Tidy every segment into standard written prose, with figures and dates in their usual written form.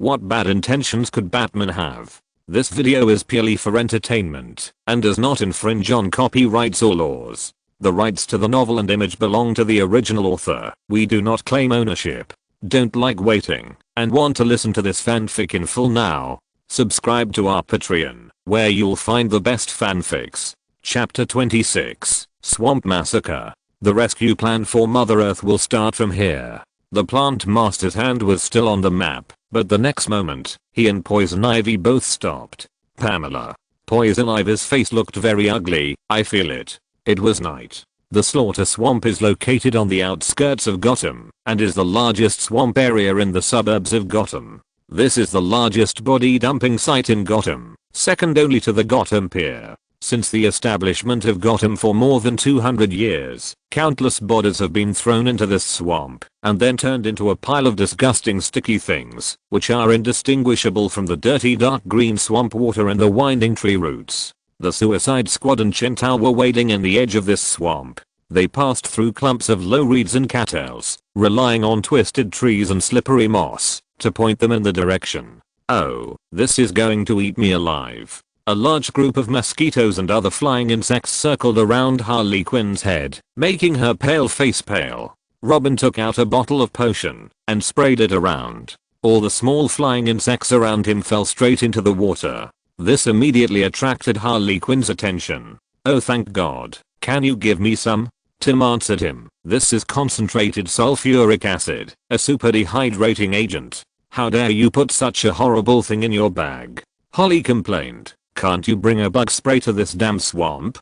What bad intentions could Batman have? This video is purely for entertainment and does not infringe on copyrights or laws. The rights to the novel and image belong to the original author. We do not claim ownership. Don't like waiting and want to listen to this fanfic in full now? Subscribe to our Patreon, where you'll find the best fanfics. Chapter 26, Swamp Massacre. The rescue plan for Mother Earth will start from here. The plant master's hand was still on the map, but the next moment, he and Poison Ivy both stopped. Pamela. Poison Ivy's face looked very ugly. I feel it. It was night. The Slaughter Swamp is located on the outskirts of Gotham and is the largest swamp area in the suburbs of Gotham. This is the largest body dumping site in Gotham, second only to the Gotham Pier. Since the establishment of Gotham for more than 200 years, countless bodies have been thrown into this swamp and then turned into a pile of disgusting sticky things, which are indistinguishable from the dirty dark green swamp water and the winding tree roots. The Suicide Squad and Chen Tao were wading in the edge of this swamp. They passed through clumps of low reeds and cattails, relying on twisted trees and slippery moss to point them in the direction. Oh, this is going to eat me alive. A large group of mosquitoes and other flying insects circled around Harley Quinn's head, making her pale face pale. Robin took out a bottle of potion and sprayed it around. All the small flying insects around him fell straight into the water. This immediately attracted Harley Quinn's attention. Oh, thank God. Can you give me some? Tim answered him. This is concentrated sulfuric acid, a super dehydrating agent. How dare you put such a horrible thing in your bag? Holly complained. Can't you bring a bug spray to this damn swamp?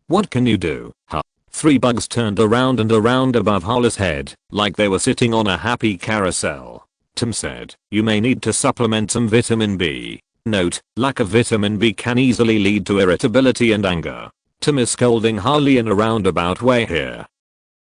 What can you do, huh? 3 bugs turned around and around above Holly's head, like they were sitting on a happy carousel. Tim said, you may need to supplement some vitamin B. Note, lack of vitamin B can easily lead to irritability and anger. Tim is scolding Harley in a roundabout way here.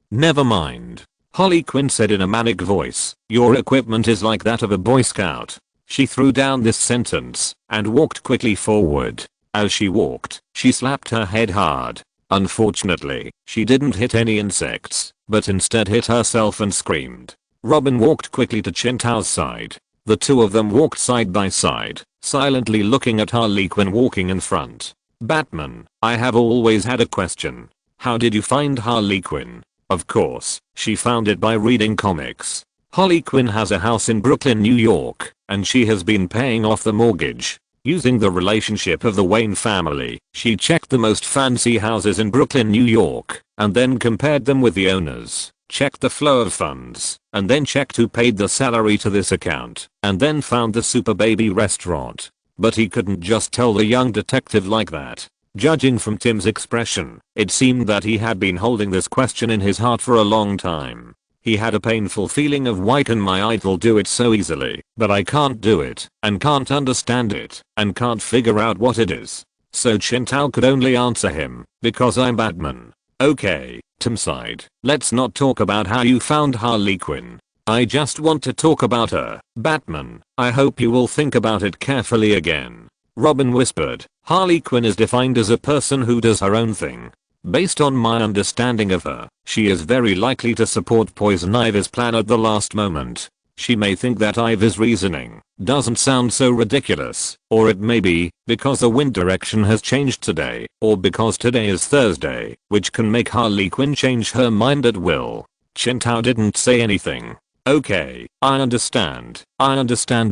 Never mind. Harley Quinn said in a manic voice, your equipment is like that of a Boy Scout. She threw down this sentence and walked quickly forward. As she walked, she slapped her head hard. Unfortunately, she didn't hit any insects, but instead hit herself and screamed. Robin walked quickly to Chen Tao's side. The two of them walked side by side, silently looking at Harley Quinn walking in front. Batman, I have always had a question. How did you find Harley Quinn? Of course, she found it by reading comics. Harley Quinn has a house in Brooklyn, New York, and she has been paying off the mortgage. Using the relationship of the Wayne family, she checked the most fancy houses in Brooklyn, New York, and then compared them with the owners, checked the flow of funds, and then checked who paid the salary to this account, and then found the Super Baby restaurant. But he couldn't just tell the young detective like that. Judging from Tim's expression, it seemed that he had been holding this question in his heart for a long time. He had a painful feeling of why can my idol do it so easily, but I can't do it, and can't understand it, and can't figure out what it is. So Chen Tao could only answer him, because I'm Batman. Okay, Tim sighed. Let's not talk about how you found Harley Quinn. I just want to talk about her. Batman, I hope you will think about it carefully again. Robin whispered. Harley Quinn is defined as a person who does her own thing. Based on my understanding of her, she is very likely to support Poison Ivy's plan at the last moment. She may think that Ivy's reasoning doesn't sound so ridiculous, or it may be because the wind direction has changed today, or because today is Thursday, which can make Harley Quinn change her mind at will. Chen Tao didn't say anything. Okay, I understand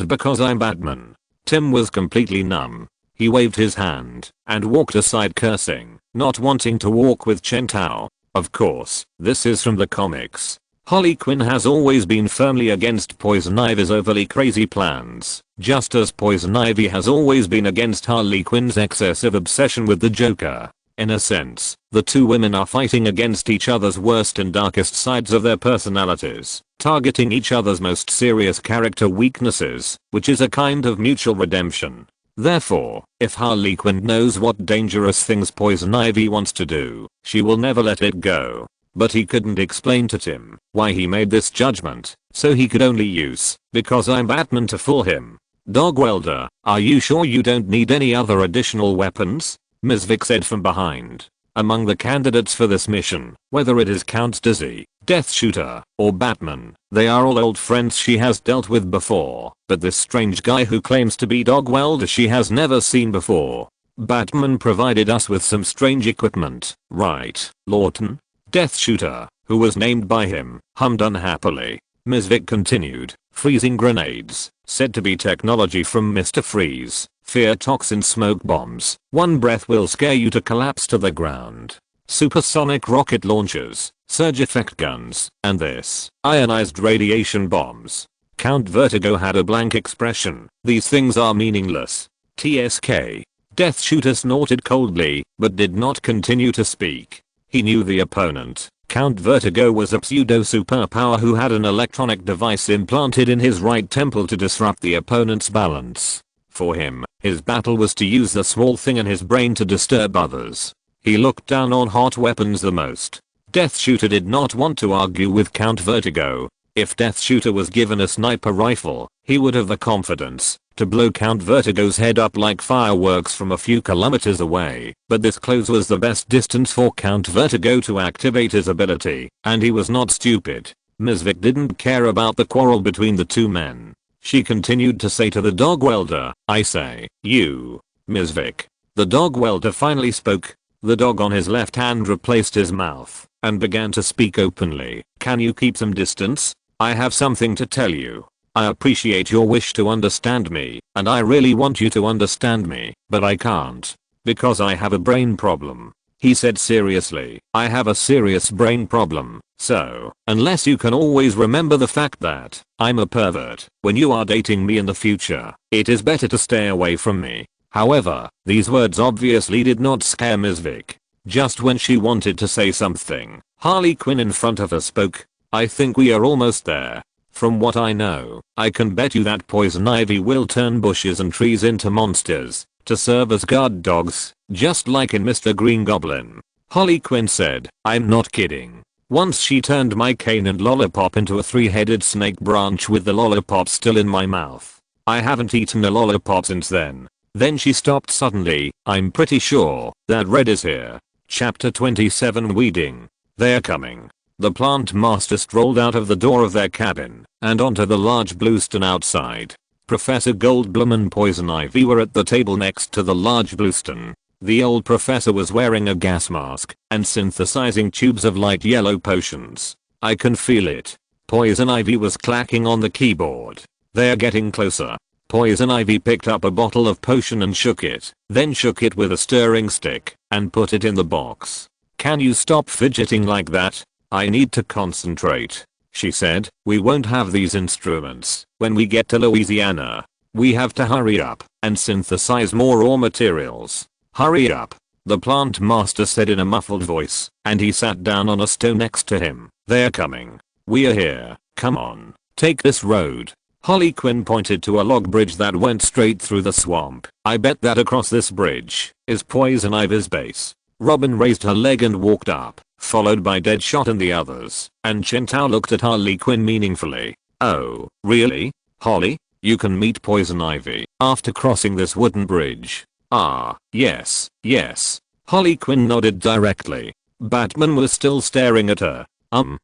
because I'm Batman. Tim was completely numb. He waved his hand and walked aside cursing, not wanting to walk with Chen Tao. Of course, this is from the comics. Harley Quinn has always been firmly against Poison Ivy's overly crazy plans, just as Poison Ivy has always been against Harley Quinn's excessive obsession with the Joker. In a sense, the two women are fighting against each other's worst and darkest sides of their personalities, targeting each other's most serious character weaknesses, which is a kind of mutual redemption. Therefore, if Harley Quinn knows what dangerous things Poison Ivy wants to do, she will never let it go. But he couldn't explain to Tim why he made this judgment, so he could only use because I'm Batman to fool him. Dog welder, are you sure you don't need any other additional weapons? Ms. Vick said from behind. Among the candidates for this mission, whether it is Count Dizzy, Death Shooter, or Batman, they are all old friends she has dealt with before, but this strange guy who claims to be Dog Welder she has never seen before. Batman provided us with some strange equipment, right, Lawton? Death Shooter, who was named by him, hummed unhappily. Ms. Vick continued, freezing grenades, said to be technology from Mr. Freeze, fear toxin smoke bombs, one breath will scare you to collapse to the ground, supersonic rocket launchers, surge effect guns, and this, ionized radiation bombs. Count Vertigo had a blank expression, these things are meaningless. TSK. Death Shooter snorted coldly, but did not continue to speak. He knew the opponent. Count Vertigo was a pseudo-superpower who had an electronic device implanted in his right temple to disrupt the opponent's balance. For him, his battle was to use the small thing in his brain to disturb others. He looked down on hot weapons the most. Death Shooter did not want to argue with Count Vertigo. If Death Shooter was given a sniper rifle, he would have the confidence to blow Count Vertigo's head up like fireworks from a few kilometers away, but this close was the best distance for Count Vertigo to activate his ability, and he was not stupid. Ms. Vick didn't care about the quarrel between the two men. She continued to say to the Dog Welder, I say, you, Ms. Vick. The Dog Welder finally spoke. The dog on his left hand replaced his mouth, and began to speak openly. Can you keep some distance? I have something to tell you. I appreciate your wish to understand me, and I really want you to understand me, but I can't. Because I have a brain problem. He said seriously, I have a serious brain problem, so, unless you can always remember the fact that I'm a pervert, when you are dating me in the future, it is better to stay away from me. However, these words obviously did not scare Ms. Vick. Just when she wanted to say something, Harley Quinn in front of her spoke. I think we are almost there. From what I know, I can bet you that poison ivy will turn bushes and trees into monsters, to serve as guard dogs, just like in Mr. Green Goblin. Harley Quinn said, I'm not kidding. Once she turned my cane and lollipop into a three-headed snake branch with the lollipop still in my mouth. I haven't eaten a lollipop since then. Then she stopped suddenly. I'm pretty sure that Red is here. Chapter 27 Weeding. They're coming. The plant master strolled out of the door of their cabin and onto the large bluestone outside. Professor Goldblum and Poison Ivy were at the table next to the large bluestone. The old professor was wearing a gas mask and synthesizing tubes of light yellow potions. I can feel it. Poison Ivy was clacking on the keyboard. They're getting closer. Poison Ivy picked up a bottle of potion and shook it, then shook it with a stirring stick and put it in the box. Can you stop fidgeting like that? I need to concentrate, she said. We won't have these instruments when we get to Louisiana. We have to hurry up and synthesize more raw materials. Hurry up, the plant master said in a muffled voice, and he sat down on a stone next to him. They're coming. We're here. Come on, take this road. Harley Quinn pointed to a log bridge that went straight through the swamp. I bet that across this bridge is Poison Ivy's base. Robin raised her leg and walked up, followed by Deadshot and the others, and Chen Tao looked at Harley Quinn meaningfully. Oh, really? Harley? You can meet Poison Ivy after crossing this wooden bridge. Ah, yes, yes. Harley Quinn nodded directly. Batman was still staring at her.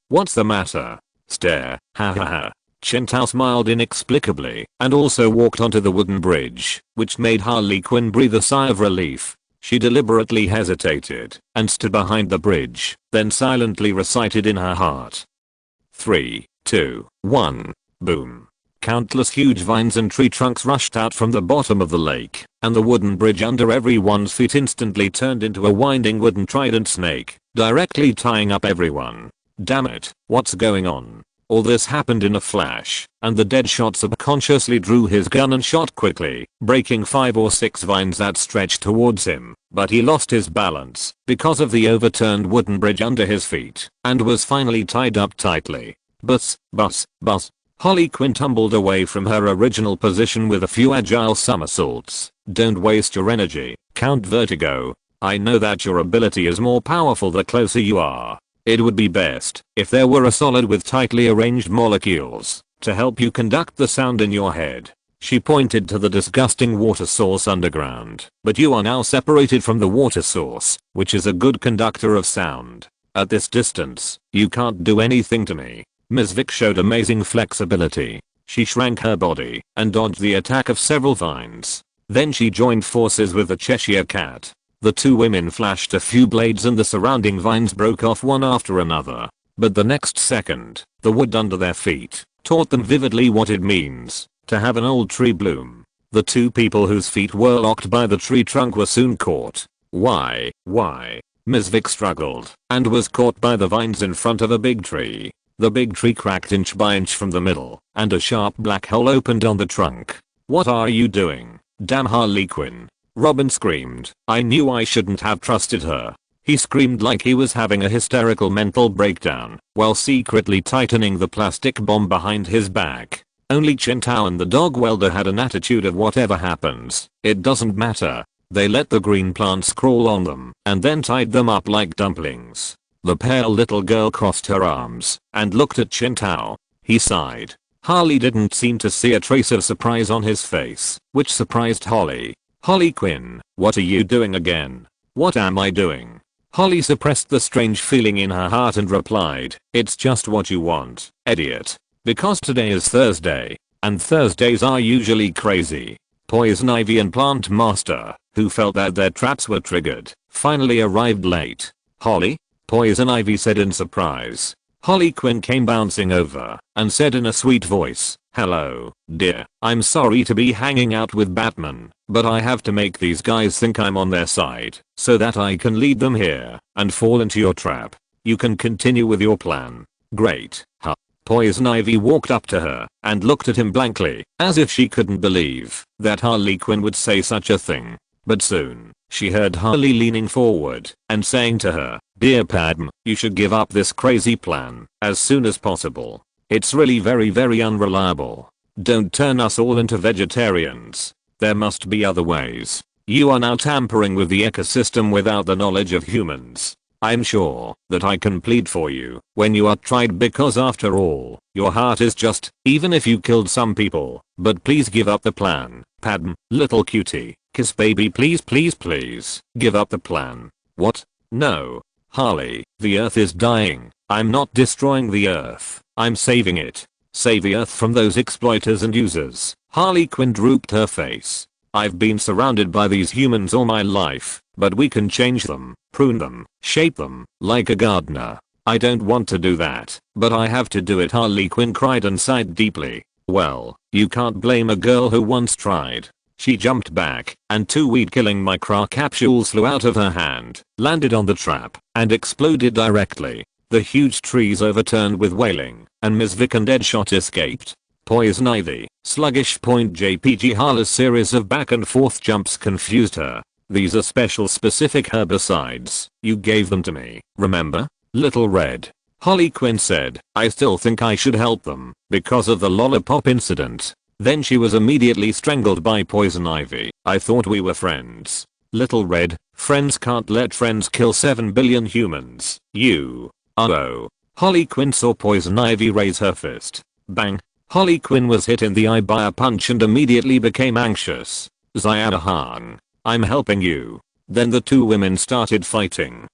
What's the matter? Stare, ha ha ha. Chen Tao smiled inexplicably and also walked onto the wooden bridge, which made Harley Quinn breathe a sigh of relief. She deliberately hesitated and stood behind the bridge, then silently recited in her heart. 3, 2, 1, boom. Countless huge vines and tree trunks rushed out from the bottom of the lake, and the wooden bridge under everyone's feet instantly turned into a winding wooden trident snake, directly tying up everyone. Damn it, what's going on? All this happened in a flash, and the Deadshot subconsciously drew his gun and shot quickly, breaking 5 or 6 vines that stretched towards him, but he lost his balance because of the overturned wooden bridge under his feet, and was finally tied up tightly. Bus. Harley Quinn tumbled away from her original position with a few agile somersaults. Don't waste your energy, Count Vertigo. I know that your ability is more powerful the closer you are. It would be best if there were a solid with tightly arranged molecules to help you conduct the sound in your head. She pointed to the disgusting water source underground. But you are now separated from the water source, which is a good conductor of sound. At this distance, you can't do anything to me. Ms. Vick showed amazing flexibility. She shrank her body and dodged the attack of several vines. Then she joined forces with the Cheshire Cat. The two women flashed a few blades and the surrounding vines broke off one after another. But the next second, the wood under their feet taught them vividly what it means to have an old tree bloom. The two people whose feet were locked by the tree trunk were soon caught. Why? Ms. Vick struggled and was caught by the vines in front of a big tree. The big tree cracked inch by inch from the middle, and a sharp black hole opened on the trunk. What are you doing? Damn Harley Quinn. Robin screamed. I knew I shouldn't have trusted her. He screamed like he was having a hysterical mental breakdown, while secretly tightening the plastic bomb behind his back. Only Chen Tao and the dog welder had an attitude of whatever happens, it doesn't matter. They let the green plants crawl on them, and then tied them up like dumplings. The pale little girl crossed her arms and looked at Chen Tao. He sighed. Harley didn't seem to see a trace of surprise on his face, which surprised Holly. Harley Quinn, what are you doing again? What am I doing? Holly suppressed the strange feeling in her heart and replied, it's just what you want, idiot. Because today is Thursday, and Thursdays are usually crazy. Poison Ivy and Plant Master, who felt that their traps were triggered, finally arrived late. Holly? Poison Ivy said in surprise. Harley Quinn came bouncing over and said in a sweet voice, hello, dear. I'm sorry to be hanging out with Batman, but I have to make these guys think I'm on their side so that I can lead them here and fall into your trap. You can continue with your plan. Great, huh? Poison Ivy walked up to her and looked at him blankly, as if she couldn't believe that Harley Quinn would say such a thing. But soon, she heard Harley leaning forward and saying to her, dear Padme, you should give up this crazy plan as soon as possible. It's really very unreliable. Don't turn us all into vegetarians. There must be other ways. You are now tampering with the ecosystem without the knowledge of humans. I'm sure that I can plead for you when you are tried because after all, your heart is just, even if you killed some people, but please give up the plan. Padme, little cutie, kiss baby please. Give up the plan. What? No. Harley, the earth is dying. I'm not destroying the earth. I'm saving it. Save the earth from those exploiters and users. Harley Quinn drooped her face. I've been surrounded by these humans all my life, but we can change them, prune them, shape them, like a gardener. I don't want to do that, but I have to do it. Harley Quinn cried and sighed deeply. Well, you can't blame a girl who once tried. She jumped back, and two weed-killing micro capsules flew out of her hand, landed on the trap, and exploded directly. The huge trees overturned with wailing, and Ms. Vick and Deadshot escaped. Poison Ivy, sluggish point JPG Harley's series of back and forth jumps confused her. These are special specific herbicides. You gave them to me, remember? Little Red. Harley Quinn said, I still think I should help them, because of the lollipop incident. Then she was immediately strangled by Poison Ivy. I thought we were friends. Little Red, friends can't let friends kill 7 billion humans. You. Uh-oh. Harley Quinn saw Poison Ivy raise her fist. Bang. Harley Quinn was hit in the eye by a punch and immediately became anxious. Xiaohan. I'm helping you. Then the two women started fighting.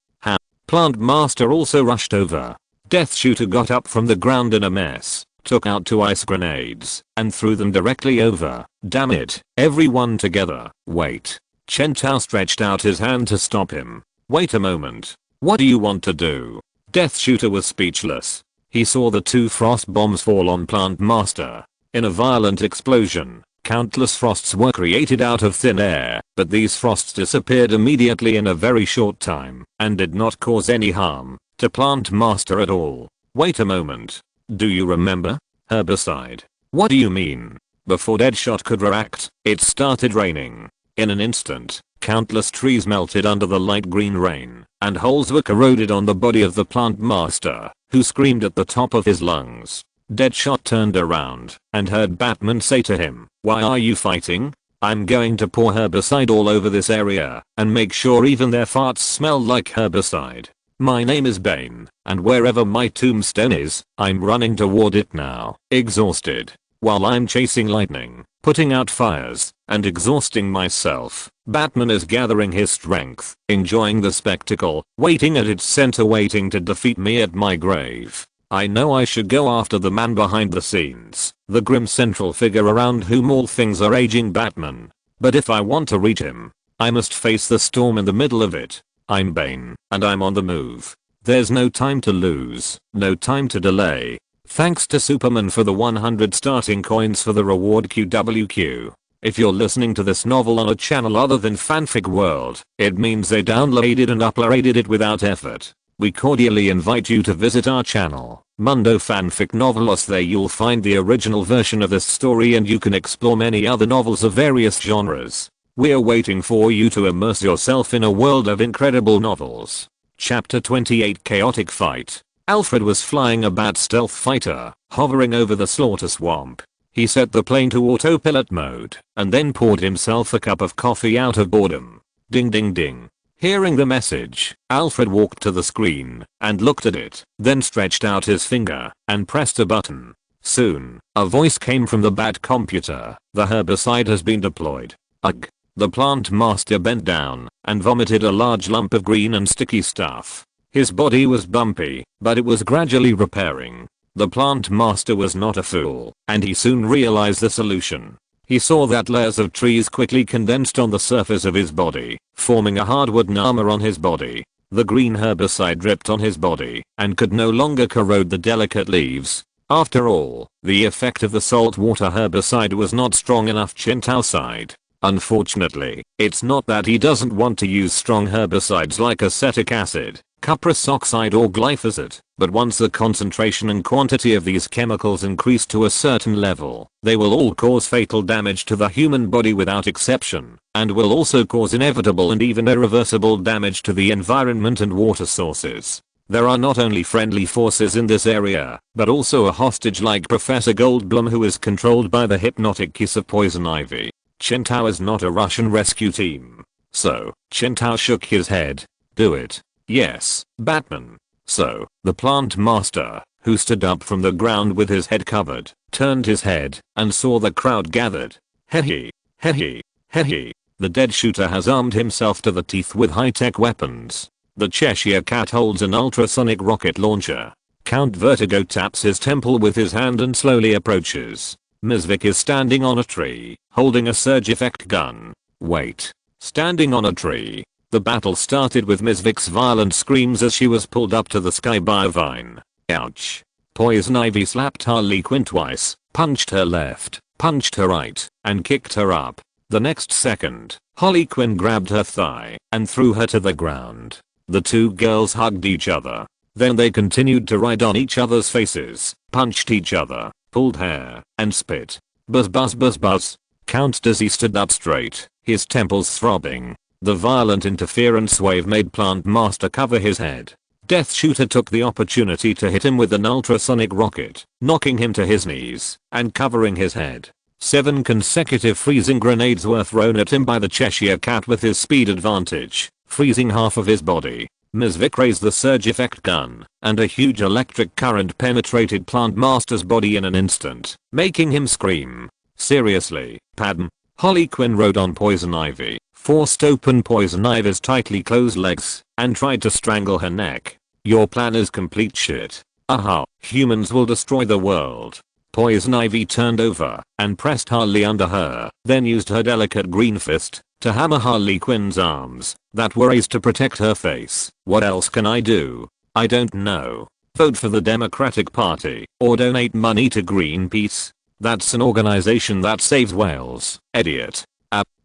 Plant Master also rushed over. Death Shooter got up from the ground in a mess, took out 2 ice grenades, and threw them directly over. Damn it, everyone together. Wait. Chen Tao stretched out his hand to stop him. Wait a moment. What do you want to do? Death Shooter was speechless. He saw the 2 frost bombs fall on Plant Master. In a violent explosion, countless frosts were created out of thin air, but these frosts disappeared immediately in a very short time, and did not cause any harm to Plant Master at all. Wait a moment. Do you remember? Herbicide. What do you mean? Before Deadshot could react, it started raining. In an instant, countless trees melted under the light green rain, and holes were corroded on the body of the Plant Master, who screamed at the top of his lungs. Deadshot turned around and heard Batman say to him, why are you fighting? I'm going to pour herbicide all over this area and make sure even their farts smell like herbicide. My name is Bane, and wherever my tombstone is, I'm running toward it now. Exhausted. While I'm chasing lightning, putting out fires, and exhausting myself, Batman is gathering his strength, enjoying the spectacle, waiting at its center, waiting to defeat me at my grave. I know I should go after the man behind the scenes, the grim central figure around whom all things are aging, Batman. But if I want to reach him, I must face the storm in the middle of it. I'm Bane, and I'm on the move. There's no time to lose, no time to delay. Thanks to Superman for the 100 starting coins for the reward QWQ. If you're listening to this novel on a channel other than Fanfic World, it means they downloaded and uploaded it without effort. We cordially invite you to visit our channel, Mundo Fanfic Novelos. There you'll find the original version of this story and you can explore many other novels of various genres. We're waiting for you to immerse yourself in a world of incredible novels. Chapter 28 Chaotic Fight. Alfred was flying a Bat stealth fighter, hovering over the slaughter swamp. He set the plane to autopilot mode, and then poured himself a cup of coffee out of boredom. Ding ding ding. Hearing the message, Alfred walked to the screen, and looked at it, then stretched out his finger, and pressed a button. Soon, a voice came from the Bat computer. The herbicide has been deployed. Ugh. The plant master bent down, and vomited a large lump of green and sticky stuff. His body was bumpy, but it was gradually repairing. The plant master was not a fool, and he soon realized the solution. He saw that layers of trees quickly condensed on the surface of his body, forming a hardwood armor on his body. The green herbicide dripped on his body, and could no longer corrode the delicate leaves. After all, the effect of the saltwater herbicide was not strong enough. Chen Tao sighed. Unfortunately, it's not that he doesn't want to use strong herbicides like acetic acid, cuprous oxide or glyphosate, but once the concentration and quantity of these chemicals increase to a certain level, they will all cause fatal damage to the human body without exception, and will also cause inevitable and even irreversible damage to the environment and water sources. There are not only friendly forces in this area, but also a hostage like Professor Goldblum who is controlled by the hypnotic kiss of poison ivy. Chen Tao is not a Russian rescue team. So, Chen Tao shook his head. Do it. Yes, Batman. So, the plant master, who stood up from the ground with his head covered, turned his head, and saw the crowd gathered. Hehe. Hehe. Hehe. The dead shooter has armed himself to the teeth with high-tech weapons. The Cheshire Cat holds an ultrasonic rocket launcher. Count Vertigo taps his temple with his hand and slowly approaches. Mizvik is standing on a tree, holding a surge effect gun. Wait. Standing on a tree. The battle started with Mizvik's violent screams as she was pulled up to the sky by a vine. Ouch. Poison Ivy slapped Harley Quinn twice, punched her left, punched her right, and kicked her up. The next second, Harley Quinn grabbed her thigh and threw her to the ground. The two girls hugged each other. Then they continued to ride on each other's faces, punched each other, pulled hair, and spit. Buzz buzz buzz buzz. Count Dizzy stood up straight, his temples throbbing. The violent interference wave made Plant Master cover his head. Death Shooter took the opportunity to hit him with an ultrasonic rocket, knocking him to his knees and covering his head. 7 consecutive freezing grenades were thrown at him by the Cheshire Cat with his speed advantage, freezing half of his body. Mizvik raised the surge effect gun, and a huge electric current penetrated Plant Master's body in an instant, making him scream. Seriously, Padme? Harley Quinn rode on Poison Ivy, forced open Poison Ivy's tightly closed legs, and tried to strangle her neck. Your plan is complete shit. Aha, humans will destroy the world. Poison Ivy turned over and pressed Harley under her, then used her delicate green fist to hammer Harley Quinn's arms that were raised to protect her face. What else can I do? I don't know. Vote for the Democratic Party or donate money to Greenpeace. That's an organization that saves whales, idiot.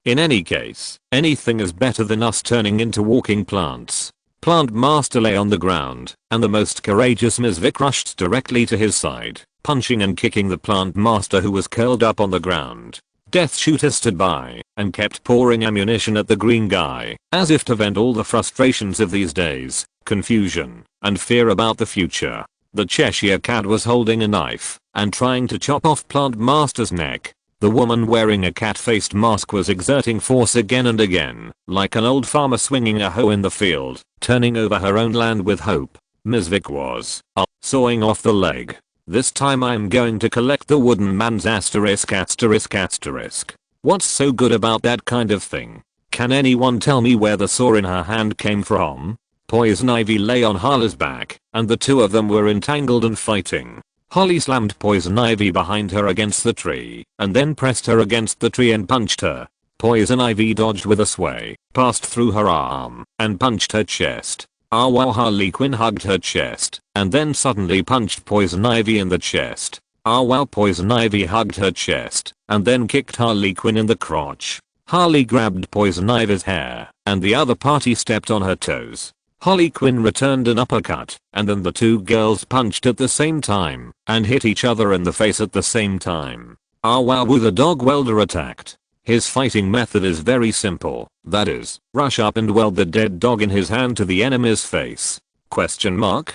In any case, anything is better than us turning into walking plants. Plant Master lay on the ground, and the most courageous Mizvik rushed directly to his side, punching and kicking the Plant Master who was curled up on the ground. Death Shooter stood by and kept pouring ammunition at the green guy, as if to vent all the frustrations of these days, confusion, and fear about the future. The Cheshire Cat was holding a knife and trying to chop off Plant Master's neck. The woman wearing a cat-faced mask was exerting force again and again, like an old farmer swinging a hoe in the field, turning over her own land with hope. Mizvik was sawing off the leg. This time I'm going to collect the wooden man's asterisk asterisk asterisk. What's so good about that kind of thing? Can anyone tell me where the saw in her hand came from? Poison Ivy lay on Harley's back, and the two of them were entangled and fighting. Holly slammed Poison Ivy behind her against the tree, and then pressed her against the tree and punched her. Poison Ivy dodged with a sway, passed through her arm, and punched her chest. While Harley Quinn hugged her chest, and then suddenly punched Poison Ivy in the chest. While Poison Ivy hugged her chest, and then kicked Harley Quinn in the crotch. Harley grabbed Poison Ivy's hair, and the other party stepped on her toes. Harley Quinn returned an uppercut, and then the two girls punched at the same time, and hit each other in the face at the same time. While the dog welder attacked. His fighting method is very simple, that is, rush up and weld the dead dog in his hand to the enemy's face. Question mark?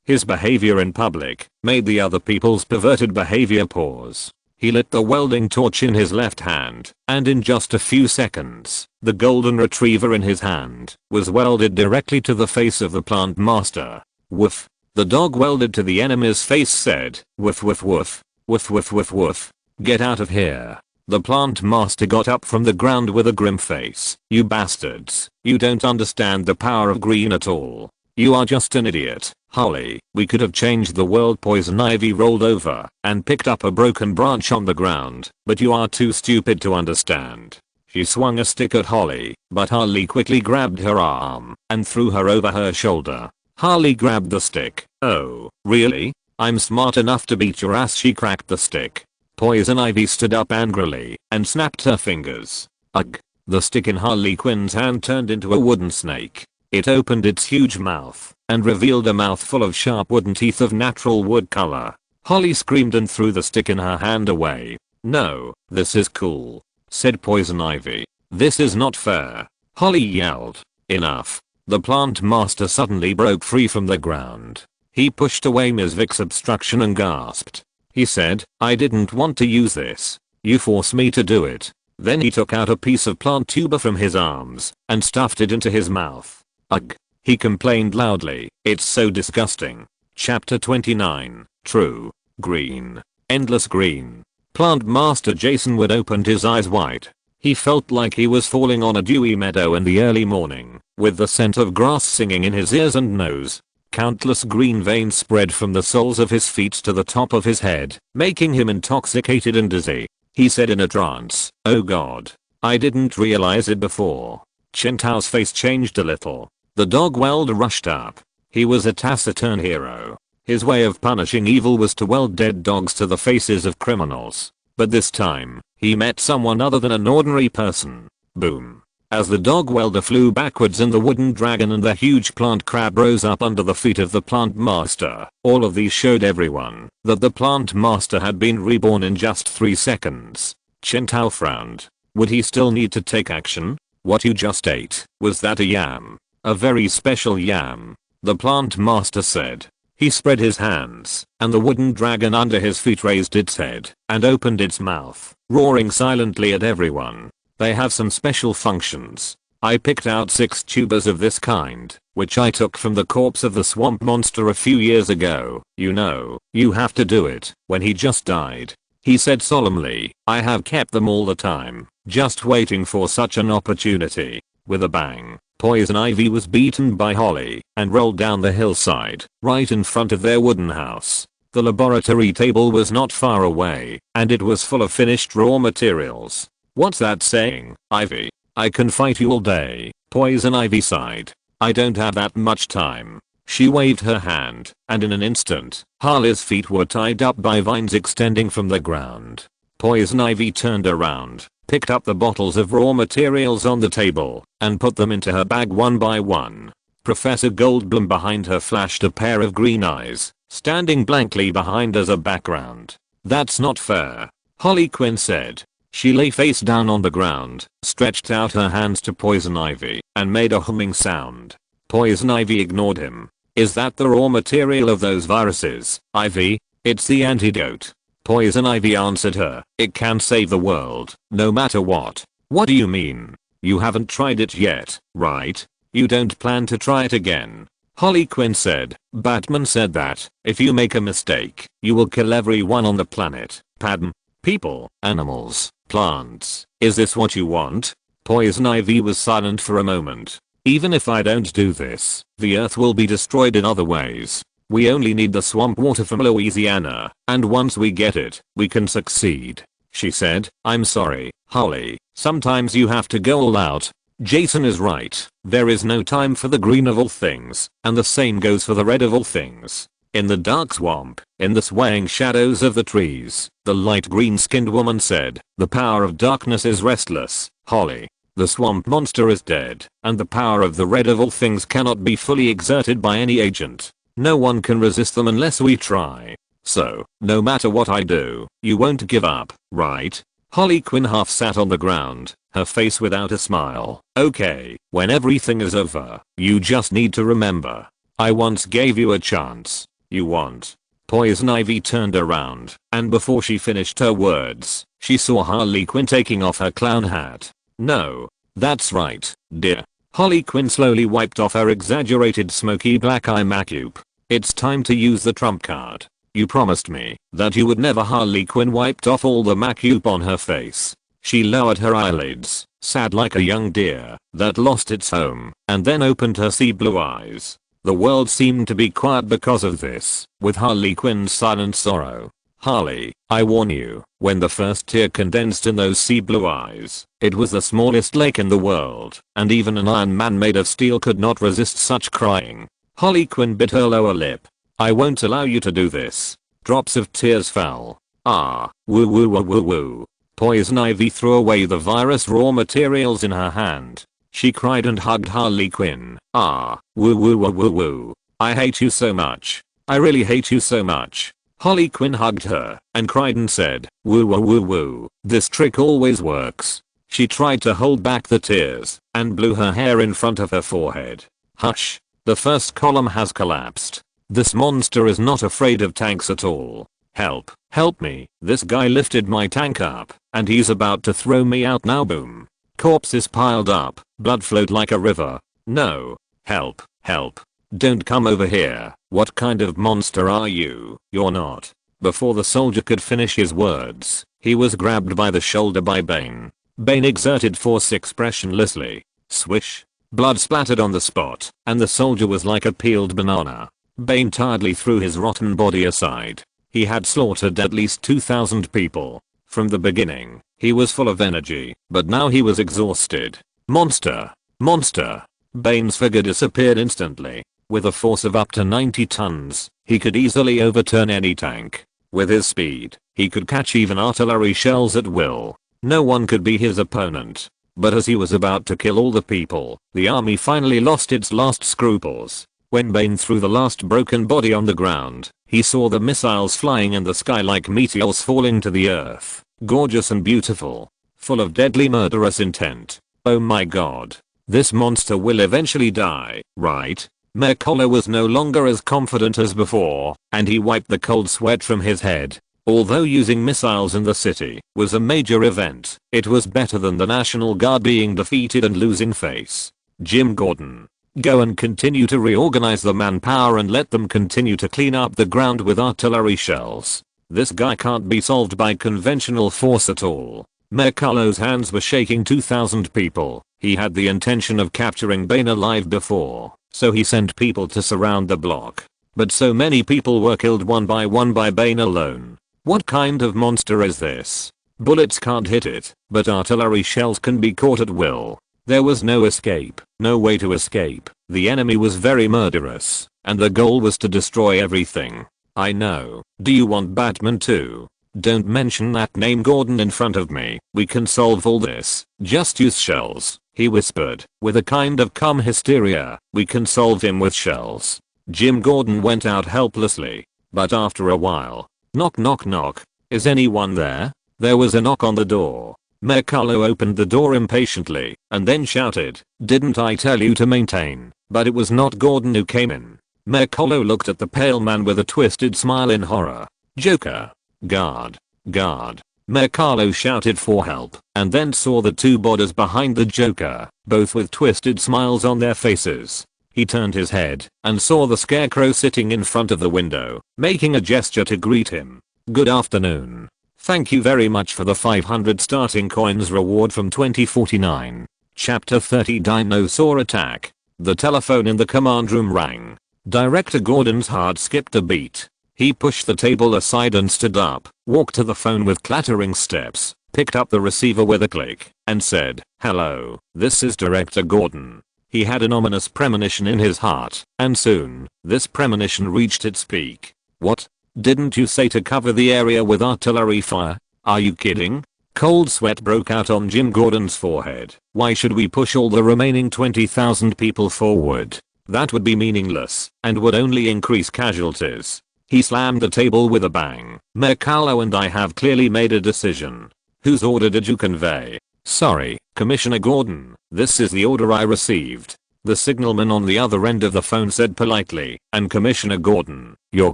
His behavior in public made the other people's perverted behavior pause. He lit the welding torch in his left hand, and in just a few seconds, the golden retriever in his hand was welded directly to the face of the plant master. Woof. The dog welded to the enemy's face said, woof woof woof, woof woof woof woof. Get out of here. The plant master got up from the ground with a grim face. You bastards, you don't understand the power of green at all. You are just an idiot. Holly, we could have changed the world. Poison Ivy rolled over and picked up a broken branch on the ground, but you are too stupid to understand. She swung a stick at Holly, but Harley quickly grabbed her arm and threw her over her shoulder. Harley grabbed the stick. Oh, really? I'm smart enough to beat your ass. She cracked the stick. Poison Ivy stood up angrily and snapped her fingers. Ugh. The stick in Harley Quinn's hand turned into a wooden snake. It opened its huge mouth and revealed a mouthful of sharp wooden teeth of natural wood color. Holly screamed and threw the stick in her hand away. No, this is cool, said Poison Ivy. This is not fair. Holly yelled. Enough. The plant master suddenly broke free from the ground. He pushed away Ms. Vic's obstruction and gasped. He said, I didn't want to use this. You forced me to do it. Then he took out a piece of plant tuber from his arms and stuffed it into his mouth. Ugh. He complained loudly. It's so disgusting. Chapter 29. True. Green. Endless green. Plant Master Jason Wood opened his eyes wide. He felt like he was falling on a dewy meadow in the early morning, with the scent of grass singing in his ears and nose. Countless green veins spread from the soles of his feet to the top of his head, making him intoxicated and dizzy. He said in a trance, oh god. I didn't realize it before. Chen Tao's face changed a little. The dog welder rushed up. He was a taciturn hero. His way of punishing evil was to weld dead dogs to the faces of criminals. But this time, he met someone other than an ordinary person. Boom. As the dog welder flew backwards and the wooden dragon and the huge plant crab rose up under the feet of the plant master, all of these showed everyone that the plant master had been reborn in just 3 seconds. Chen Tao frowned. Would he still need to take action? What you just ate, was that a yam? A very special yam, the plant master said. He spread his hands, and the wooden dragon under his feet raised its head and opened its mouth, roaring silently at everyone. They have some special functions. I picked out 6 tubers of this kind, which I took from the corpse of the swamp monster a few years ago. You know, you have to do it when he just died. He said solemnly, I have kept them all the time, just waiting for such an opportunity. With a bang, Poison Ivy was beaten by Holly and rolled down the hillside, right in front of their wooden house. The laboratory table was not far away, and it was full of finished raw materials. What's that saying, Ivy? I can fight you all day, Poison Ivy sighed. I don't have that much time. She waved her hand, and in an instant, Harley's feet were tied up by vines extending from the ground. Poison Ivy turned around, picked up the bottles of raw materials on the table, and put them into her bag one by one. Professor Goldblum behind her flashed a pair of green eyes, standing blankly behind as a background. That's not fair, Harley Quinn said. She lay face down on the ground, stretched out her hands to Poison Ivy, and made a humming sound. Poison Ivy ignored him. Is that the raw material of those viruses, Ivy? It's the antidote. Poison Ivy answered her. It can save the world, no matter what. What do you mean? You haven't tried it yet, right? You don't plan to try it again? Harley Quinn said. Batman said that if you make a mistake, you will kill everyone on the planet. Padm. People, animals, plants. Is this what you want? Poison Ivy was silent for a moment. Even if I don't do this, the earth will be destroyed in other ways. We only need the swamp water from Louisiana, and once we get it, we can succeed. She said. I'm sorry, Harley, sometimes you have to go all out. Jason is right. There is no time for the green of all things, and the same goes for the red of all things. In the dark swamp, in the swaying shadows of the trees, the light green-skinned woman said, the power of darkness is restless, Holly. The swamp monster is dead, and the power of the red of all things cannot be fully exerted by any agent. No one can resist them unless we try. So, no matter what I do, you won't give up, right? Harley Quinn half sat on the ground, her face without a smile. Okay, when everything is over, you just need to remember. I once gave you a chance. You want. Poison Ivy turned around, and before she finished her words, she saw Harley Quinn taking off her clown hat. No. That's right, dear. Harley Quinn slowly wiped off her exaggerated smoky black eye makeup. It's time to use the trump card. You promised me that you would never. Harley Quinn wiped off all the makeup on her face. She lowered her eyelids, sad like a young deer that lost its home, and then opened her sea blue eyes. The world seemed to be quiet because of this, with Harley Quinn's silent sorrow. Harley, I warn you, when the first tear condensed in those sea blue eyes, it was the smallest lake in the world, and even an Iron Man made of steel could not resist such crying. Harley Quinn bit her lower lip. I won't allow you to do this. Drops of tears fell. Ah, woo woo woo woo woo. Poison Ivy threw away the virus raw materials in her hand. She cried and hugged Harley Quinn. Ah, woo woo woo woo woo. I hate you so much. I really hate you so much. Harley Quinn hugged her and cried and said, woo woo woo woo. This trick always works. She tried to hold back the tears and blew her hair in front of her forehead. Hush. The first column has collapsed. This monster is not afraid of tanks at all. Help. Help me. This guy lifted my tank up and he's about to throw me out now. Boom. Corpses piled up. Blood flowed like a river. No. Help. Help. Don't come over here. What kind of monster are you? You're not. Before the soldier could finish his words, he was grabbed by the shoulder by Bane. Bane exerted force expressionlessly. Swish. Blood splattered on the spot, and the soldier was like a peeled banana. Bane tiredly threw his rotten body aside. He had slaughtered at least 2,000 people. From the beginning, he was full of energy, but now he was exhausted. Monster. Monster. Bane's figure disappeared instantly. With a force of up to 90 tons, he could easily overturn any tank. With his speed, he could catch even artillery shells at will. No one could be his opponent. But as he was about to kill all the people, the army finally lost its last scruples. When Bane threw the last broken body on the ground, he saw the missiles flying in the sky like meteors falling to the earth. Gorgeous and beautiful. Full of deadly murderous intent. Oh my god. This monster will eventually die, right? Mercolo was no longer as confident as before, and he wiped the cold sweat from his head. Although using missiles in the city was a major event, it was better than the National Guard being defeated and losing face. Jim Gordon. Go and continue to reorganize the manpower and let them continue to clean up the ground with artillery shells. This guy can't be solved by conventional force at all. Mercolo's hands were shaking. 2,000 people. He had the intention of capturing Bane alive before, so he sent people to surround the block. But so many people were killed one by Bane alone. What kind of monster is this? Bullets can't hit it, but artillery shells can be caught at will. There was no escape, no way to escape. The enemy was very murderous, and the goal was to destroy everything. I know. Do you want Batman too? Don't mention that name Gordon in front of me. We can solve all this. Just use shells, he whispered, with a kind of calm hysteria. We can solve him with shells. Jim Gordon went out helplessly. But after a while, knock knock knock. Is anyone there? There was a knock on the door. Mercolo opened the door impatiently, and then shouted, didn't I tell you to maintain? But it was not Gordon who came in. Mercolo looked at the pale man with a twisted smile in horror. Joker. Guard. Guard. Mercolo shouted for help, and then saw the two bodies behind the Joker, both with twisted smiles on their faces. He turned his head and saw the scarecrow sitting in front of the window, making a gesture to greet him. Good afternoon. Thank you very much for the 500 starting coins reward from 2049. Chapter 30 Dinosaur Attack. The telephone in the command room rang. Director Gordon's heart skipped a beat. He pushed the table aside and stood up, walked to the phone with clattering steps, picked up the receiver with a click, and said, "Hello, this is Director Gordon." He had an ominous premonition in his heart, and soon, this premonition reached its peak. "What? Didn't you say to cover the area with artillery fire? Are you kidding?" Cold sweat broke out on Jim Gordon's forehead. "Why should we push all the remaining 20,000 people forward? That would be meaningless, and would only increase casualties." He slammed the table with a bang. "Mayor Carlo and I have clearly made a decision." "Whose order did you convey?" "Sorry, Commissioner Gordon, this is the order I received." The signalman on the other end of the phone said politely, "And Commissioner Gordon, your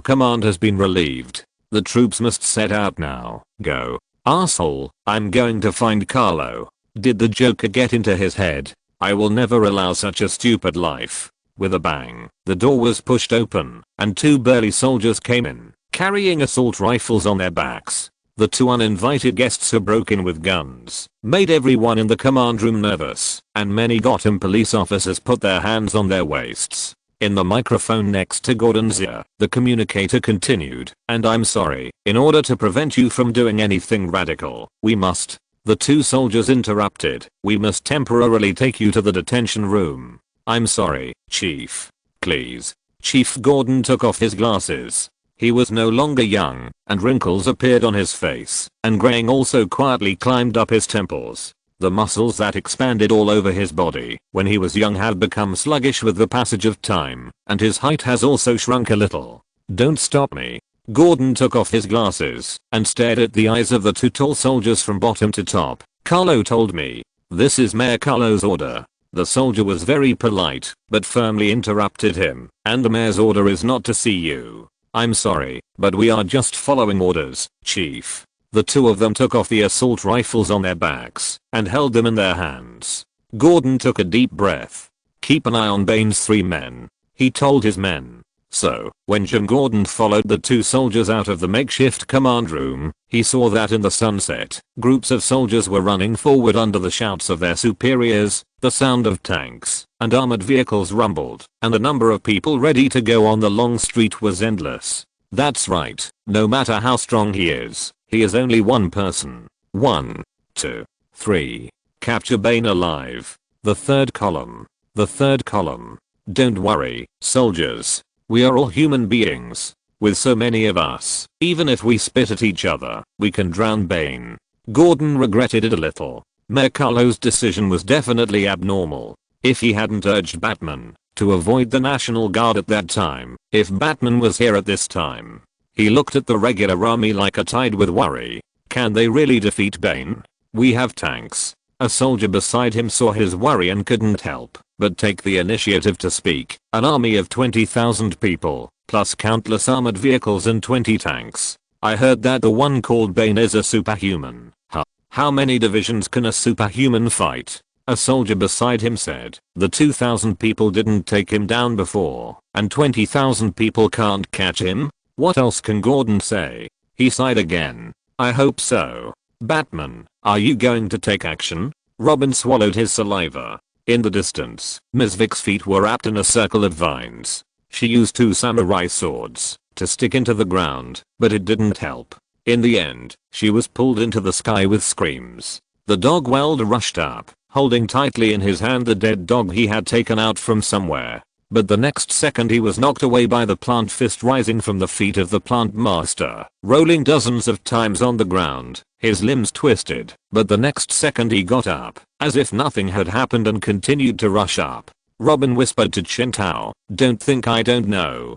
command has been relieved. The troops must set out now. Go." "Asshole, I'm going to find Carlo." Did the Joker get into his head? "I will never allow such a stupid life." With a bang, the door was pushed open, and two burly soldiers came in, carrying assault rifles on their backs. The two uninvited guests who broke in with guns made everyone in the command room nervous, and many Gotham police officers put their hands on their waists. In the microphone next to Gordon's ear, the communicator continued, "And I'm sorry, in order to prevent you from doing anything radical, we must." The two soldiers interrupted, "We must temporarily take you to the detention room." "I'm sorry, Chief. Please." Chief Gordon took off his glasses. He was no longer young, and wrinkles appeared on his face, and graying also quietly climbed up his temples. The muscles that expanded all over his body when he was young had become sluggish with the passage of time, and his height has also shrunk a little. "Don't stop me." Gordon took off his glasses and stared at the eyes of the two tall soldiers from bottom to top. "Carlo told me. This is Mayor Carlo's order." The soldier was very polite, but firmly interrupted him, "And the mayor's order is not to see you." "I'm sorry, but we are just following orders, Chief." The two of them took off the assault rifles on their backs and held them in their hands. Gordon took a deep breath. "Keep an eye on Bane's 3 men," he told his men. So, when Jim Gordon followed the two soldiers out of the makeshift command room, he saw that in the sunset, groups of soldiers were running forward under the shouts of their superiors, the sound of tanks and armored vehicles rumbled, and the number of people ready to go on the long street was endless. That's right, no matter how strong he is only one person. 1, 2, 3. Capture Bane alive. The third column. The third column. Don't worry, soldiers. We are all human beings. With so many of us, even if we spit at each other, we can drown Bane. Gordon regretted it a little. Mayor Carlo's decision was definitely abnormal. If he hadn't urged Batman to avoid the National Guard at that time, if Batman was here at this time. He looked at the regular army like a tide with worry. Can they really defeat Bane? We have tanks. A soldier beside him saw his worry and couldn't help but take the initiative to speak. An army of 20,000 people, plus countless armored vehicles and 20 tanks. I heard that the one called Bane is a superhuman. Huh. How many divisions can a superhuman fight? A soldier beside him said. The 2,000 people didn't take him down before, and 20,000 people can't catch him? What else can Gordon say? He sighed again. I hope so. Batman, are you going to take action? Robin swallowed his saliva. In the distance, Ms. Vic's feet were wrapped in a circle of vines. She used 2 samurai swords to stick into the ground, but it didn't help. In the end, she was pulled into the sky with screams. The dog welder rushed up, holding tightly in his hand the dead dog he had taken out from somewhere. But the next second he was knocked away by the plant fist rising from the feet of the plant master, rolling dozens of times on the ground. His limbs twisted, but the next second he got up, as if nothing had happened, and continued to rush up. Robin whispered to Chen Tao, "Don't think I don't know."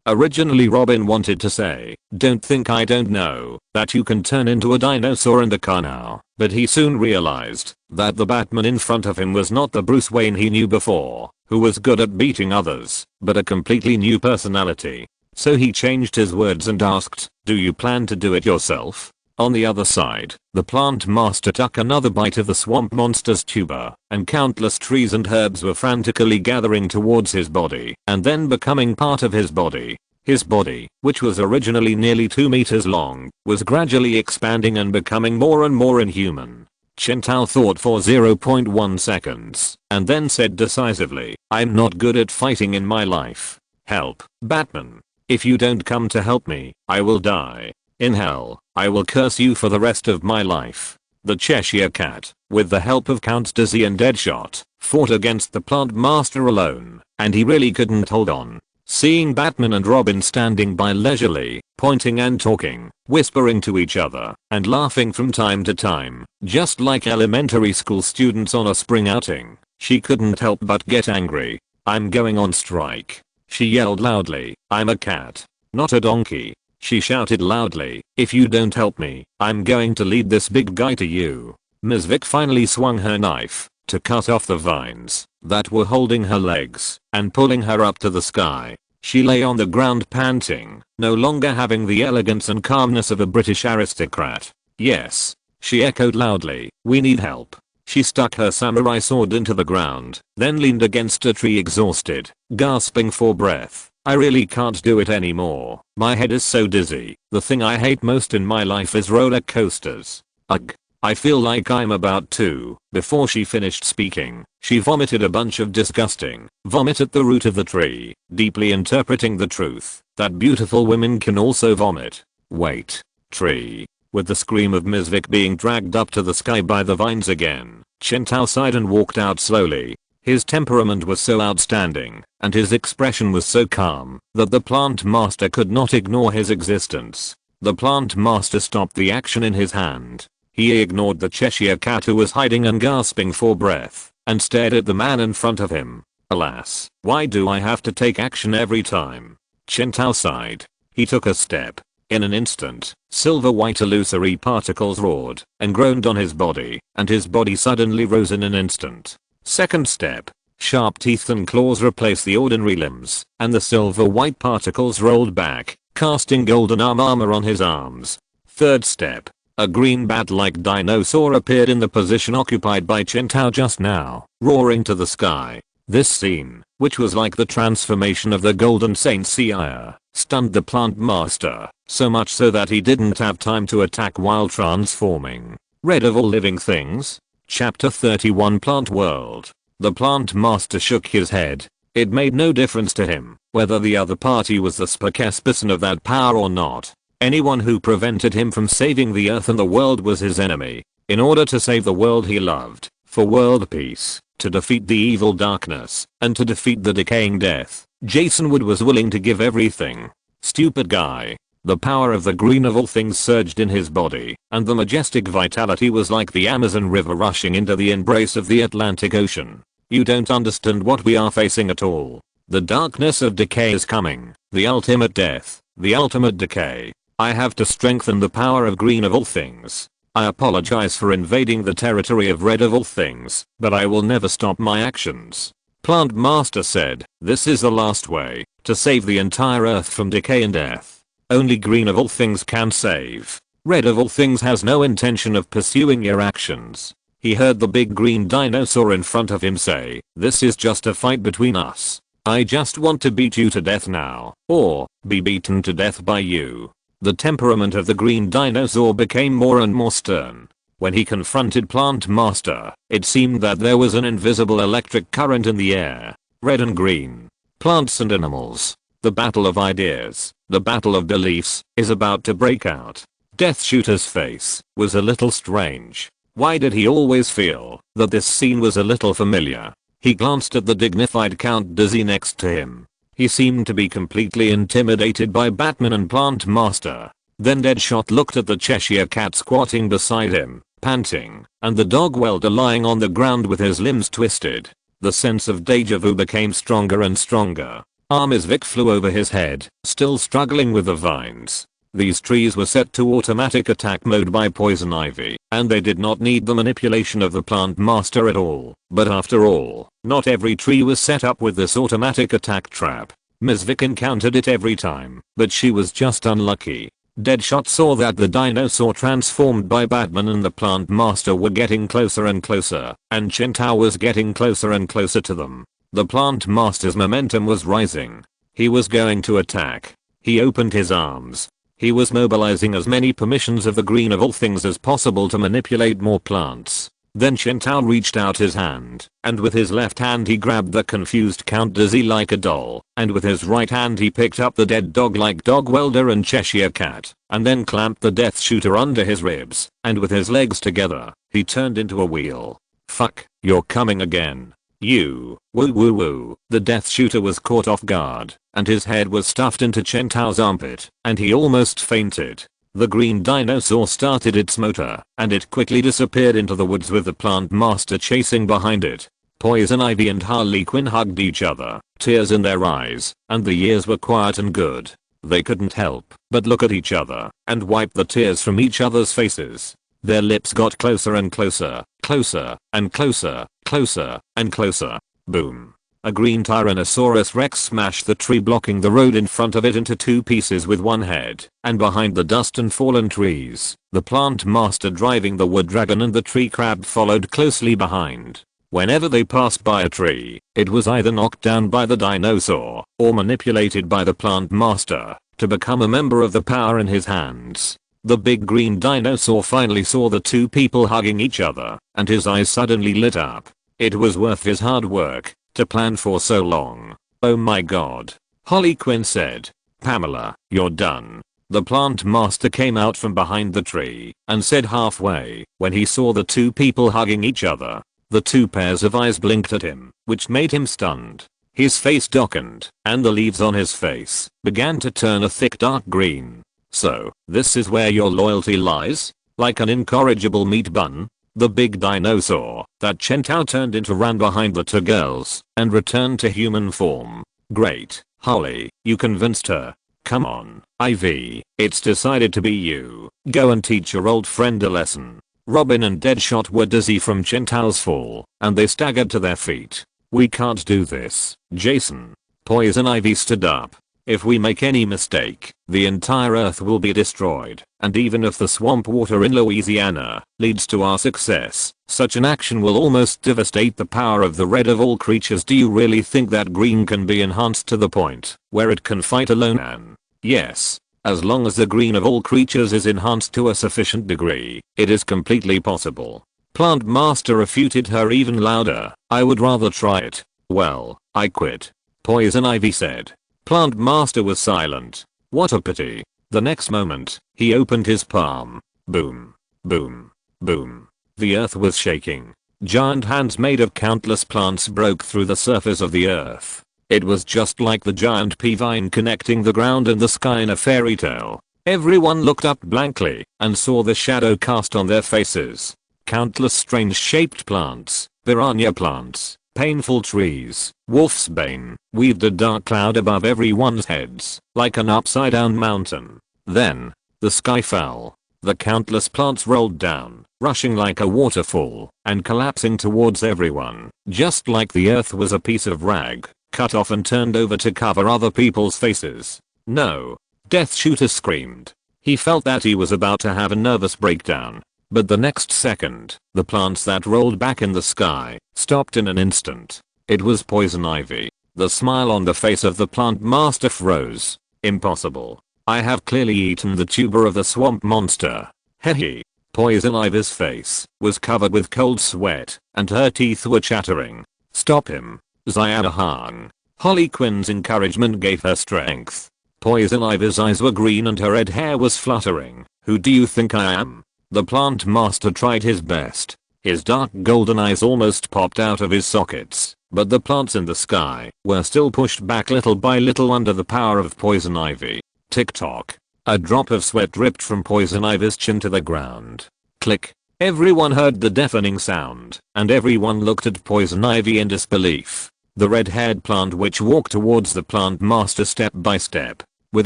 Originally Robin wanted to say, "Don't think I don't know that you can turn into a dinosaur in the car now," but he soon realized that the Batman in front of him was not the Bruce Wayne he knew before, who was good at beating others, but a completely new personality. So he changed his words and asked, "Do you plan to do it yourself?" On the other side, the plant master took another bite of the swamp monster's tuber, and countless trees and herbs were frantically gathering towards his body and then becoming part of his body. His body, which was originally nearly 2 meters long, was gradually expanding and becoming more and more inhuman. Chen Tao thought for 0.1 seconds, and then said decisively, "I'm not good at fighting in my life. Help, Batman. If you don't come to help me, I will die. In hell, I will curse you for the rest of my life." The Cheshire Cat, with the help of Counts Dizzy and Deadshot, fought against the plant master alone, and he really couldn't hold on. Seeing Batman and Robin standing by leisurely, pointing and talking, whispering to each other, and laughing from time to time, just like elementary school students on a spring outing, she couldn't help but get angry. "I'm going on strike," she yelled loudly. "I'm a cat, not a donkey." She shouted loudly, "If you don't help me, I'm going to lead this big guy to you." Ms. Vick finally swung her knife to cut off the vines that were holding her legs and pulling her up to the sky. She lay on the ground panting, no longer having the elegance and calmness of a British aristocrat. "Yes," she echoed loudly, "we need help." She stuck her samurai sword into the ground, then leaned against a tree exhausted, gasping for breath. "I really can't do it anymore. My head is so dizzy. The thing I hate most in my life is roller coasters. Ugh. I feel like I'm about to." Before she finished speaking, she vomited a bunch of disgusting vomit at the root of the tree, deeply interpreting the truth that beautiful women can also vomit. "Wait, tree." With the scream of Ms. Vick being dragged up to the sky by the vines again, Chen Tao sighed and walked out slowly. His temperament was so outstanding, and his expression was so calm, that the plant master could not ignore his existence. The plant master stopped the action in his hand. He ignored the Cheshire Cat who was hiding and gasping for breath, and stared at the man in front of him. "Alas, why do I have to take action every time?" Chen Tao sighed. He took a step. In an instant, silver white illusory particles roared and groaned on his body, and his body suddenly rose in an instant. Second step. Sharp teeth and claws replaced the ordinary limbs, and the silver white particles rolled back, casting golden armor on his arms. Third step. A green bat-like dinosaur appeared in the position occupied by Chen Tao just now, roaring to the sky. This scene, which was like the transformation of the Golden Saint Seiya, stunned the plant master, so much so that he didn't have time to attack while transforming. Red of all living things? Chapter 31 Plant World. The plant master shook his head. It made no difference to him whether the other party was the spokesperson of that power or not. Anyone who prevented him from saving the earth and the world was his enemy. In order to save the world he loved, for world peace, to defeat the evil darkness, and to defeat the decaying death, Jason Wood was willing to give everything. Stupid guy. The power of the green of all things surged in his body, and the majestic vitality was like the Amazon River rushing into the embrace of the Atlantic Ocean. You don't understand what we are facing at all. The darkness of decay is coming, the ultimate death, the ultimate decay. I have to strengthen the power of green of all things. I apologize for invading the territory of red of all things, but I will never stop my actions. Plant Master said, this is the last way to save the entire earth from decay and death. Only green of all things can save. Red of all things has no intention of pursuing your actions. He heard the big green dinosaur in front of him say, this is just a fight between us. I just want to beat you to death now, or be beaten to death by you. The temperament of the green dinosaur became more and more stern. When he confronted Plant Master, it seemed that there was an invisible electric current in the air. Red and green. Plants and animals. The battle of ideas, the battle of beliefs, is about to break out. Deathshooter's face was a little strange. Why did he always feel that this scene was a little familiar? He glanced at the dignified Count Dizzy next to him. He seemed to be completely intimidated by Batman and Plant Master. Then Deadshot looked at the Cheshire Cat squatting beside him, panting, and the dog welder lying on the ground with his limbs twisted. The sense of deja vu became stronger and stronger. Ms. Vick flew over his head, still struggling with the vines. These trees were set to automatic attack mode by Poison Ivy, and they did not need the manipulation of the Plant Master at all. But after all, not every tree was set up with this automatic attack trap. Ms. Vick encountered it every time, but she was just unlucky. Deadshot saw that the dinosaur transformed by Batman and the plant master were getting closer and closer, and Chen Tao was getting closer and closer to them. The plant master's momentum was rising. He was going to attack. He opened his arms. He was mobilizing as many permissions of the green of all things as possible to manipulate more plants. Then Chen Tao reached out his hand, and with his left hand he grabbed the confused Count Dizzy like a doll, and with his right hand he picked up the dead dog like Dog Welder and Cheshire Cat, and then clamped the Death Shooter under his ribs, and with his legs together, he turned into a wheel. Fuck, you're coming again. You, woo woo woo. The Death Shooter was caught off guard, and his head was stuffed into Chen Tao's armpit, and he almost fainted. The green dinosaur started its motor, and it quickly disappeared into the woods with the plant master chasing behind it. Poison Ivy and Harley Quinn hugged each other, tears in their eyes, and the years were quiet and good. They couldn't help but look at each other and wipe the tears from each other's faces. Their lips got closer and closer, closer and closer, closer and closer. Boom. A green Tyrannosaurus Rex smashed the tree blocking the road in front of it into two pieces with one head, and behind the dust and fallen trees, the plant master driving the wood dragon and the tree crab followed closely behind. Whenever they passed by a tree, it was either knocked down by the dinosaur, or manipulated by the plant master, to become a member of the power in his hands. The big green dinosaur finally saw the two people hugging each other, and his eyes suddenly lit up. It was worth his hard work to plan for so long. Oh my god. Harley Quinn said. Pamela, you're done. The plant master came out from behind the tree and said halfway when he saw the two people hugging each other. The two pairs of eyes blinked at him, which made him stunned. His face darkened, and the leaves on his face began to turn a thick dark green. So, this is where your loyalty lies? Like an incorrigible meat bun? The big dinosaur that Chen Tao turned into ran behind the two girls and returned to human form. Great, Harley, you convinced her. Come on, Ivy, it's decided to be you. Go and teach your old friend a lesson. Robin and Deadshot were dizzy from Chen Tao's fall, and they staggered to their feet. We can't do this, Jason. Poison Ivy stood up. If we make any mistake, the entire earth will be destroyed, and even if the swamp water in Louisiana leads to our success, such an action will almost devastate the power of the red of all creatures. Do you really think that green can be enhanced to the point where it can fight alone? Anne? Yes. As long as the green of all creatures is enhanced to a sufficient degree, it is completely possible. Plant Master refuted her even louder. I would rather try it. Well, I quit. Poison Ivy said. Plant Master was silent. What a pity. The next moment, he opened his palm. Boom. Boom. Boom. The earth was shaking. Giant hands made of countless plants broke through the surface of the earth. It was just like the giant pea vine connecting the ground and the sky in a fairy tale. Everyone looked up blankly and saw the shadow cast on their faces. Countless strange shaped plants, piranha plants, painful trees, wolf's bane, weaved a dark cloud above everyone's heads, like an upside down mountain. Then, the sky fell. The countless plants rolled down, rushing like a waterfall, and collapsing towards everyone, just like the earth was a piece of rag, cut off and turned over to cover other people's faces. No. Death Shooter screamed. He felt that he was about to have a nervous breakdown. But the next second, the plants that rolled back in the sky stopped in an instant. It was Poison Ivy. The smile on the face of the plant master froze. Impossible. I have clearly eaten the tuber of the swamp monster. Hehe. Poison Ivy's face was covered with cold sweat, and her teeth were chattering. Stop him. Xiana hung. Harley Quinn's encouragement gave her strength. Poison Ivy's eyes were green and her red hair was fluttering. Who do you think I am? The plant master tried his best. His dark golden eyes almost popped out of his sockets, but the plants in the sky were still pushed back little by little under the power of Poison Ivy. Tick-tock. A drop of sweat dripped from Poison Ivy's chin to the ground. Click. Everyone heard the deafening sound, and everyone looked at Poison Ivy in disbelief. The red-haired plant witch walked towards the plant master step by step. With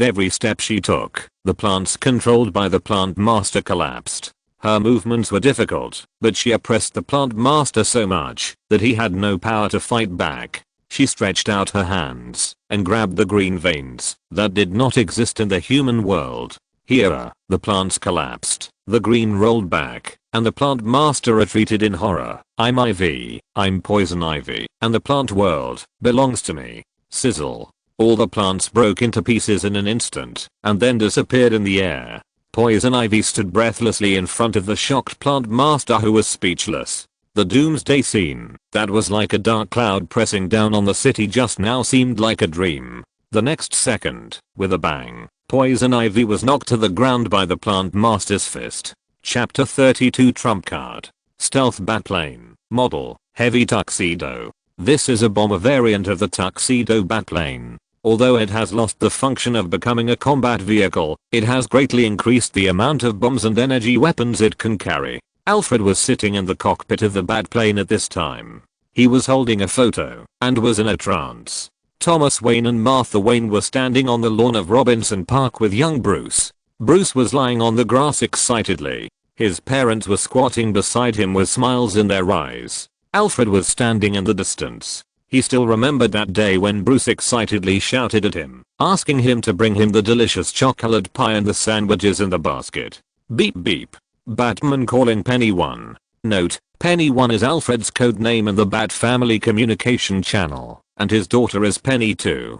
every step she took, the plants controlled by the plant master collapsed. Her movements were difficult, but she oppressed the plant master so much that he had no power to fight back. She stretched out her hands and grabbed the green veins that did not exist in the human world. Here, the plants collapsed, the green rolled back, and the plant master retreated in horror. I'm Ivy, I'm poison ivy, and the plant world belongs to me. Sizzle. All the plants broke into pieces in an instant, and then disappeared in the air. Poison ivy stood breathlessly in front of the shocked plant master, who was speechless. The doomsday scene that was like a dark cloud pressing down on the city just now seemed like a dream. The next second, with a bang, poison ivy was knocked to the ground by the plant master's fist. Chapter 32 Trump Card. Stealth Batplane. Model, Heavy Tuxedo. This is a bomber variant of the Tuxedo Batplane. Although it has lost the function of becoming a combat vehicle, it has greatly increased the amount of bombs and energy weapons it can carry. Alfred was sitting in the cockpit of the Batplane at this time. He was holding a photo and was in a trance. Thomas Wayne and Martha Wayne were standing on the lawn of Robinson Park with young Bruce. Bruce was lying on the grass excitedly. His parents were squatting beside him with smiles in their eyes. Alfred was standing in the distance. He still remembered that day when Bruce excitedly shouted at him, asking him to bring him the delicious chocolate pie and the sandwiches in the basket. Beep beep. Batman calling Penny 1. Note, Penny 1 is Alfred's code name in the Bat family communication channel, and his daughter is Penny 2.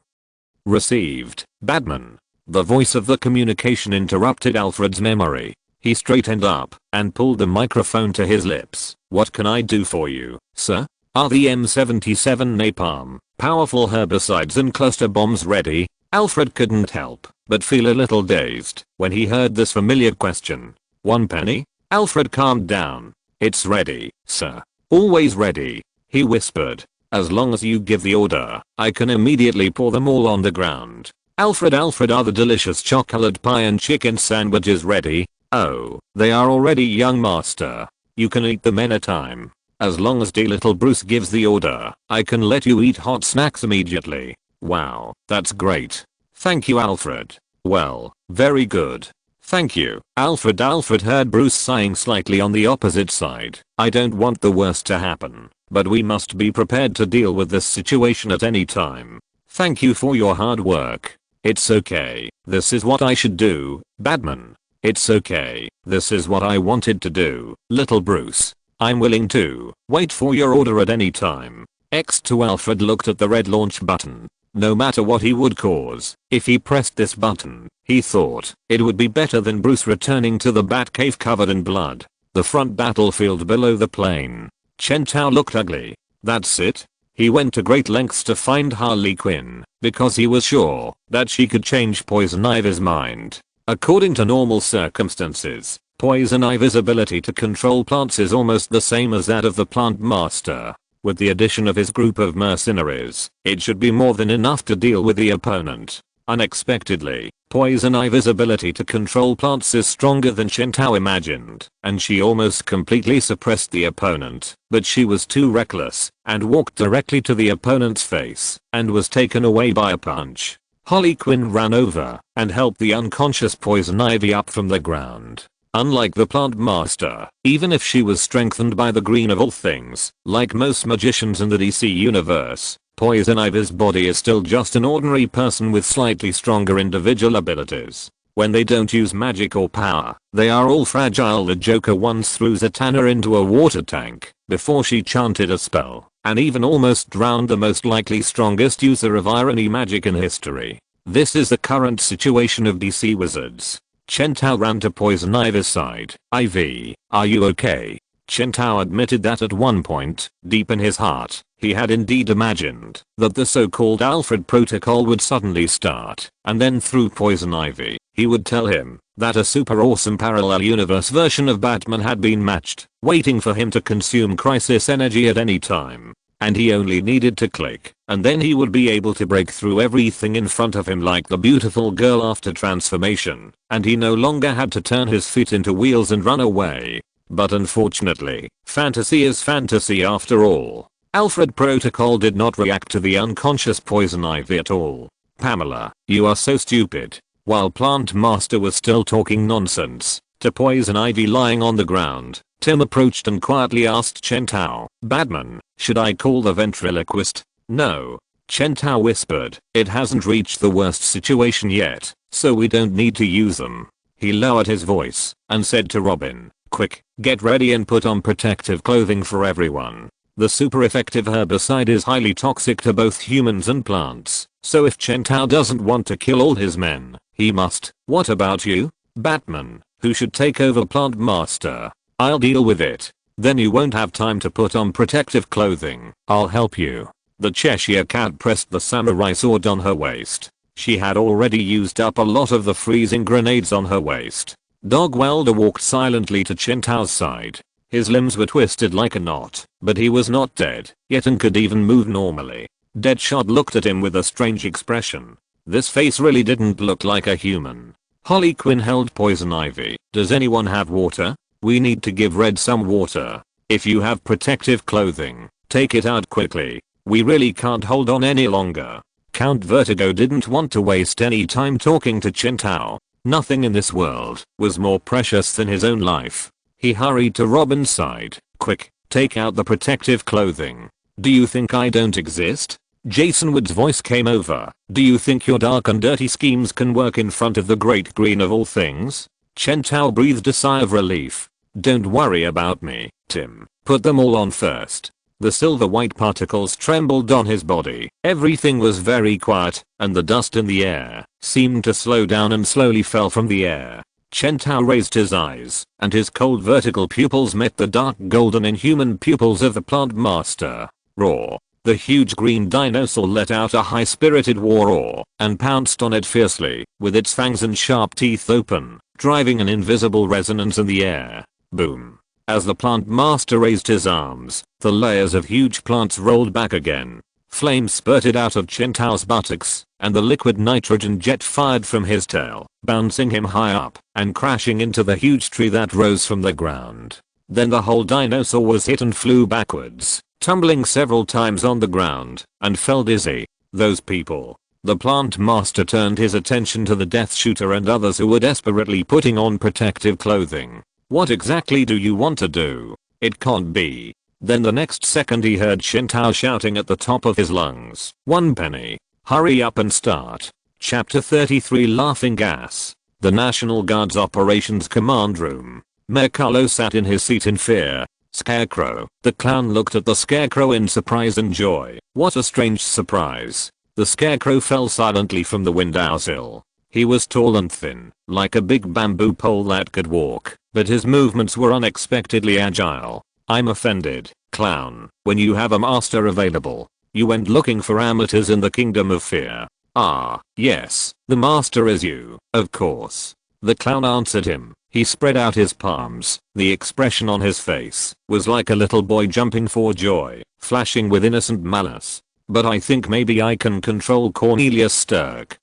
Received. Batman. The voice of the communication interrupted Alfred's memory. He straightened up and pulled the microphone to his lips. What can I do for you, sir? Are the M77 napalm, powerful herbicides and cluster bombs ready? Alfred couldn't help but feel a little dazed when he heard this familiar question. 1 penny? Alfred calmed down. It's ready, sir. Always ready, he whispered. As long as you give the order, I can immediately pour them all on the ground. Alfred, are the delicious chocolate pie and chicken sandwiches ready? Oh, they are already, young master. You can eat them anytime. As long as little Bruce gives the order, I can let you eat hot snacks immediately. Wow, that's great. Thank you, Alfred. Well, very good. Thank you, Alfred. Alfred heard Bruce sighing slightly on the opposite side. I don't want the worst to happen, but we must be prepared to deal with this situation at any time. Thank you for your hard work. It's okay. This is what I should do, Batman. It's okay. This is what I wanted to do, little Bruce. I'm willing to wait for your order at any time. X2 Alfred looked at the red launch button. No matter what he would cause, if he pressed this button, he thought it would be better than Bruce returning to the Batcave covered in blood. The front battlefield below the plane. Chen Tao looked ugly. That's it? He went to great lengths to find Harley Quinn, because he was sure that she could change Poison Ivy's mind. According to normal circumstances, Poison Ivy's ability to control plants is almost the same as that of the Plant Master. With the addition of his group of mercenaries, it should be more than enough to deal with the opponent. Unexpectedly, Poison Ivy's ability to control plants is stronger than Chen Tao imagined, and she almost completely suppressed the opponent. But she was too reckless, and walked directly to the opponent's face, and was taken away by a punch. Harley Quinn ran over, and helped the unconscious Poison Ivy up from the ground. Unlike the Plant Master, even if she was strengthened by the green of all things, like most magicians in the DC universe, Poison Ivy's body is still just an ordinary person with slightly stronger individual abilities. When they don't use magic or power, they are all fragile. The Joker once threw Zatanna into a water tank before she chanted a spell, and even almost drowned the most likely strongest user of irony magic in history. This is the current situation of DC wizards. Chen Tao ran to Poison Ivy's side. Ivy, are you okay? Chen Tao admitted that at one point, deep in his heart, he had indeed imagined that the so-called Alfred protocol would suddenly start, and then through Poison Ivy, he would tell him that a super awesome parallel universe version of Batman had been matched, waiting for him to consume crisis energy at any time. And he only needed to click, and then he would be able to break through everything in front of him like the beautiful girl after transformation, and he no longer had to turn his feet into wheels and run away. But unfortunately, fantasy is fantasy after all. Alfred Protocol did not react to the unconscious Poison Ivy at all. Pamela, you are so stupid. While Plant Master was still talking nonsense to Poison Ivy lying on the ground, Tim approached and quietly asked Chen Tao, Batman, should I call the ventriloquist? No. Chen Tao whispered, it hasn't reached the worst situation yet, so we don't need to use them. He lowered his voice and said to Robin, "Quick, get ready and put on protective clothing for everyone. The super effective herbicide is highly toxic to both humans and plants, so if Chen Tao doesn't want to kill all his men, he must." "What about you, Batman, who should take over Plant Master?" "I'll deal with it. Then you won't have time to put on protective clothing. I'll help you." The Cheshire Cat pressed the samurai sword on her waist. She had already used up a lot of the freezing grenades on her waist. Dog Welder walked silently to Chen Tao's side. His limbs were twisted like a knot, but he was not dead yet and could even move normally. Deadshot looked at him with a strange expression. This face really didn't look like a human. Harley Quinn held poison ivy. "Does anyone have water? We need to give Red some water. If you have protective clothing, take it out quickly. We really can't hold on any longer." Count Vertigo didn't want to waste any time talking to Chen Tao. Nothing in this world was more precious than his own life. He hurried to Robin's side. "Quick, take out the protective clothing. Do you think I don't exist?" Jason Wood's voice came over. "Do you think your dark and dirty schemes can work in front of the great green of all things?" Chen Tao breathed a sigh of relief. "Don't worry about me, Tim. Put them all on first." The silver white particles trembled on his body. Everything was very quiet, and the dust in the air seemed to slow down and slowly fell from the air. Chen Tao raised his eyes, and his cold vertical pupils met the dark golden inhuman pupils of the Plant Master. Roar! The huge green dinosaur let out a high-spirited war roar and pounced on it fiercely, with its fangs and sharp teeth open, driving an invisible resonance in the air. Boom! As the Plant Master raised his arms, the layers of huge plants rolled back again. Flames spurted out of Chen Tao's buttocks, and the liquid nitrogen jet fired from his tail, bouncing him high up and crashing into the huge tree that rose from the ground. Then the whole dinosaur was hit and flew backwards, tumbling several times on the ground, and fell dizzy. Those people. The Plant Master turned his attention to the Death Shooter and others who were desperately putting on protective clothing. "What exactly do you want to do? It can't be." Then the next second he heard Chen Tao shouting at the top of his lungs, "One penny. Hurry up and start." Chapter 33 Laughing Gas. The National Guard's Operations Command Room. Mayor Carlo sat in his seat in fear. Scarecrow. The clown looked at the Scarecrow in surprise and joy. What a strange surprise. The Scarecrow fell silently from the windowsill. He was tall and thin, like a big bamboo pole that could walk, but his movements were unexpectedly agile. "I'm offended, clown. When you have a master available, you went looking for amateurs in the kingdom of fear." "Ah, yes, the master is you, of course." The clown answered him. He spread out his palms. The expression on his face was like a little boy jumping for joy, flashing with innocent malice. "But I think maybe I can control Cornelius Stirk."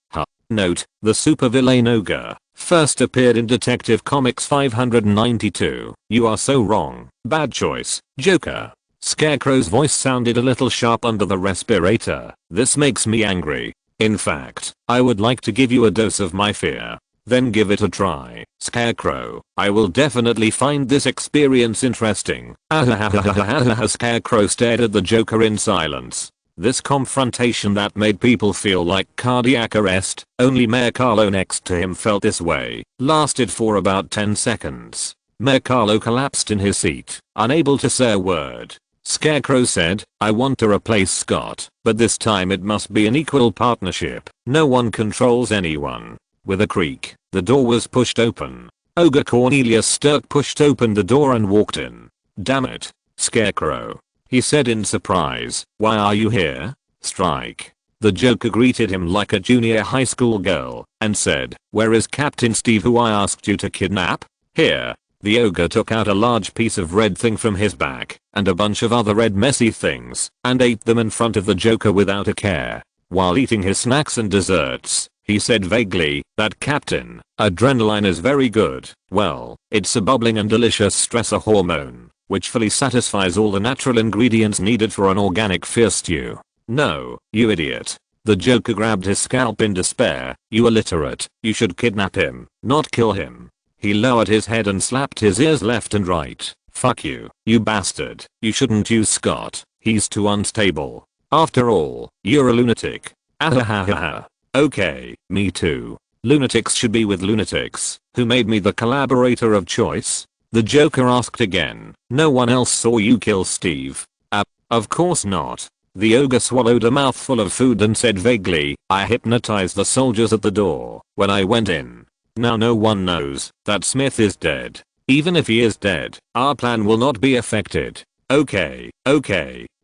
Note, the supervillain ogre first appeared in Detective Comics 592. "You are so wrong. Bad choice, Joker." Scarecrow's voice sounded a little sharp under the respirator. "This makes me angry. In fact, I would like to give you a dose of my fear." "Then give it a try, Scarecrow. I will definitely find this experience interesting." Scarecrow stared at the Joker in silence. This confrontation that made people feel like cardiac arrest, only Mayor Carlo next to him felt this way, lasted for about 10 seconds. Mayor Carlo collapsed in his seat, unable to say a word. Scarecrow said, "I want to replace Scott, but this time it must be an equal partnership. No one controls anyone." With a creak, the door was pushed open. Ogre Cornelius Stirk pushed open the door and walked in. "Damn it, Scarecrow," he said in surprise. "Why are you here?" "Strike." The Joker greeted him like a junior high school girl and said, "Where is Captain Steve who I asked you to kidnap?" "Here." The ogre took out a large piece of red thing from his back and a bunch of other red messy things and ate them in front of the Joker without a care. While eating his snacks and desserts, he said vaguely, "That Captain, adrenaline is very good. Well, it's a bubbling and delicious stressor hormone, which fully satisfies all the natural ingredients needed for an organic fear stew." "No, you idiot." The Joker grabbed his scalp in despair. "You illiterate. You should kidnap him, not kill him." He lowered his head and slapped his ears left and right. "Fuck you, you bastard. You shouldn't use Scott. He's too unstable. After all, you're a lunatic." "Ahahaha. Okay, me too." Lunatics should be with lunatics. Who made me the collaborator of choice? The Joker asked again. No one else saw you kill Steve. Of course not. The ogre swallowed a mouthful of food and said vaguely, I hypnotized the soldiers at the door when I went in. Now no one knows that Smith is dead. Even if he is dead, our plan will not be affected. Okay.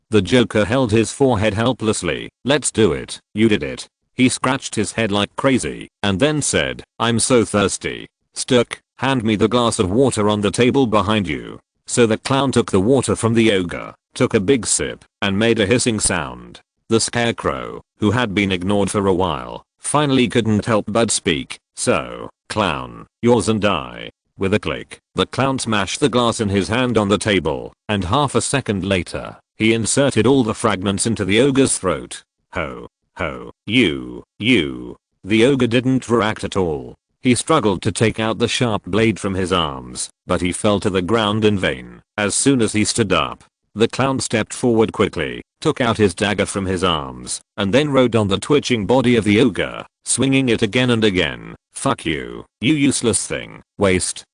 The Joker held his forehead helplessly. Let's do it. You did it. He scratched his head like crazy and then said, I'm so thirsty. Stuck, hand me the glass of water on the table behind you. So the clown took the water from the ogre, took a big sip, and made a hissing sound. The Scarecrow, who had been ignored for a while, finally couldn't help but speak. So, clown, yours and I. With a click, the clown smashed the glass in his hand on the table, and half a second later, he inserted all the fragments into the ogre's throat. Ho, you. The ogre didn't react at all. He struggled to take out the sharp blade from his arms, but he fell to the ground in vain. As soon as he stood up, the clown stepped forward quickly, took out his dagger from his arms, and then rode on the twitching body of the ogre, swinging it again and again. Fuck you, you useless thing. Waste.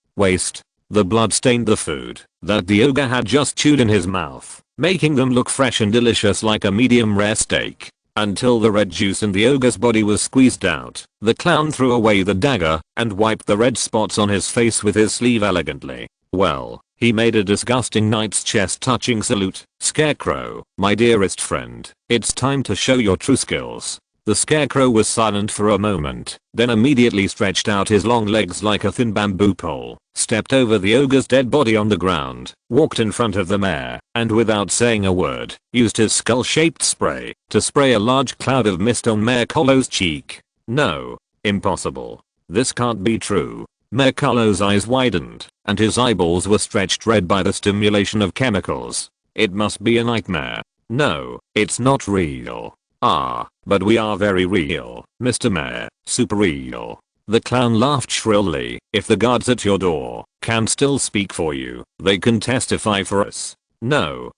The blood stained the food that the ogre had just chewed in his mouth, making them look fresh and delicious like a medium rare steak. Until the red juice in the ogre's body was squeezed out, the clown threw away the dagger and wiped the red spots on his face with his sleeve elegantly. Well, he made a disgusting knight's chest touching salute. Scarecrow, my dearest friend, it's time to show your true skills. The Scarecrow was silent for a moment, then immediately stretched out his long legs like a thin bamboo pole, stepped over the ogre's dead body on the ground, walked in front of the mayor, and without saying a word, used his skull-shaped spray to spray a large cloud of mist on Mayor Carlo's cheek. No. Impossible. This can't be true. Mayor Carlo's eyes widened, and his eyeballs were stretched red by the stimulation of chemicals. It must be a nightmare. No, it's not real. But we are very real, Mr. Mayor, super real. The clown laughed shrilly. If the guards at your door can still speak for you, they can testify for us. No,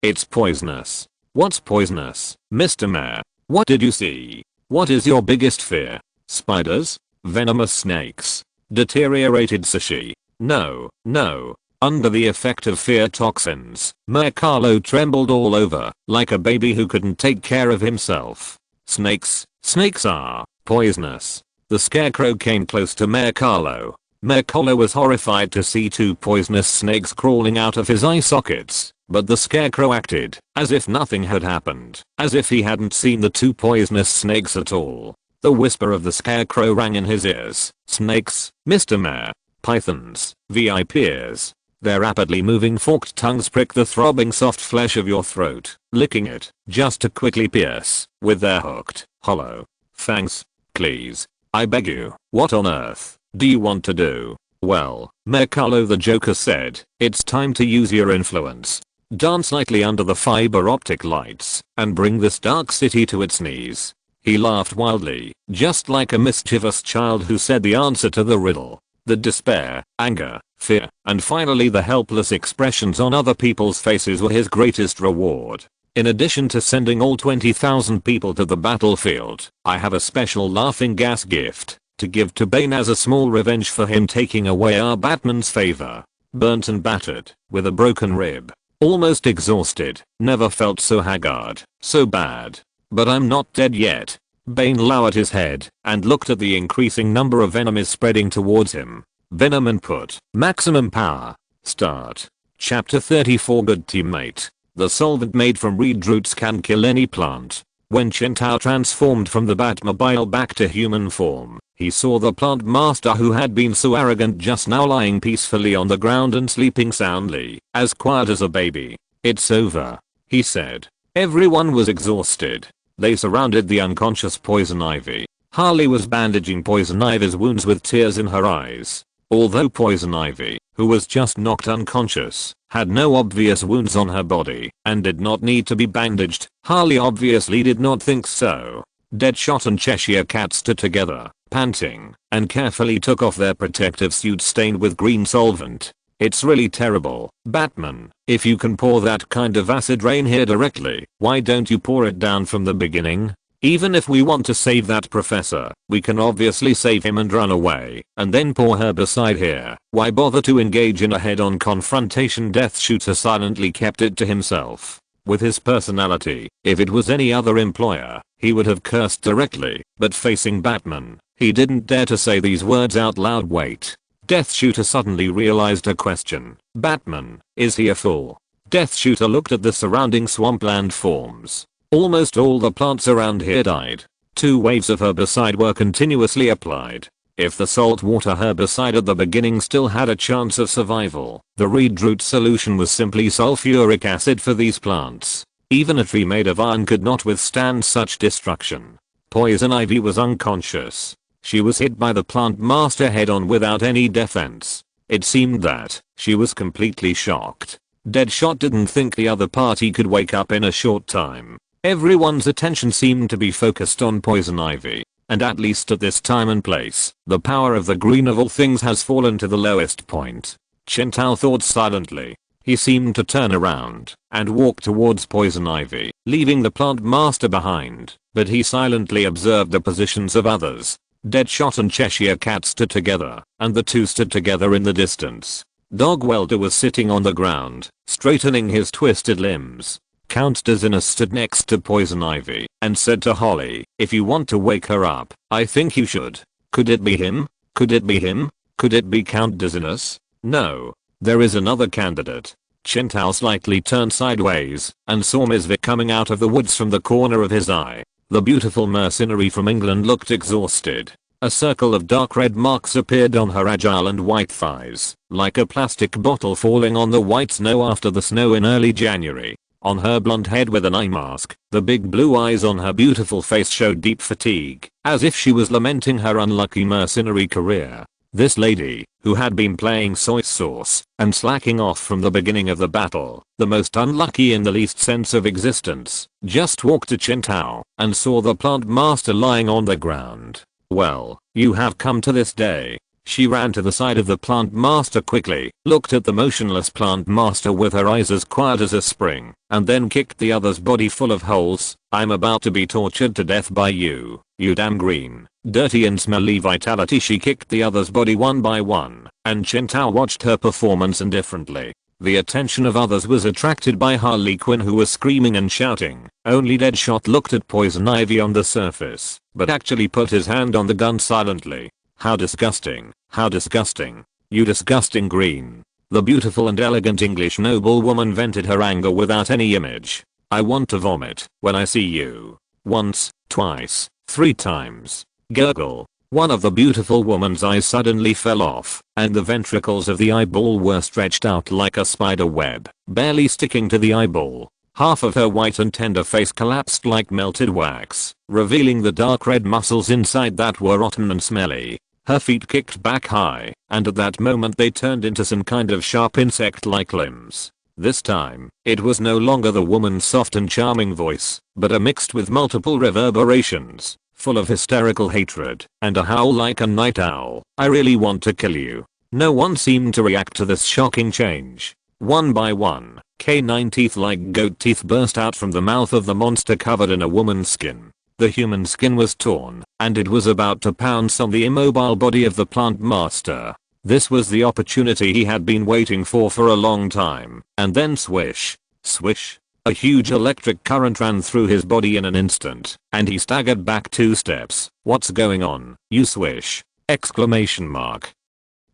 it's poisonous. What's poisonous, Mr. Mayor? What did you see? What is your biggest fear? Spiders? Venomous snakes? Deteriorated sushi? No. Under the effect of fear toxins, Mayor Carlo trembled all over, like a baby who couldn't take care of himself. Snakes are poisonous. The Scarecrow came close to Mayor Carlo. Mayor Carlo was horrified to see two poisonous snakes crawling out of his eye sockets, but the Scarecrow acted as if nothing had happened, as if he hadn't seen the two poisonous snakes at all. The whisper of the Scarecrow rang in his ears. Snakes, Mr. Mayor. Pythons, VIPs. Their rapidly moving forked tongues prick the throbbing soft flesh of your throat, licking it, just to quickly pierce, with their hooked, hollow fangs. Please, I beg you, what on earth do you want to do? Well, Mayor Carlo the Joker said, it's time to use your influence. Dance lightly under the fiber optic lights, and bring this dark city to its knees. He laughed wildly, just like a mischievous child who said the answer to the riddle. The despair, anger, fear, and finally the helpless expressions on other people's faces were his greatest reward. In addition to sending all 20,000 people to the battlefield, I have a special laughing gas gift to give to Bane as a small revenge for him taking away our Batman's favor. Burnt and battered, with a broken rib, almost exhausted, never felt so haggard, so bad. But I'm not dead yet. Bane lowered his head and looked at the increasing number of enemies spreading towards him. Venom input, maximum power. Start. Chapter 34 Good Teammate. The solvent made from reed roots can kill any plant. When Chen Tao transformed from the Batmobile back to human form, he saw the plant master who had been so arrogant just now lying peacefully on the ground and sleeping soundly, as quiet as a baby. It's over, he said. Everyone was exhausted. They surrounded the unconscious Poison Ivy. Harley was bandaging Poison Ivy's wounds with tears in her eyes. Although Poison Ivy, who was just knocked unconscious, had no obvious wounds on her body and did not need to be bandaged, Harley obviously did not think so. Deadshot and Cheshire Cat stood together, panting, and carefully took off their protective suits stained with green solvent. It's really terrible, Batman. If you can pour that kind of acid rain here directly, why don't you pour it down from the beginning? Even if we want to save that professor, we can obviously save him and run away, and then pour herbicide here. Why bother to engage in a head-on confrontation? Death Shooter silently kept it to himself. With his personality, if it was any other employer, he would have cursed directly, but facing Batman, he didn't dare to say these words out loud. Wait. Death Shooter suddenly realized a question. Batman, is he a fool? Death Shooter looked at the surrounding swampland forms. Almost all the plants around here died. 2 waves of herbicide were continuously applied. If the saltwater herbicide at the beginning still had a chance of survival, the reed root solution was simply sulfuric acid for these plants. Even a tree made of iron could not withstand such destruction. Poison Ivy was unconscious. She was hit by the plant master head on without any defense. It seemed that she was completely shocked. Deadshot didn't think the other party could wake up in a short time. Everyone's attention seemed to be focused on Poison Ivy, and at least at this time and place, the power of the green of all things has fallen to the lowest point. Chen Tao thought silently. He seemed to turn around and walk towards Poison Ivy, leaving the plant master behind, but he silently observed the positions of others. Deadshot and Cheshire Cat stood together, and the two stood together in the distance. Dog Welder was sitting on the ground, straightening his twisted limbs. Count Dizzinus stood next to Poison Ivy and said to Holly, if you want to wake her up, I think you should. Could it be him? Could it be him? Could it be Count Dizzinus? No. There is another candidate. Chen Tao slightly turned sideways and saw Miss Vic coming out of the woods from the corner of his eye. The beautiful mercenary from England looked exhausted. A circle of dark red marks appeared on her agile and white thighs, like a plastic bottle falling on the white snow after the snow in early January. On her blonde head with an eye mask, the big blue eyes on her beautiful face showed deep fatigue, as if she was lamenting her unlucky mercenary career. This lady, who had been playing soy sauce and slacking off from the beginning of the battle, the most unlucky in the least sense of existence, just walked to Chen Tao and saw the plant master lying on the ground. Well, you have come to this day. She ran to the side of the plant master quickly, looked at the motionless plant master with her eyes as quiet as a spring, and then kicked the other's body full of holes. I'm about to be tortured to death by you, you damn green, dirty and smelly vitality. She kicked the other's body one by one, and Chen Tao watched her performance indifferently. The attention of others was attracted by Harley Quinn, who was screaming and shouting. Only Deadshot looked at Poison Ivy on the surface, but actually put his hand on the gun silently. How disgusting. How disgusting. You disgusting green. The beautiful and elegant English noblewoman vented her anger without any image. I want to vomit when I see you. Once, twice, 3 times. Gurgle. One of the beautiful woman's eyes suddenly fell off, and the ventricles of the eyeball were stretched out like a spider web, barely sticking to the eyeball. Half of her white and tender face collapsed like melted wax, revealing the dark red muscles inside that were rotten and smelly. Her feet kicked back high, and at that moment they turned into some kind of sharp insect-like limbs. This time, it was no longer the woman's soft and charming voice, but a mixed with multiple reverberations, full of hysterical hatred, and a howl like a night owl. I really want to kill you. No one seemed to react to this shocking change. One by one, canine teeth like goat teeth burst out from the mouth of the monster covered in a woman's skin. The human skin was torn, and it was about to pounce on the immobile body of the plant master. This was the opportunity he had been waiting for a long time, and then swish, swish, a huge electric current ran through his body in an instant, and he staggered back 2 steps. What's going on, you swish? Exclamation mark.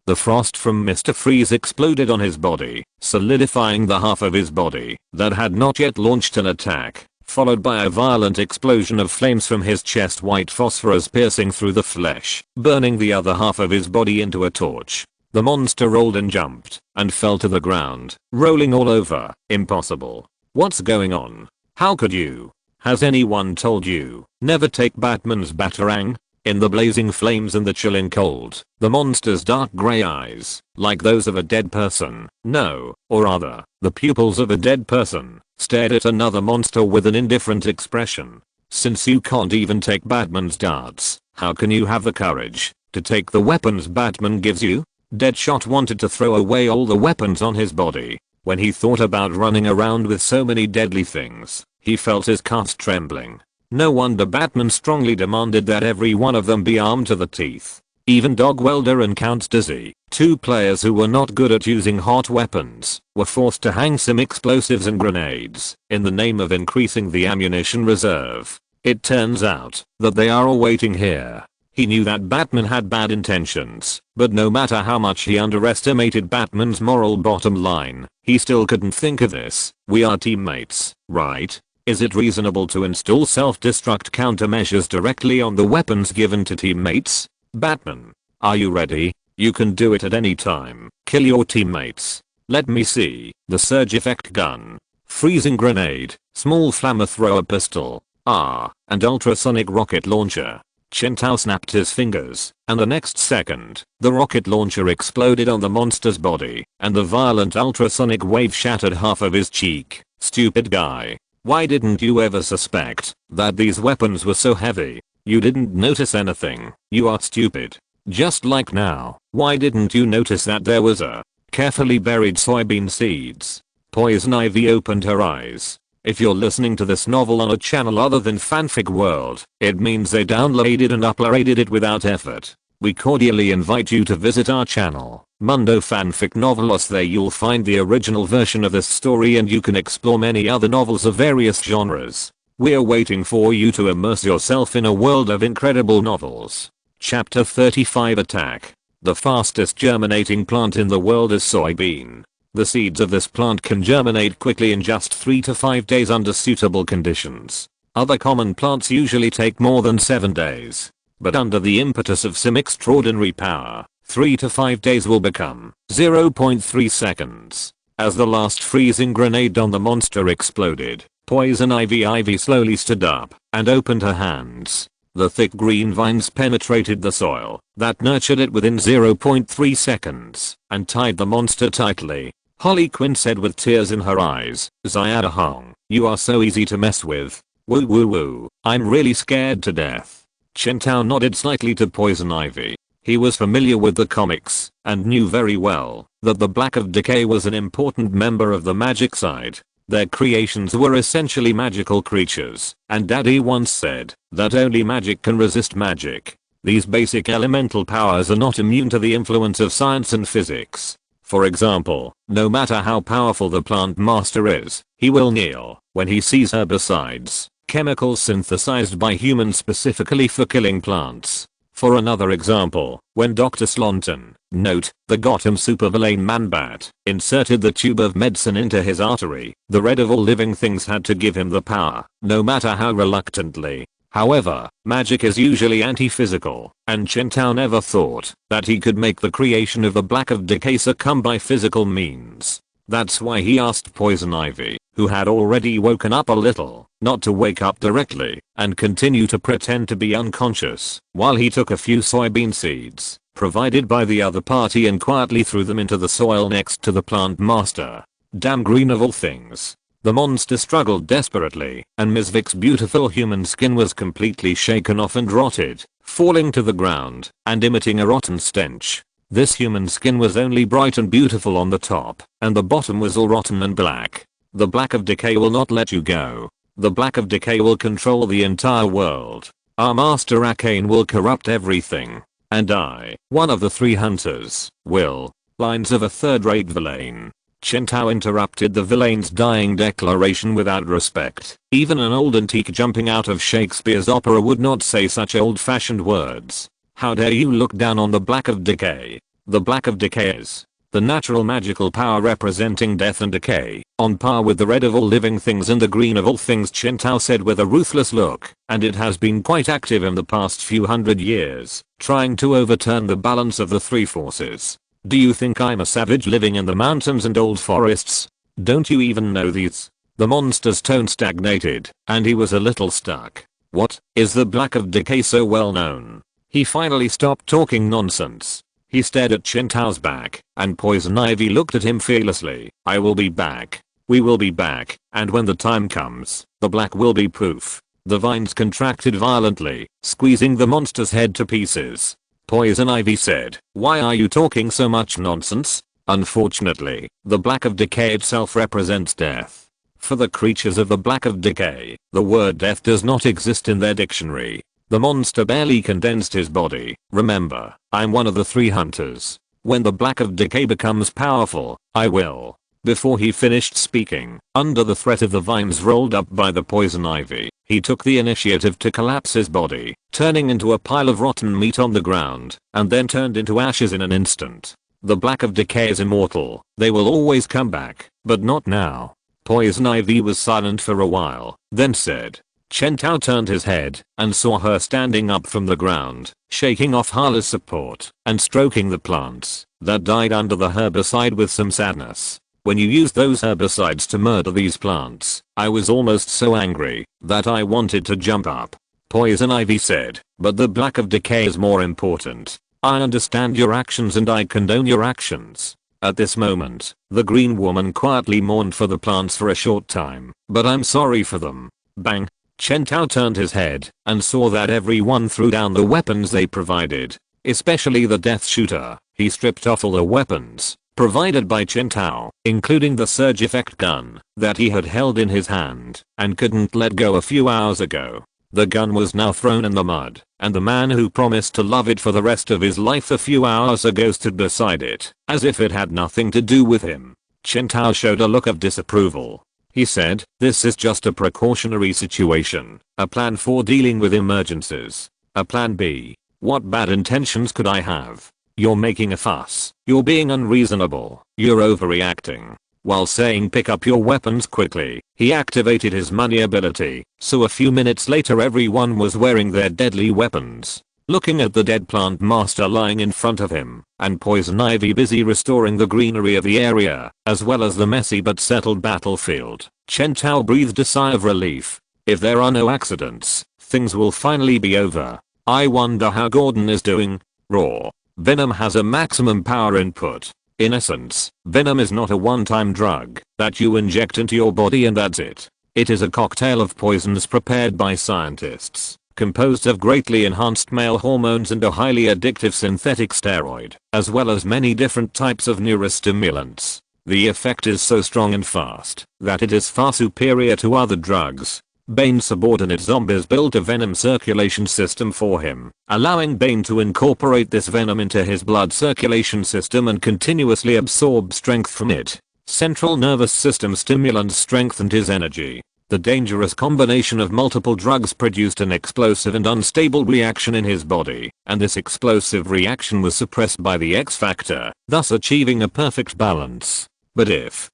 The frost from Mr. Freeze exploded on his body, solidifying the half of his body that had not yet launched an attack, followed by a violent explosion of flames from his chest, white phosphorus piercing through the flesh, burning the other half of his body into a torch. The monster rolled and jumped, and fell to the ground, rolling all over. Impossible. What's going on? How could you? Has anyone told you, never take Batman's Batarang? In the blazing flames and the chilling cold, the monster's dark grey eyes, like those of a dead person, no, or rather, the pupils of a dead person, stared at another monster with an indifferent expression. Since you can't even take Batman's darts, how can you have the courage to take the weapons Batman gives you? Deadshot wanted to throw away all the weapons on his body. When he thought about running around with so many deadly things, he felt his calves trembling. No wonder Batman strongly demanded that every one of them be armed to the teeth. Even Dog Welder and Count Dizzy, two players who were not good at using hot weapons, were forced to hang some explosives and grenades in the name of increasing the ammunition reserve. It turns out that they are all waiting here. He knew that Batman had bad intentions, but no matter how much he underestimated Batman's moral bottom line, he still couldn't think of this. We are teammates, right? Is it reasonable to install self-destruct countermeasures directly on the weapons given to teammates? Batman, are you ready? You can do it at any time. Kill your teammates. Let me see. The surge effect gun. Freezing grenade. Small flamethrower pistol. And ultrasonic rocket launcher. Chen Tao snapped his fingers, and the next second, the rocket launcher exploded on the monster's body, and the violent ultrasonic wave shattered half of his cheek. Stupid guy. Why didn't you ever suspect that these weapons were so heavy? You didn't notice anything. You are stupid. Just like now, why didn't you notice that there was a carefully buried soybean seeds? Poison Ivy opened her eyes. If you're listening to this novel on a channel other than Fanfic World, it means they downloaded and uploaded it without effort. We cordially invite you to visit our channel, Mundo Fanfic Novelos. There you'll find the original version of this story and you can explore many other novels of various genres. We're waiting for you to immerse yourself in a world of incredible novels. Chapter 35 Attack. The fastest germinating plant in the world is soybean. The seeds of this plant can germinate quickly in just 3 to 5 days under suitable conditions. Other common plants usually take more than 7 days. But under the impetus of some extraordinary power, 3 to 5 days will become 0.3 seconds. As the last freezing grenade on the monster exploded, Poison Ivy slowly stood up and opened her hands. The thick green vines penetrated the soil that nurtured it within 0.3 seconds and tied the monster tightly. Harley Quinn said with tears in her eyes, "Zyada Hong, you are so easy to mess with. Woo woo woo, I'm really scared to death." Chen Tao nodded slightly to Poison Ivy. He was familiar with the comics and knew very well that the Black of Decay was an important member of the magic side. Their creations were essentially magical creatures, and Daddy once said that only magic can resist magic. These basic elemental powers are not immune to the influence of science and physics. For example, no matter how powerful the plant master is, he will kneel when he sees herbicides, chemicals synthesized by humans specifically for killing plants. For another example, when Dr. Slonton, note, the Gotham supervillain Man-Bat, inserted the tube of medicine into his artery, the Red of all living things had to give him the power, no matter how reluctantly. However, magic is usually anti-physical, and Chen Tao never thought that he could make the creation of the Black of Decay succumb by physical means. That's why he asked Poison Ivy, who had already woken up a little, not to wake up directly and continue to pretend to be unconscious while he took a few soybean seeds provided by the other party and quietly threw them into the soil next to the plant master. Damn green of all things. The monster struggled desperately, and Ms. Vic's beautiful human skin was completely shaken off and rotted, falling to the ground and emitting a rotten stench. This human skin was only bright and beautiful on the top, and the bottom was all rotten and black. The Black of Decay will not let you go. The Black of Decay will control the entire world. Our master Arcane will corrupt everything. And I, one of the 3 hunters, will. Lines of a third-rate villain. Chen Tao interrupted the villain's dying declaration without respect. Even an old antique jumping out of Shakespeare's opera would not say such old-fashioned words. How dare you look down on the Black of Decay? The Black of Decay is the natural magical power representing death and decay, on par with the red of all living things and the green of all things, Chen Tao said with a ruthless look, and it has been quite active in the past few hundred years, trying to overturn the balance of the 3 forces. Do you think I'm a savage living in the mountains and old forests? Don't you even know these? The monster's tone stagnated, and he was a little stuck. What, is the Black of Decay so well known? He finally stopped talking nonsense. He stared at Chen Tao's back, and Poison Ivy looked at him fearlessly. I will be back. We will be back, and when the time comes, the black will be poof. The vines contracted violently, squeezing the monster's head to pieces. Poison Ivy said, "Why are you talking so much nonsense? Unfortunately, the Black of Decay itself represents death. For the creatures of the Black of Decay, the word death does not exist in their dictionary. The monster barely condensed his body. Remember, I'm one of the 3 hunters. When the Black of Decay becomes powerful, I will. Before he finished speaking, under the threat of the vines rolled up by the poison ivy, he took the initiative to collapse his body, turning into a pile of rotten meat on the ground, and then turned into ashes in an instant. The Black of Decay is immortal. They will always come back, but not now. Poison Ivy was silent for a while, then said. Chen Tao turned his head and saw her standing up from the ground, shaking off Hala's support and stroking the plants that died under the herbicide with some sadness. When you used those herbicides to murder these plants, I was almost so angry that I wanted to jump up. Poison Ivy said, but the Black of Decay is more important. I understand your actions and I condone your actions. At this moment, the green woman quietly mourned for the plants for a short time, but I'm sorry for them. Bang. Chen Tao turned his head and saw that everyone threw down the weapons they provided, especially the death shooter. He stripped off all the weapons provided by Chen Tao, including the surge effect gun that he had held in his hand and couldn't let go a few hours ago. The gun was now thrown in the mud, and the man who promised to love it for the rest of his life a few hours ago stood beside it, as if it had nothing to do with him. Chen Tao showed a look of disapproval. He said, this is just a precautionary situation, a plan for dealing with emergencies. A plan B. What bad intentions could I have? You're making a fuss. You're being unreasonable. You're overreacting. While saying pick up your weapons quickly, he activated his money ability, so a few minutes later everyone was wearing their deadly weapons. Looking at the dead plant master lying in front of him, and Poison Ivy busy restoring the greenery of the area, as well as the messy but settled battlefield, Chen Tao breathed a sigh of relief. If there are no accidents, things will finally be over. I wonder how Gordon is doing. Raw. Venom has a maximum power input. In essence, venom is not a one-time drug that you inject into your body and that's it. It is a cocktail of poisons prepared by scientists, composed of greatly enhanced male hormones and a highly addictive synthetic steroid, as well as many different types of neurostimulants. The effect is so strong and fast that it is far superior to other drugs. Bane's subordinate zombies built a venom circulation system for him, allowing Bane to incorporate this venom into his blood circulation system and continuously absorb strength from it. Central nervous system stimulants strengthened his energy. The dangerous combination of multiple drugs produced an explosive and unstable reaction in his body, and this explosive reaction was suppressed by the X factor, thus achieving a perfect balance. But if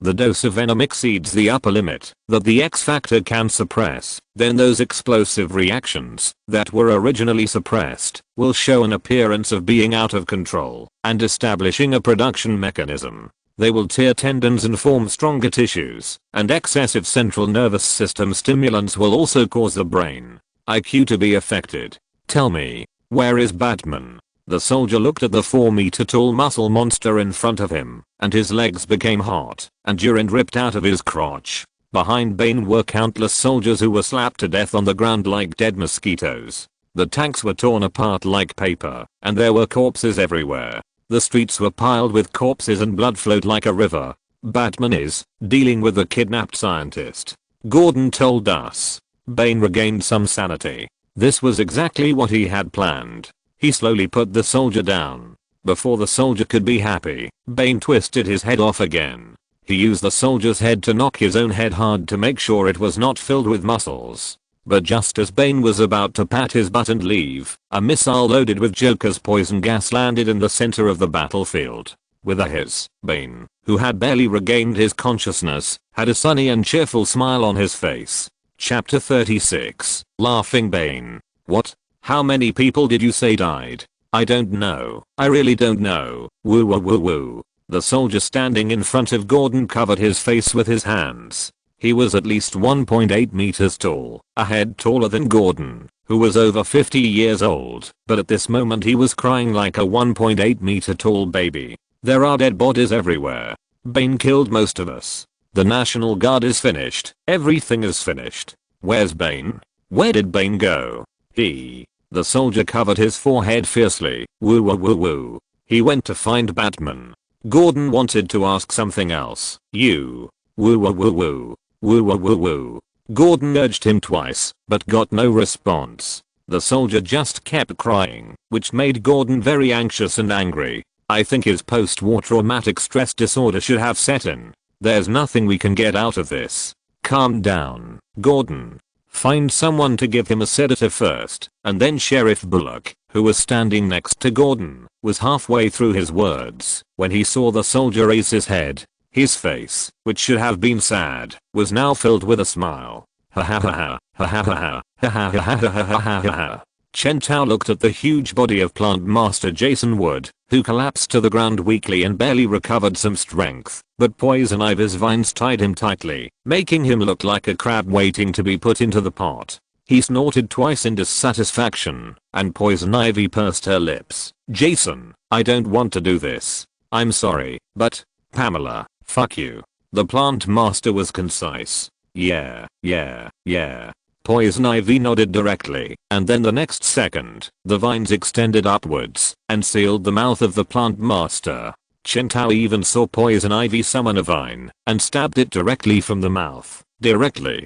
the dose of venom exceeds the upper limit that the X factor can suppress, then those explosive reactions that were originally suppressed will show an appearance of being out of control and establishing a production mechanism. They will tear tendons and form stronger tissues, and excessive central nervous system stimulants will also cause the brain IQ to be affected. Tell me, where is Batman? The soldier looked at the 4-meter tall muscle monster in front of him, and his legs became hot, and urine dripped out of his crotch. Behind Bane were countless soldiers who were slapped to death on the ground like dead mosquitoes. The tanks were torn apart like paper, and there were corpses everywhere. The streets were piled with corpses and blood flowed like a river. Batman is dealing with the kidnapped scientist, Gordon told us. Bane regained some sanity. This was exactly what he had planned. He slowly put the soldier down. Before the soldier could be happy, Bane twisted his head off again. He used the soldier's head to knock his own head hard to make sure it was not filled with muscles. But just as Bane was about to pat his butt and leave, a missile loaded with Joker's poison gas landed in the center of the battlefield. With a hiss, Bane, who had barely regained his consciousness, had a sunny and cheerful smile on his face. Chapter 36, Laughing Bane. What? How many people did you say died? I don't know. I really don't know. Woo woo woo woo. The soldier standing in front of Gordon covered his face with his hands. He was at least 1.8 meters tall, a head taller than Gordon, who was over 50 years old, but at this moment he was crying like a 1.8 meter tall baby. There are dead bodies everywhere. Bane killed most of us. The National Guard is finished. Everything is finished. Where's Bane? Where did Bane go? The soldier covered his forehead fiercely. Woo woo woo woo. He went to find Batman. Gordon wanted to ask something else. Woo woo woo woo. Woo woo woo woo. Gordon urged him twice, but got no response. The soldier just kept crying, which made Gordon very anxious and angry. I think his post-war traumatic stress disorder should have set in. There's nothing we can get out of this. Calm down, Gordon. Find someone to give him a sedative first, and then Sheriff Bullock, who was standing next to Gordon, was halfway through his words when he saw the soldier raise his head. His face, which should have been sad, was now filled with a smile. Ha ha ha ha ha ha ha ha ha ha ha ha ha ha ha. Chen Tao looked at the huge body of Plant Master Jason Wood, who collapsed to the ground weakly and barely recovered some strength, but Poison Ivy's vines tied him tightly, making him look like a crab waiting to be put into the pot. He snorted twice in dissatisfaction, and Poison Ivy pursed her lips. Jason, I don't want to do this. I'm sorry, but, Pamela, fuck you. The Plant Master was concise. Yeah. Poison Ivy nodded directly, and then the next second, the vines extended upwards and sealed the mouth of the Plant Master. Chen Tao even saw Poison Ivy summon a vine and stabbed it directly from the mouth. Directly.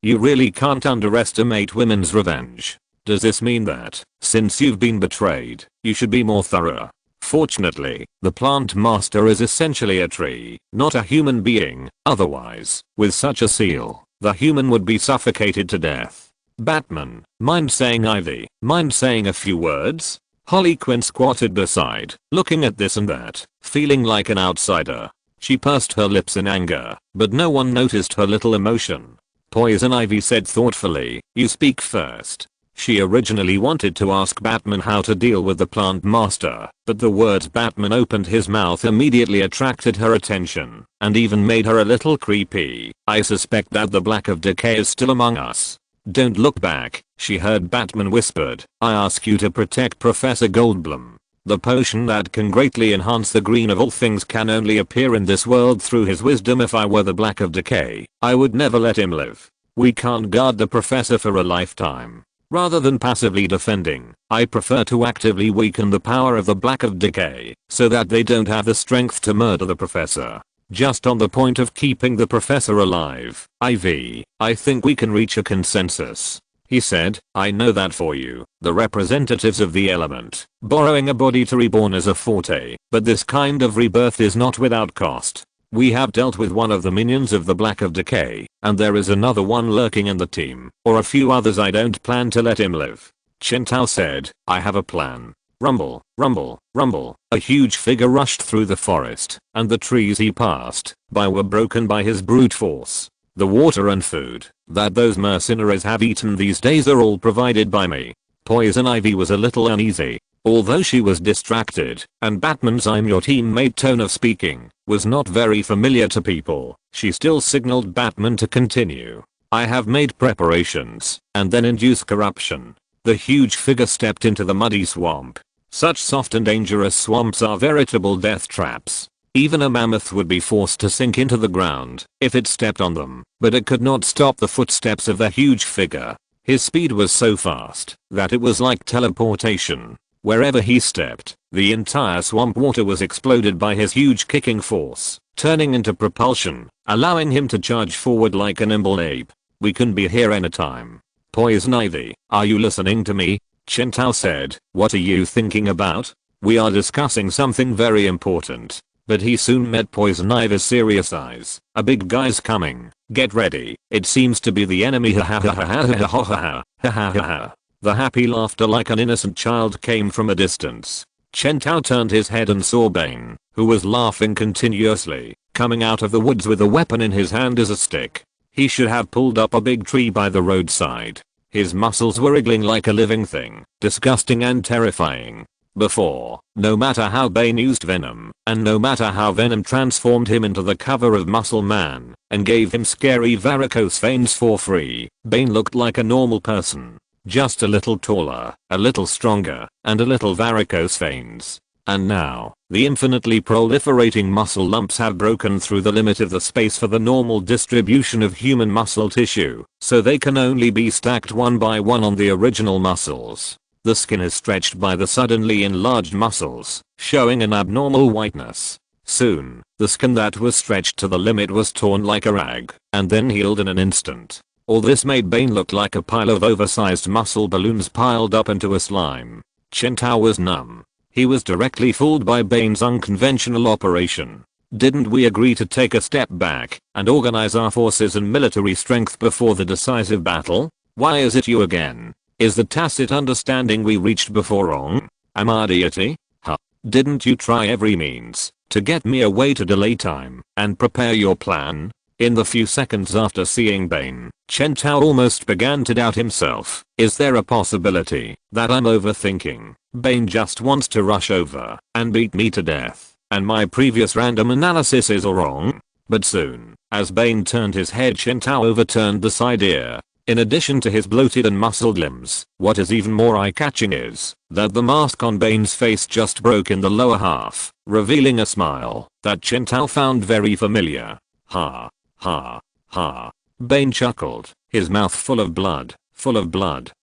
You really can't underestimate women's revenge. Does this mean that, since you've been betrayed, you should be more thorough? Fortunately, the Plant Master is essentially a tree, not a human being. Otherwise, with such a seal, the human would be suffocated to death. Batman, mind saying Ivy, mind saying a few words? Harley Quinn squatted beside, looking at this and that, feeling like an outsider. She pursed her lips in anger, but no one noticed her little emotion. Poison Ivy said thoughtfully, you speak first. She originally wanted to ask Batman how to deal with the Plant Master, but the words Batman opened his mouth immediately attracted her attention, and even made her a little creepy. I suspect that the Black of Decay is still among us. Don't look back, she heard Batman whispered. I ask you to protect Professor Goldblum. The potion that can greatly enhance the green of all things can only appear in this world through his wisdom. If I were the Black of Decay, I would never let him live. We can't guard the professor for a lifetime. Rather than passively defending, I prefer to actively weaken the power of the Black of Decay, so that they don't have the strength to murder the professor. Just on the point of keeping the professor alive, Ivy, I think we can reach a consensus. He said, I know that for you, the representatives of the element. Borrowing a body to reborn is a forte, but this kind of rebirth is not without cost. We have dealt with one of the minions of the Black of Decay, and there is another one lurking in the team, or a few others. I don't plan to let him live. Chen Tao said, I have a plan. Rumble, rumble, rumble. A huge figure rushed through the forest, and the trees he passed by were broken by his brute force. The water and food that those mercenaries have eaten these days are all provided by me. Poison Ivy was a little uneasy. Although she was distracted, and Batman's I'm your teammate tone of speaking was not very familiar to people, she still signaled Batman to continue. I have made preparations, and then induce corruption. The huge figure stepped into the muddy swamp. Such soft and dangerous swamps are veritable death traps. Even a mammoth would be forced to sink into the ground if it stepped on them, but it could not stop the footsteps of the huge figure. His speed was so fast that it was like teleportation. Wherever he stepped, the entire swamp water was exploded by his huge kicking force, turning into propulsion, allowing him to charge forward like a nimble ape. We can be here anytime. Poison Ivy, are you listening to me? Chen Tao said, what are you thinking about? We are discussing something very important. But he soon met Poison Ivy's serious eyes. A big guy's coming. Get ready. It seems to be the enemy. Ha ha ha ha ha ha ha ha ha ha ha. The happy laughter like an innocent child came from a distance. Chen Tao turned his head and saw Bane, who was laughing continuously, coming out of the woods with a weapon in his hand as a stick. He should have pulled up a big tree by the roadside. His muscles were wriggling like a living thing, disgusting and terrifying. Before, no matter how Bane used venom, and no matter how venom transformed him into the cover of Muscle Man, and gave him scary varicose veins for free, Bane looked like a normal person. Just a little taller, a little stronger, and a little varicose veins. And now, the infinitely proliferating muscle lumps have broken through the limit of the space for the normal distribution of human muscle tissue, so they can only be stacked one by one on the original muscles. The skin is stretched by the suddenly enlarged muscles, showing an abnormal whiteness. Soon, the skin that was stretched to the limit was torn like a rag, and then healed in an instant. All this made Bane look like a pile of oversized muscle balloons piled up into a slime. Chen Tao was numb. He was directly fooled by Bane's unconventional operation. Didn't we agree to take a step back and organize our forces and military strength before the decisive battle? Why is it you again? Is the tacit understanding we reached before wrong? Am I deity? Huh? Didn't you try every means to get me a way to delay time and prepare your plan? In the few seconds after seeing Bane, Chen Tao almost began to doubt himself. Is there a possibility that I'm overthinking? Bane just wants to rush over and beat me to death, and my previous random analysis is all wrong? But soon, as Bane turned his head, Chen Tao overturned this idea. In addition to his bloated and muscled limbs, what is even more eye-catching is that the mask on Bane's face just broke in the lower half, revealing a smile that Chen Tao found very familiar. Ha. Ha. Ha. Bane chuckled, his mouth full of blood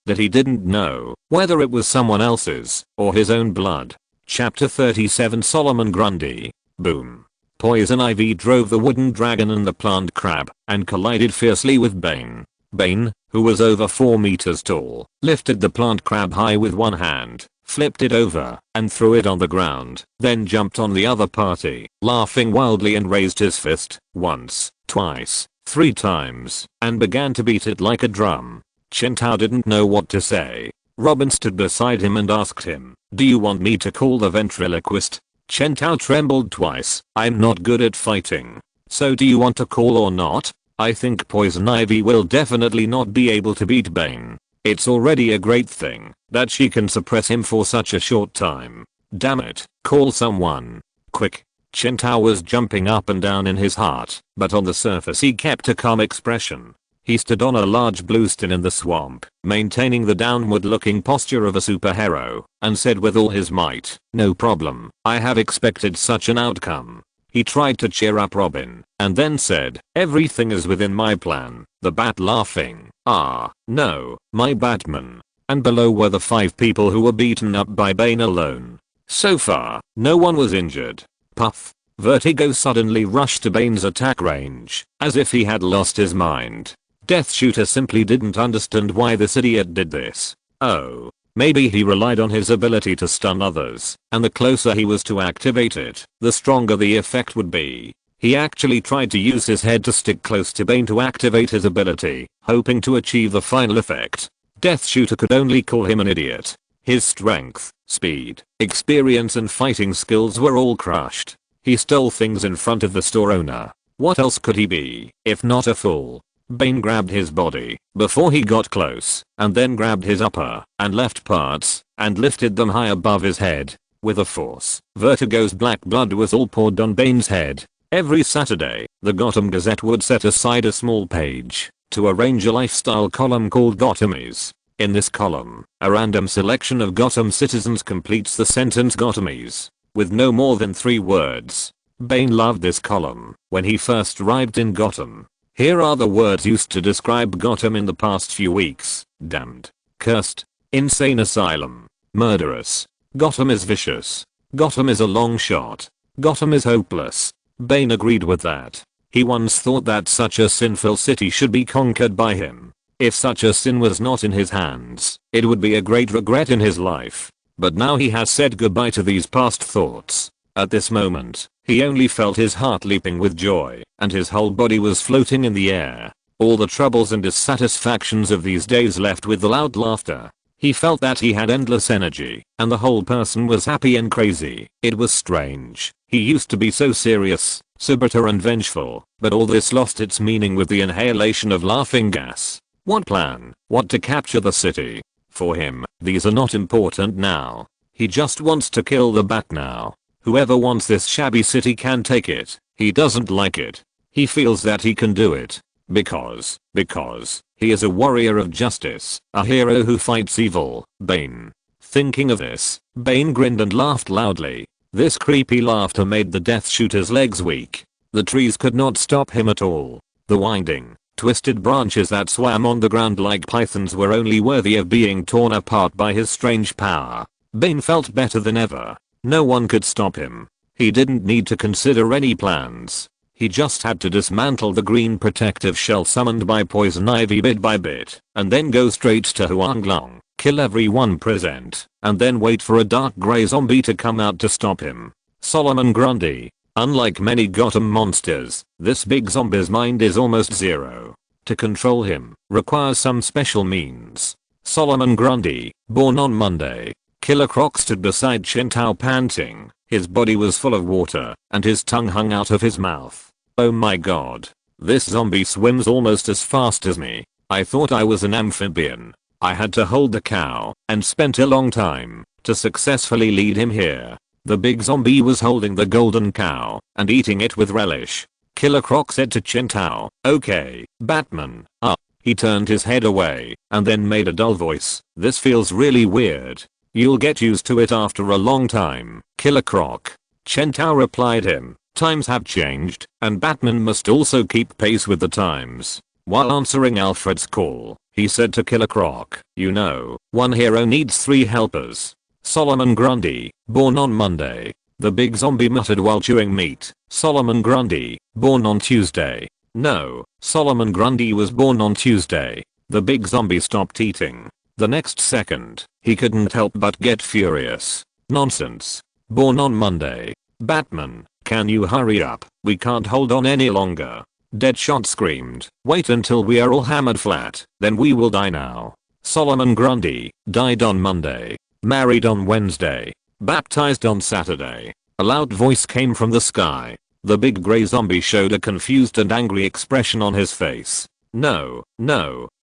that he didn't know whether it was someone else's or his own blood. Chapter 37 Solomon Grundy. Boom. Poison ivy drove the wooden dragon and the plant crab and collided fiercely with Bane. Bane, who was over 4 meters tall, lifted the plant crab high with one hand, flipped it over, and threw it on the ground, then jumped on the other party, laughing wildly, and raised his fist, once, twice, 3 times, and began to beat it like a drum. Chen Tao didn't know what to say. Robin stood beside him and asked him, "Do you want me to call the ventriloquist?" Chen Tao trembled twice. "I'm not good at fighting. So do you want to call or not? I think Poison Ivy will definitely not be able to beat Bane. It's already a great thing that she can suppress him for such a short time. Damn it, call someone. Quick." Chen Tao was jumping up and down in his heart, but on the surface he kept a calm expression. He stood on a large blueskin in the swamp, maintaining the downward-looking posture of a superhero, and said with all his might, "No problem, I have expected such an outcome." He tried to cheer up Robin, and then said, "Everything is within my plan." The bat laughing, "Ah, no, my Batman." And below were the 5 people who were beaten up by Bane alone. So far, no one was injured. Puff. Vertigo suddenly rushed to Bane's attack range, as if he had lost his mind. Death Shooter simply didn't understand why this idiot did this. Oh, maybe he relied on his ability to stun others, and the closer he was to activate it, the stronger the effect would be. He actually tried to use his head to stick close to Bane to activate his ability, hoping to achieve the final effect. Death Shooter could only call him an idiot. His strength, speed, experience and fighting skills were all crushed. He stole things in front of the store owner. What else could he be, if not a fool? Bane grabbed his body before he got close, and then grabbed his upper and left parts and lifted them high above his head. With a force, Vertigo's black blood was all poured on Bane's head. Every Saturday, the Gotham Gazette would set aside a small page to arrange a lifestyle column called Gothamies. In this column, a random selection of Gotham citizens completes the sentence Gothamies, with no more than 3 words. Bane loved this column when he first arrived in Gotham. Here are the words used to describe Gotham in the past few weeks: damned, cursed, insane asylum, murderous. Gotham is vicious. Gotham is a long shot. Gotham is hopeless. Bane agreed with that. He once thought that such a sinful city should be conquered by him. If such a sin was not in his hands, it would be a great regret in his life. But now he has said goodbye to these past thoughts. At this moment, he only felt his heart leaping with joy, and his whole body was floating in the air. All the troubles and dissatisfactions of these days left with the loud laughter. He felt that he had endless energy, and the whole person was happy and crazy. It was strange. He used to be so serious, so bitter and vengeful, but all this lost its meaning with the inhalation of laughing gas. What plan? What to capture the city? For him, these are not important now. He just wants to kill the Bat now. Whoever wants this shabby city can take it. He doesn't like it. He feels that he can do it. Because he is a warrior of justice, a hero who fights evil. Bane. Thinking of this, Bane grinned and laughed loudly. This creepy laughter made the Death Shooter's legs weak. The trees could not stop him at all. The winding, twisted branches that swam on the ground like pythons were only worthy of being torn apart by his strange power. Bane felt better than ever. No one could stop him. He didn't need to consider any plans. He just had to dismantle the green protective shell summoned by Poison Ivy bit by bit, and then go straight to Huanglong, kill everyone present, and then wait for a dark grey zombie to come out to stop him. Solomon Grundy. Unlike many Gotham monsters, this big zombie's mind is almost zero. To control him, requires some special means. Solomon Grundy, born on Monday. Killer Croc stood beside Chen Tao panting. His body was full of water, and his tongue hung out of his mouth. Oh my god. This zombie swims almost as fast as me. I thought I was an amphibian. I had to hold the cow, and spent a long time, to successfully lead him here. The big zombie was holding the golden cow, and eating it with relish. Killer Croc said to Chen Tao, "Okay, Batman." He turned his head away, and then made a dull voice. "This feels really weird. You'll get used to it after a long time, Killer Croc." Chen Tao replied him, "Times have changed, and Batman must also keep pace with the times." While answering Alfred's call, he said to Killer Croc, "You know, one hero needs 3 helpers." Solomon Grundy, born on Monday. The big zombie muttered while chewing meat. Solomon Grundy, born on Tuesday. No, Solomon Grundy was born on Tuesday. The big zombie stopped eating. The next second, he couldn't help but get furious. "Nonsense. Born on Monday. Batman, can you hurry up? We can't hold on any longer." Deadshot screamed, "Wait until we are all hammered flat, then we will die now." Solomon Grundy died on Monday. Married on Wednesday. Baptized on Saturday. A loud voice came from the sky. The big grey zombie showed a confused and angry expression on his face. No,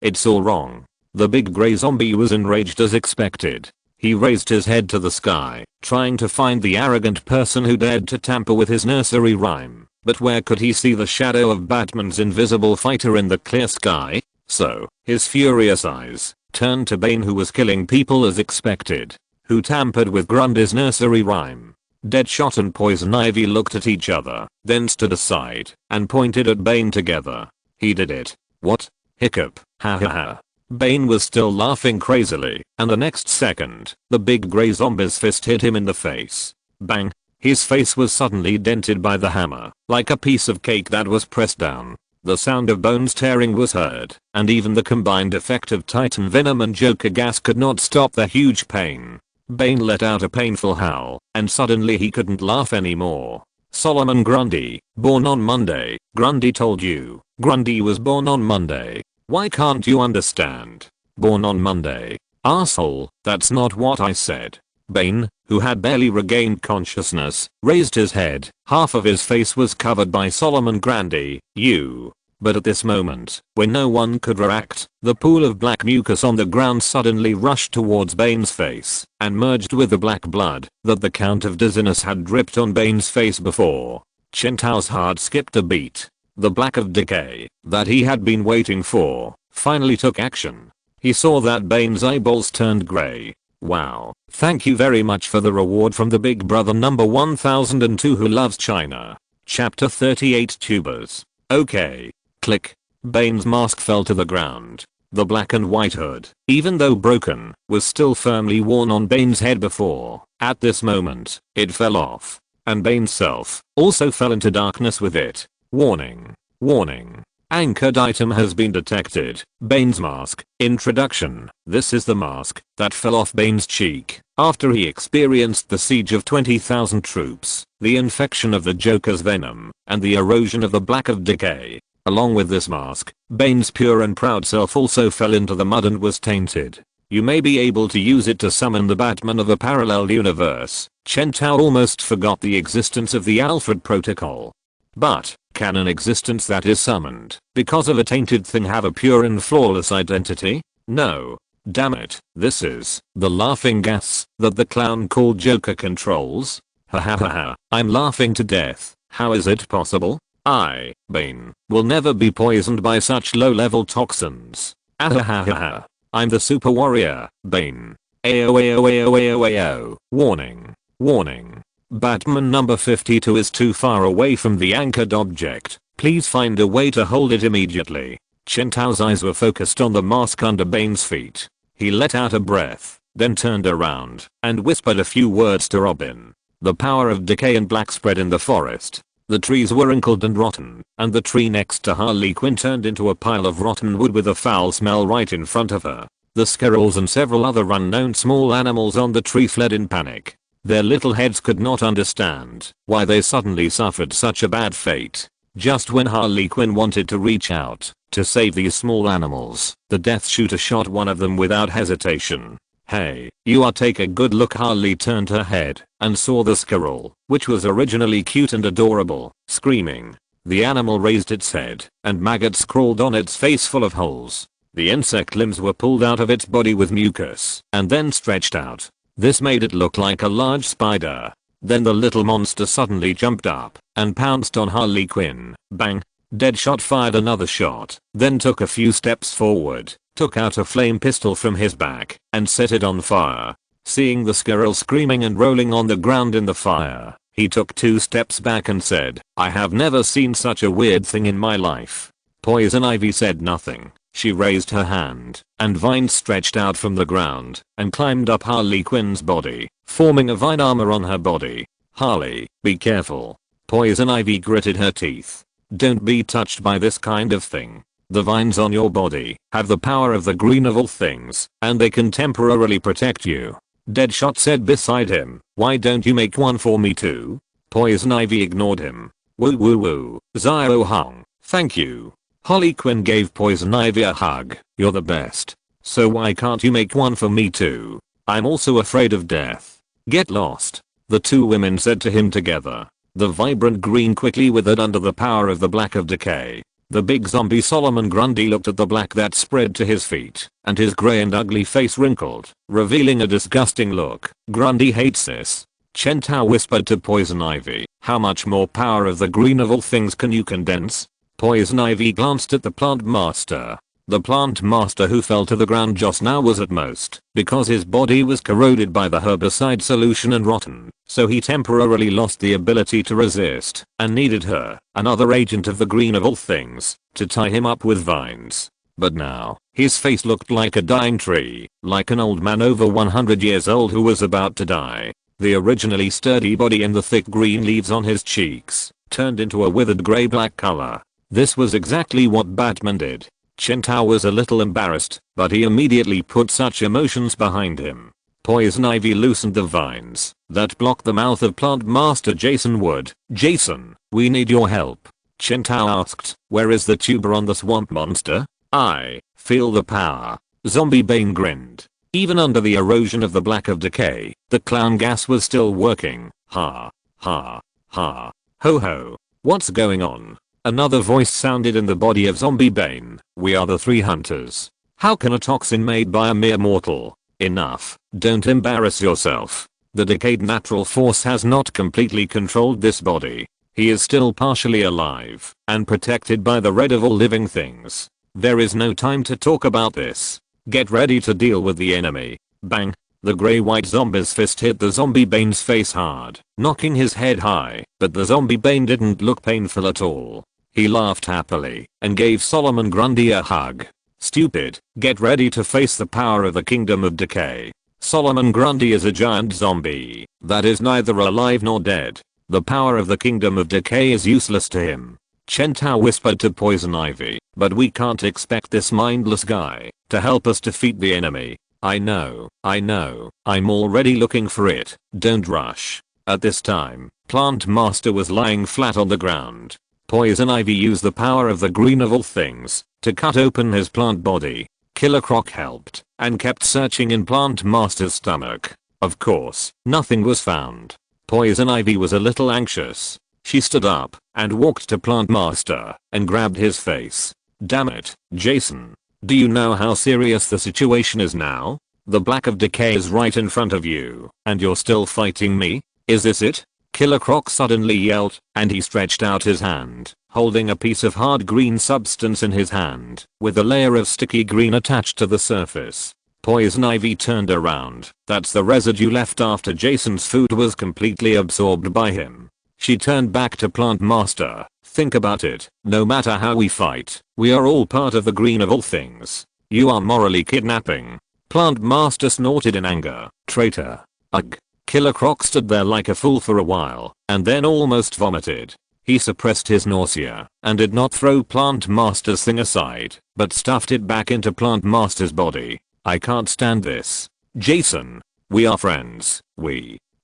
it's all wrong." The big grey zombie was enraged as expected. He raised his head to the sky, trying to find the arrogant person who dared to tamper with his nursery rhyme. But where could he see the shadow of Batman's invisible fighter in the clear sky? So, his furious eyes turned to Bane, who was killing people as expected. Who tampered with Grundy's nursery rhyme? Deadshot and Poison Ivy looked at each other, then stood aside, and pointed at Bane together. "He did it." "What?" Hiccup. "Ha ha ha." Bane was still laughing crazily, and the next second, the big grey zombie's fist hit him in the face. Bang. His face was suddenly dented by the hammer, like a piece of cake that was pressed down. The sound of bones tearing was heard, and even the combined effect of Titan Venom and Joker gas could not stop the huge pain. Bane let out a painful howl, and suddenly he couldn't laugh anymore. Solomon Grundy, born on Monday. Grundy told you. Grundy was born on Monday. Why can't you understand? Born on Monday. Asshole, that's not what I said. Bane, who had barely regained consciousness, raised his head. Half of his face was covered by Solomon Grundy. You. But at this moment, when no one could react, the pool of black mucus on the ground suddenly rushed towards Bane's face, and merged with the black blood that the Count of Dizziness had dripped on Bane's face before. Chen Tao's heart skipped a beat. The black of decay that he had been waiting for finally took action. He saw that Bane's eyeballs turned grey. Wow, thank you very much for the reward from the big brother number 1002 who loves China. Chapter 38 Tubers. Okay. Click. Bane's mask fell to the ground. The black and white hood, even though broken, was still firmly worn on Bane's head before. At this moment, it fell off. And Bane's self also fell into darkness with it. Warning. Warning. Anchored item has been detected. Bane's mask. Introduction. This is the mask that fell off Bane's cheek after he experienced the siege of 20,000 troops, the infection of the Joker's venom, and the erosion of the black of decay. Along with this mask, Bane's pure and proud self also fell into the mud and was tainted. You may be able to use it to summon the Batman of a parallel universe. Chen Tao almost forgot the existence of the Alfred Protocol. But, can an existence that is summoned because of a tainted thing have a pure and flawless identity? No. Damn it, this is the laughing gas that the clown called Joker controls. Ha ha ha ha, I'm laughing to death. How is it possible? I, Bane, will never be poisoned by such low-level toxins. Ahahaha. I'm the super warrior, Bane. Ayo ayo ayo ayo ayo. Warning. Warning. Batman number 52 is too far away from the anchored object. Please find a way to hold it immediately. Chen Tao's eyes were focused on the mask under Bane's feet. He let out a breath, then turned around and whispered a few words to Robin. The power of decay and black spread in the forest. The trees were wrinkled and rotten, and the tree next to Harley Quinn turned into a pile of rotten wood with a foul smell right in front of her. The squirrels and several other unknown small animals on the tree fled in panic. Their little heads could not understand why they suddenly suffered such a bad fate. Just when Harley Quinn wanted to reach out to save these small animals, the Death Shooter shot one of them without hesitation. "Hey, you are, take a good look." Harley turned her head and saw the squirrel, which was originally cute and adorable, screaming. The animal raised its head, and maggots crawled on its face full of holes. The insect limbs were pulled out of its body with mucus, and then stretched out. This made it look like a large spider. Then the little monster suddenly jumped up and pounced on Harley Quinn. Bang! Deadshot fired another shot, then took a few steps forward, took out a flame pistol from his back, and set it on fire. Seeing the squirrel screaming and rolling on the ground in the fire, he took 2 steps back and said, "I have never seen such a weird thing in my life." Poison Ivy said nothing. She raised her hand, and vines stretched out from the ground and climbed up Harley Quinn's body, forming a vine armor on her body. "Harley, be careful." Poison Ivy gritted her teeth. "Don't be touched by this kind of thing. The vines on your body have the power of the green of all things, and they can temporarily protect you." Deadshot said beside him, "Why don't you make one for me too?" Poison Ivy ignored him. "Woo woo woo, Zio hung, thank you." Harley Quinn gave Poison Ivy a hug. "You're the best. So why can't you make one for me too? I'm also afraid of death." "Get lost," the 2 women said to him together. The vibrant green quickly withered under the power of the black of decay. The big zombie Solomon Grundy looked at the black that spread to his feet, and his grey and ugly face wrinkled, revealing a disgusting look. "Grundy hates this." Chen Tao whispered to Poison Ivy, "How much more power of the green of all things can you condense?" Poison Ivy glanced at the plant master. The plant master who fell to the ground just now was at most, because his body was corroded by the herbicide solution and rotten, so he temporarily lost the ability to resist, and needed her, another agent of the green of all things, to tie him up with vines. But now, his face looked like a dying tree, like an old man over 100 years old who was about to die. The originally sturdy body and the thick green leaves on his cheeks turned into a withered grey-black color. This was exactly what Batman did. Chen Tao was a little embarrassed, but he immediately put such emotions behind him. Poison Ivy loosened the vines that blocked the mouth of Plant Master Jason Wood. "Jason, we need your help." Chen Tao asked, "Where is the tuber on the swamp monster?" "I feel the power." Zombie Bane grinned. Even under the erosion of the black of decay, the clown gas was still working. "Ha, ha, ha, ho ho. What's going on?" Another voice sounded in the body of Zombie Bane. "We are the 3 hunters. How can a toxin made by a mere mortal?" "Enough, don't embarrass yourself. The decayed natural force has not completely controlled this body. He is still partially alive and protected by the red of all living things. There is no time to talk about this. Get ready to deal with the enemy." Bang! The grey-white zombie's fist hit the Zombie Bane's face hard, knocking his head high, but the Zombie Bane didn't look painful at all. He laughed happily and gave Solomon Grundy a hug. "Stupid, get ready to face the power of the Kingdom of Decay." Solomon Grundy is a giant zombie that is neither alive nor dead. The power of the Kingdom of Decay is useless to him. Chen Tao whispered to Poison Ivy, "But we can't expect this mindless guy to help us defeat the enemy." I know, I'm already looking for it. Don't rush." At this time, Plant Master was lying flat on the ground. Poison Ivy used the power of the green of all things to cut open his plant body. Killer Croc helped and kept searching in Plant Master's stomach. Of course, nothing was found. Poison Ivy was a little anxious. She stood up and walked to Plant Master and grabbed his face. "Damn it, Jason. Do you know how serious the situation is now? The black of decay is right in front of you, and you're still fighting me? Is this it?" Killer Croc suddenly yelled, and he stretched out his hand, holding a piece of hard green substance in his hand, with a layer of sticky green attached to the surface. Poison Ivy turned around. "That's the residue left after Jason's food was completely absorbed by him." She turned back to Plant Master. "Think about it. No matter how we fight, we are all part of the green of all things. You are morally kidnapping." Plant Master snorted in anger. "Traitor." "Ugh. Killer Croc stood there like a fool for a while and then almost vomited. He suppressed his nausea and did not throw Plant Master's thing aside, but stuffed it back into Plant Master's body. I can't stand this. Jason. We are friends.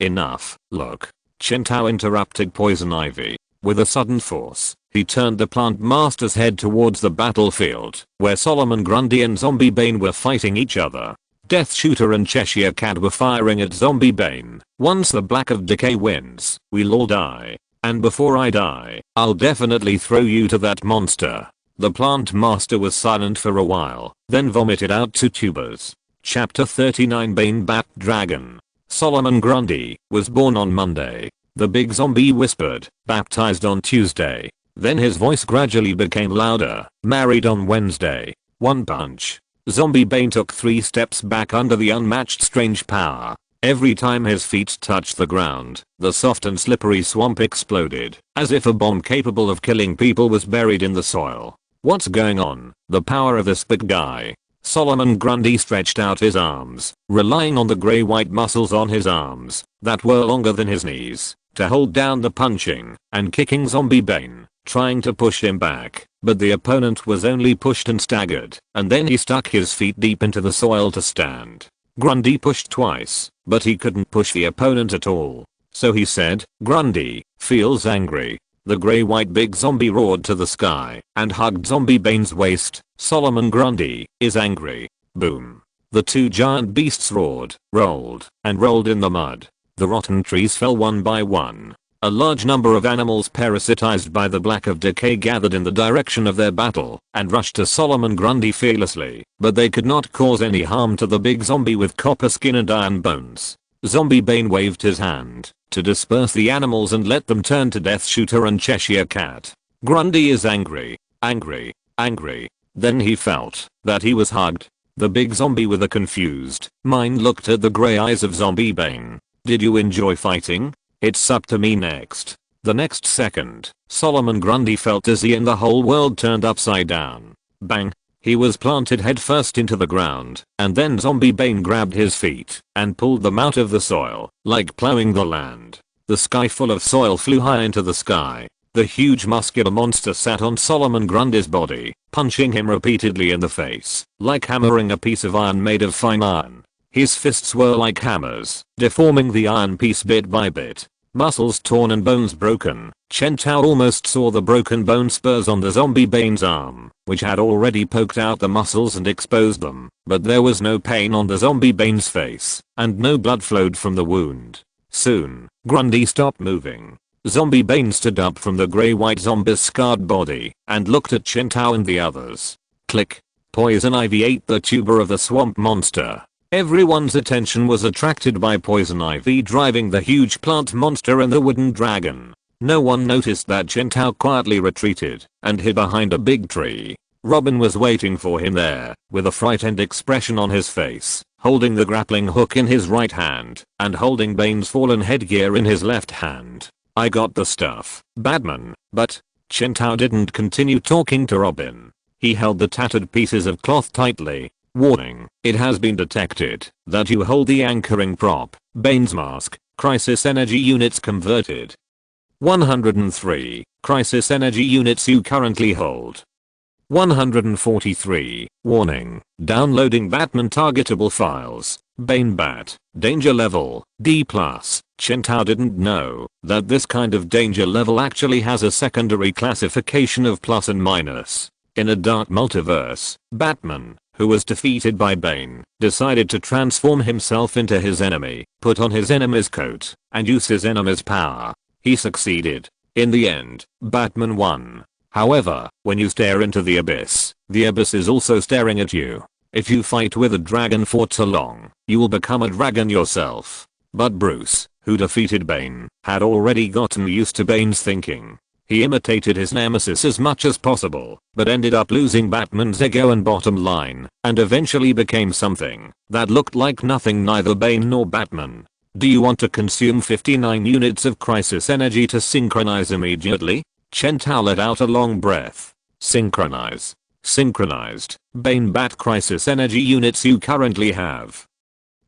Enough. Look. Chen Tao interrupted Poison Ivy. With a sudden force, he turned the Plant Master's head towards the battlefield, where Solomon Grundy and Zombie Bane were fighting each other. Death Shooter and Cheshire Cat were firing at Zombie Bane. Once the Black of Decay wins, we'll all die. And before I die, I'll definitely throw you to that monster. The Plant Master was silent for a while, then vomited out 2 tubers. Chapter 39 Bane Bat Dragon. Solomon Grundy was born on Monday. The big zombie whispered, baptized on Tuesday. Then his voice gradually became louder, married on Wednesday. 1 punch. Zombie Bane took 3 steps back under the unmatched strange power. Every time his feet touched the ground, the soft and slippery swamp exploded, as if a bomb capable of killing people was buried in the soil. What's going on? The power of this big guy. Solomon Grundy stretched out his arms, relying on the grey-white muscles on his arms, that were longer than his knees, to hold down the punching and kicking Zombie Bane, trying to push him back, but the opponent was only pushed and staggered, and then he stuck his feet deep into the soil to stand. Grundy pushed twice, but he couldn't push the opponent at all. So he said, Grundy feels angry. The grey-white big zombie roared to the sky and hugged Zombie Bane's waist. Solomon Grundy is angry. Boom. The 2 giant beasts roared, rolled, and rolled in the mud. The rotten trees fell one by one. A large number of animals parasitized by the Black of Decay gathered in the direction of their battle and rushed to Solomon Grundy fearlessly, but they could not cause any harm to the big zombie with copper skin and iron bones. Zombie Bane waved his hand to disperse the animals and let them turn to Death Shooter and Cheshire Cat. Grundy is angry. Angry. Angry. Then he felt that he was hugged. The big zombie with a confused mind looked at the grey eyes of Zombie Bane. Did you enjoy fighting? It's up to me next. The next second, Solomon Grundy felt dizzy and the whole world turned upside down. Bang. He was planted headfirst into the ground, and then Zombie Bane grabbed his feet and pulled them out of the soil, like plowing the land. The sky full of soil flew high into the sky. The huge muscular monster sat on Solomon Grundy's body, punching him repeatedly in the face, like hammering a piece of iron made of fine iron. His fists were like hammers, deforming the iron piece bit by bit. Muscles torn and bones broken. Chen Tao almost saw the broken bone spurs on the Zombie Bane's arm, which had already poked out the muscles and exposed them, but there was no pain on the Zombie Bane's face, and no blood flowed from the wound. Soon, Grundy stopped moving. Zombie Bane stood up from the grey-white zombie's scarred body, and looked at Chen Tao and the others. Click. Poison Ivy ate the tuber of the swamp monster. Everyone's attention was attracted by Poison Ivy driving the huge plant monster and the wooden dragon. No one noticed that Chen Tao quietly retreated and hid behind a big tree. Robin was waiting for him there, with a frightened expression on his face, holding the grappling hook in his right hand and holding Bane's fallen headgear in his left hand. I got the stuff, Batman, but Chen Tao didn't continue talking to Robin. He held the tattered pieces of cloth tightly. Warning, it has been detected that you hold the anchoring prop, Bane's mask, crisis energy units converted. 103 crisis energy units you currently hold. 143 warning, downloading Batman targetable files, Bane Bat, danger level, D+. Chen Tao didn't know that this kind of danger level actually has a secondary classification of plus and minus. In a dark multiverse, Batman, who was defeated by Bane, decided to transform himself into his enemy, put on his enemy's coat, and use his enemy's power. He succeeded. In the end, Batman won. However, when you stare into the abyss is also staring at you. If you fight with a dragon for too long, you will become a dragon yourself. But Bruce, who defeated Bane, had already gotten used to Bane's thinking. He imitated his nemesis as much as possible, but ended up losing Batman's ego and bottom line, and eventually became something that looked like nothing neither Bane nor Batman. Do you want to consume 59 units of crisis energy to synchronize immediately? Chen Tao let out a long breath. Synchronize. Synchronized. Bane Bat crisis energy units you currently have.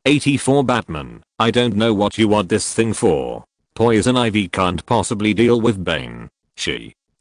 84 Batman, I don't know what you want this thing for. Poison Ivy can't possibly deal with Bane.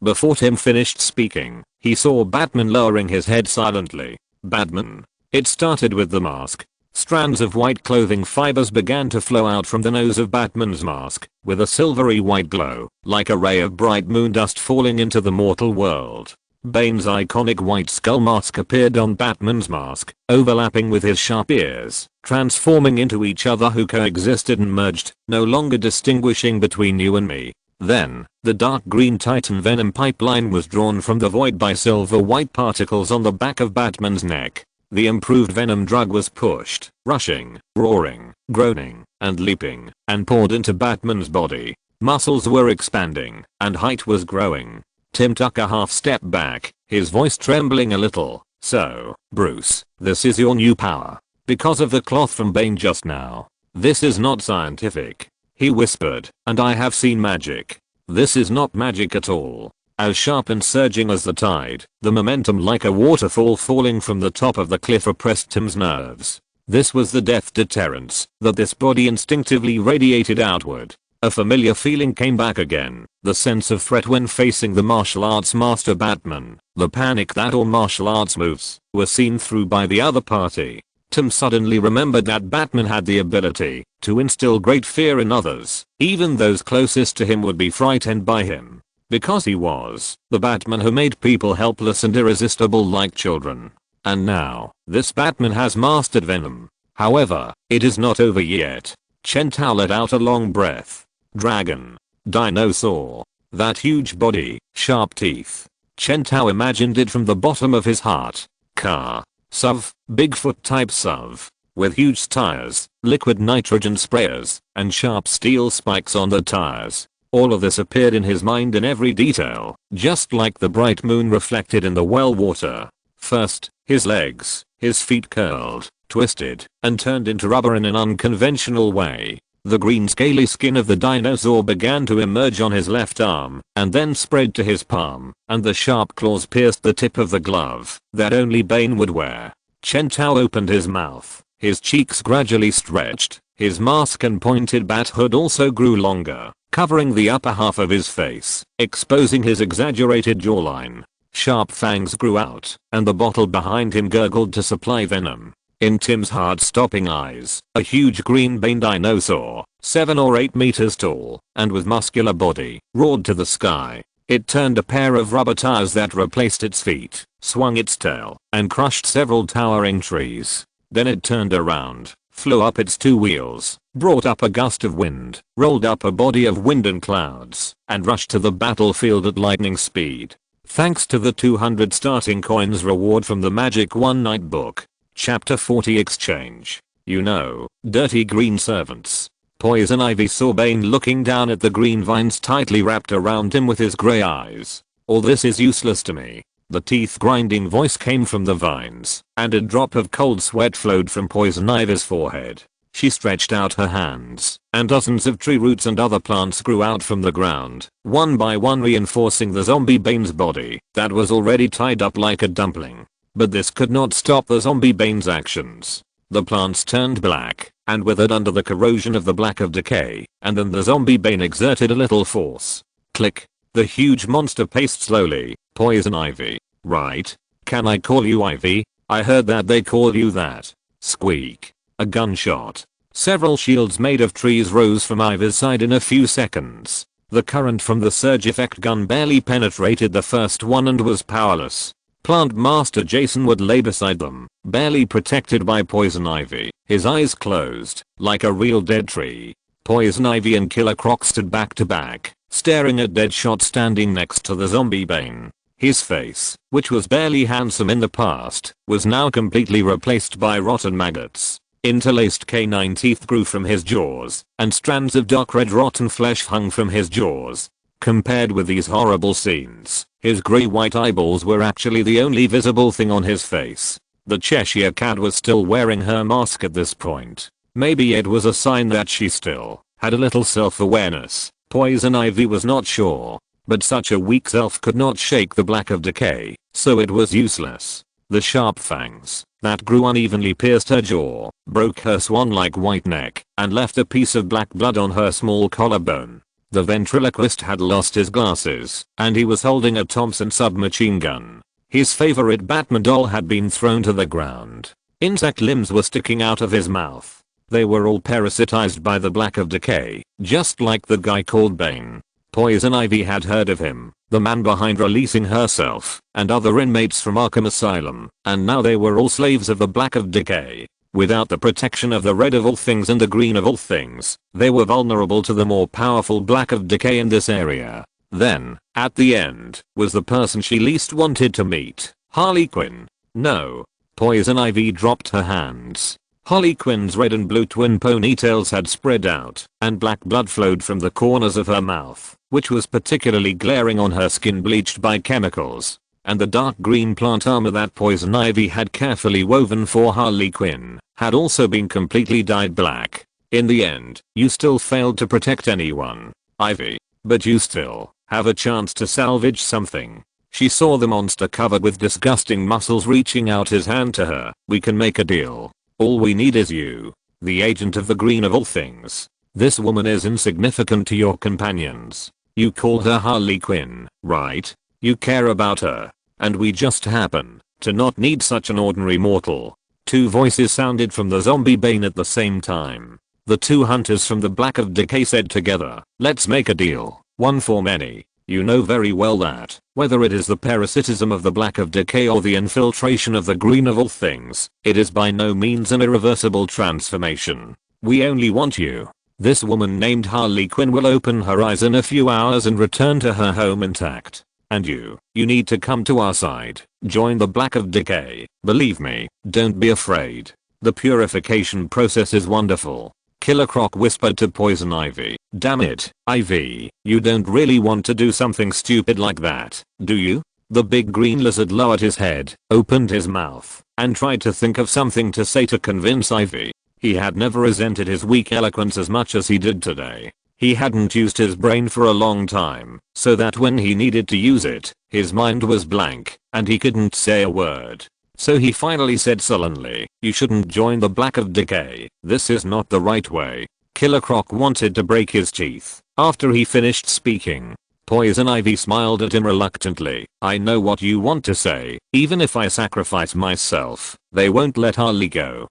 Before Tim finished speaking, he saw Batman lowering his head silently. Batman. It started with the mask. Strands of white clothing fibers began to flow out from the nose of Batman's mask, with a silvery white glow, like a ray of bright moon dust falling into the mortal world. Bane's iconic white skull mask appeared on Batman's mask, overlapping with his sharp ears, transforming into each other who coexisted and merged, no longer distinguishing between you and me. Then, the dark green Titan venom pipeline was drawn from the void by silver white particles on the back of Batman's neck. The improved venom drug was pushed, rushing, roaring, groaning, and leaping, and poured into Batman's body. Muscles were expanding, and height was growing. Tim took a half step back, his voice trembling a little. So, Bruce, this is your new power. Because of the cloth from Bane just now. This is not scientific. He whispered, and I have seen magic. This is not magic at all. As sharp and surging as the tide, the momentum like a waterfall falling from the top of the cliff oppressed Tim's nerves. This was the death deterrence that this body instinctively radiated outward. A familiar feeling came back again, the sense of threat when facing the martial arts master Batman, the panic that all martial arts moves were seen through by the other party. Tim suddenly remembered that Batman had the ability to instill great fear in others, even those closest to him would be frightened by him. Because he was the Batman who made people helpless and irresistible like children. And now, this Batman has mastered Venom. However, it is not over yet. Chen Tao let out a long breath. Dragon. Dinosaur. That huge body, sharp teeth. Chen Tao imagined it from the bottom of his heart. Car. SUV. Bigfoot type SUV. With huge tires, liquid nitrogen sprayers, and sharp steel spikes on the tires. All of this appeared in his mind in every detail, just like the bright moon reflected in the well water. First, his legs, his feet curled, twisted, and turned into rubber in an unconventional way. The green scaly skin of the dinosaur began to emerge on his left arm, and then spread to his palm, and the sharp claws pierced the tip of the glove that only Bane would wear. Chen Tao opened his mouth, his cheeks gradually stretched, his mask and pointed bat hood also grew longer, covering the upper half of his face, exposing his exaggerated jawline. Sharp fangs grew out, and the bottle behind him gurgled to supply venom. In Tim's heart-stopping eyes, a huge green Bane dinosaur, 7 or 8 meters tall, and with muscular body, roared to the sky. It turned a pair of rubber tires that replaced its feet, swung its tail, and crushed several towering trees. Then it turned around, flew up its 2 wheels, brought up a gust of wind, rolled up a body of wind and clouds, and rushed to the battlefield at lightning speed. Thanks to the 200 starting coins reward from the Magic One Night book. Chapter 40 Exchange. You know, dirty green servants. Poison Ivy saw Bane looking down at the green vines tightly wrapped around him with his grey eyes. All this is useless to me. The teeth-grinding voice came from the vines, and a drop of cold sweat flowed from Poison Ivy's forehead. She stretched out her hands, and dozens of tree roots and other plants grew out from the ground, one by one reinforcing the zombie Bane's body that was already tied up like a dumpling. But this could not stop the zombie Bane's actions. The plants turned black and withered under the corrosion of the black of decay, and then the zombie Bane exerted a little force. Click. The huge monster paced slowly. Poison Ivy. Right. Can I call you Ivy? I heard that they call you that. Squeak. A gunshot. Several shields made of trees rose from Ivy's side in a few seconds. The current from the surge effect gun barely penetrated the first one and was powerless. Plant Master Jason Wood lay beside them, barely protected by Poison Ivy, his eyes closed, like a real dead tree. Poison Ivy and Killer Croc stood back to back, staring at Deadshot standing next to the zombie Bane. His face, which was barely handsome in the past, was now completely replaced by rotten maggots. Interlaced canine teeth grew from his jaws, and strands of dark red rotten flesh hung from his jaws. Compared with these horrible scenes, his grey-white eyeballs were actually the only visible thing on his face. The Cheshire Cat was still wearing her mask at this point. Maybe it was a sign that she still had a little self-awareness. Poison Ivy was not sure, but such a weak self could not shake the black of decay, so it was useless. The sharp fangs that grew unevenly pierced her jaw, broke her swan-like white neck, and left a piece of black blood on her small collarbone. The ventriloquist had lost his glasses, and he was holding a Thompson submachine gun. His favorite Batman doll had been thrown to the ground. Insect limbs were sticking out of his mouth. They were all parasitized by the Black of Decay, just like the guy called Bane. Poison Ivy had heard of him, the man behind releasing herself and other inmates from Arkham Asylum, and now they were all slaves of the Black of Decay. Without the protection of the Red of all things and the Green of all things, they were vulnerable to the more powerful Black of Decay in this area. Then, at the end, was the person she least wanted to meet, Harley Quinn. No. Poison Ivy dropped her hands. Harley Quinn's red and blue twin ponytails had spread out, and black blood flowed from the corners of her mouth, which was particularly glaring on her skin bleached by chemicals. And the dark green plant armor that Poison Ivy had carefully woven for Harley Quinn had also been completely dyed black. In the end, you still failed to protect anyone, Ivy, but you still have a chance to salvage something. She saw the monster covered with disgusting muscles reaching out his hand to her. We can make a deal. All we need is you, the agent of the Green of all things. This woman is insignificant to your companions. You called her Harley Quinn, right? You care about her. And we just happen to not need such an ordinary mortal. Two voices sounded from the zombie Bane at the same time. The two hunters from the Black of Decay said together, let's make a deal. One for many. You know very well that, whether it is the parasitism of the Black of Decay or the infiltration of the Green of all things, it is by no means an irreversible transformation. We only want you. This woman named Harley Quinn will open her eyes in a few hours and return to her home intact. And you need to come to our side. Join the Black of Decay. Believe me, don't be afraid. The purification process is wonderful. Killer Croc whispered to Poison Ivy. Damn it, Ivy, you don't really want to do something stupid like that, do you? The big green lizard lowered his head, opened his mouth, and tried to think of something to say to convince Ivy. He had never resented his weak eloquence as much as he did today. He hadn't used his brain for a long time, so that when he needed to use it, his mind was blank, and he couldn't say a word. So he finally said sullenly, you shouldn't join the Black of Decay. This is not the right way. Killer Croc wanted to break his teeth after he finished speaking. Poison Ivy smiled at him reluctantly. I know what you want to say. Even if I sacrifice myself, they won't let Harley go.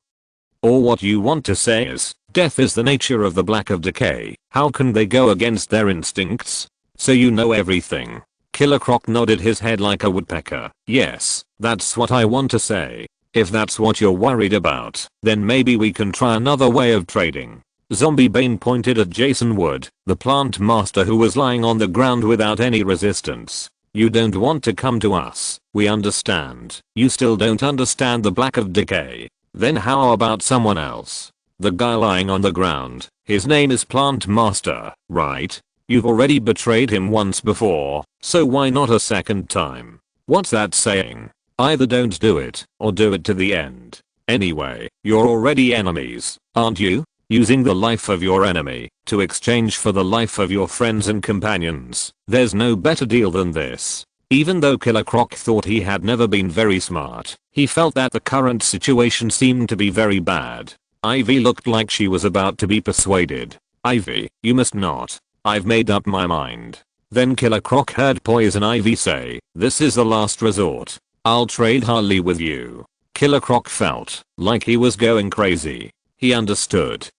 Or what you want to say is, death is the nature of the Black of Decay. How can they go against their instincts? So you know everything. Killer Croc nodded his head like a woodpecker. Yes, that's what I want to say. If that's what you're worried about, then maybe we can try another way of trading. Zombie Bane pointed at Jason Wood, the plant master who was lying on the ground without any resistance. You don't want to come to us. We understand. You still don't understand the Black of Decay. Then how about someone else? The guy lying on the ground, his name is Plant Master, right? You've already betrayed him once before, so why not a second time? What's that saying? Either don't do it, or do it to the end. Anyway, you're already enemies, aren't you? Using the life of your enemy to exchange for the life of your friends and companions. There's no better deal than this. Even though Killer Croc thought he had never been very smart, he felt that the current situation seemed to be very bad. Ivy looked like she was about to be persuaded. Ivy, you must not. I've made up my mind. Then Killer Croc heard Poison Ivy say, this is the last resort. I'll trade Harley with you. Killer Croc felt like he was going crazy. He understood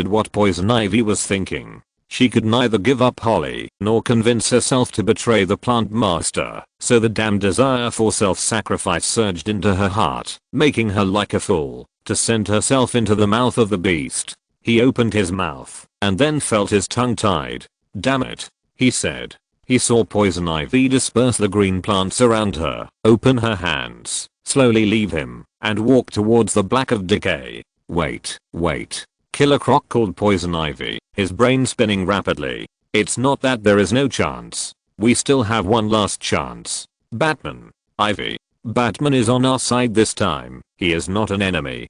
what Poison Ivy was thinking. She could neither give up Holly nor convince herself to betray the plant master, so the damn desire for self-sacrifice surged into her heart, making her like a fool to send herself into the mouth of the beast. He opened his mouth and then felt his tongue tied. Damn it, he said. He saw Poison Ivy disperse the green plants around her, open her hands, slowly leave him, and walk towards the Black of Decay. Wait. Killer Croc called Poison Ivy, his brain spinning rapidly. It's not that there is no chance. We still have one last chance. Batman. Ivy. Batman is on our side this time. He is not an enemy.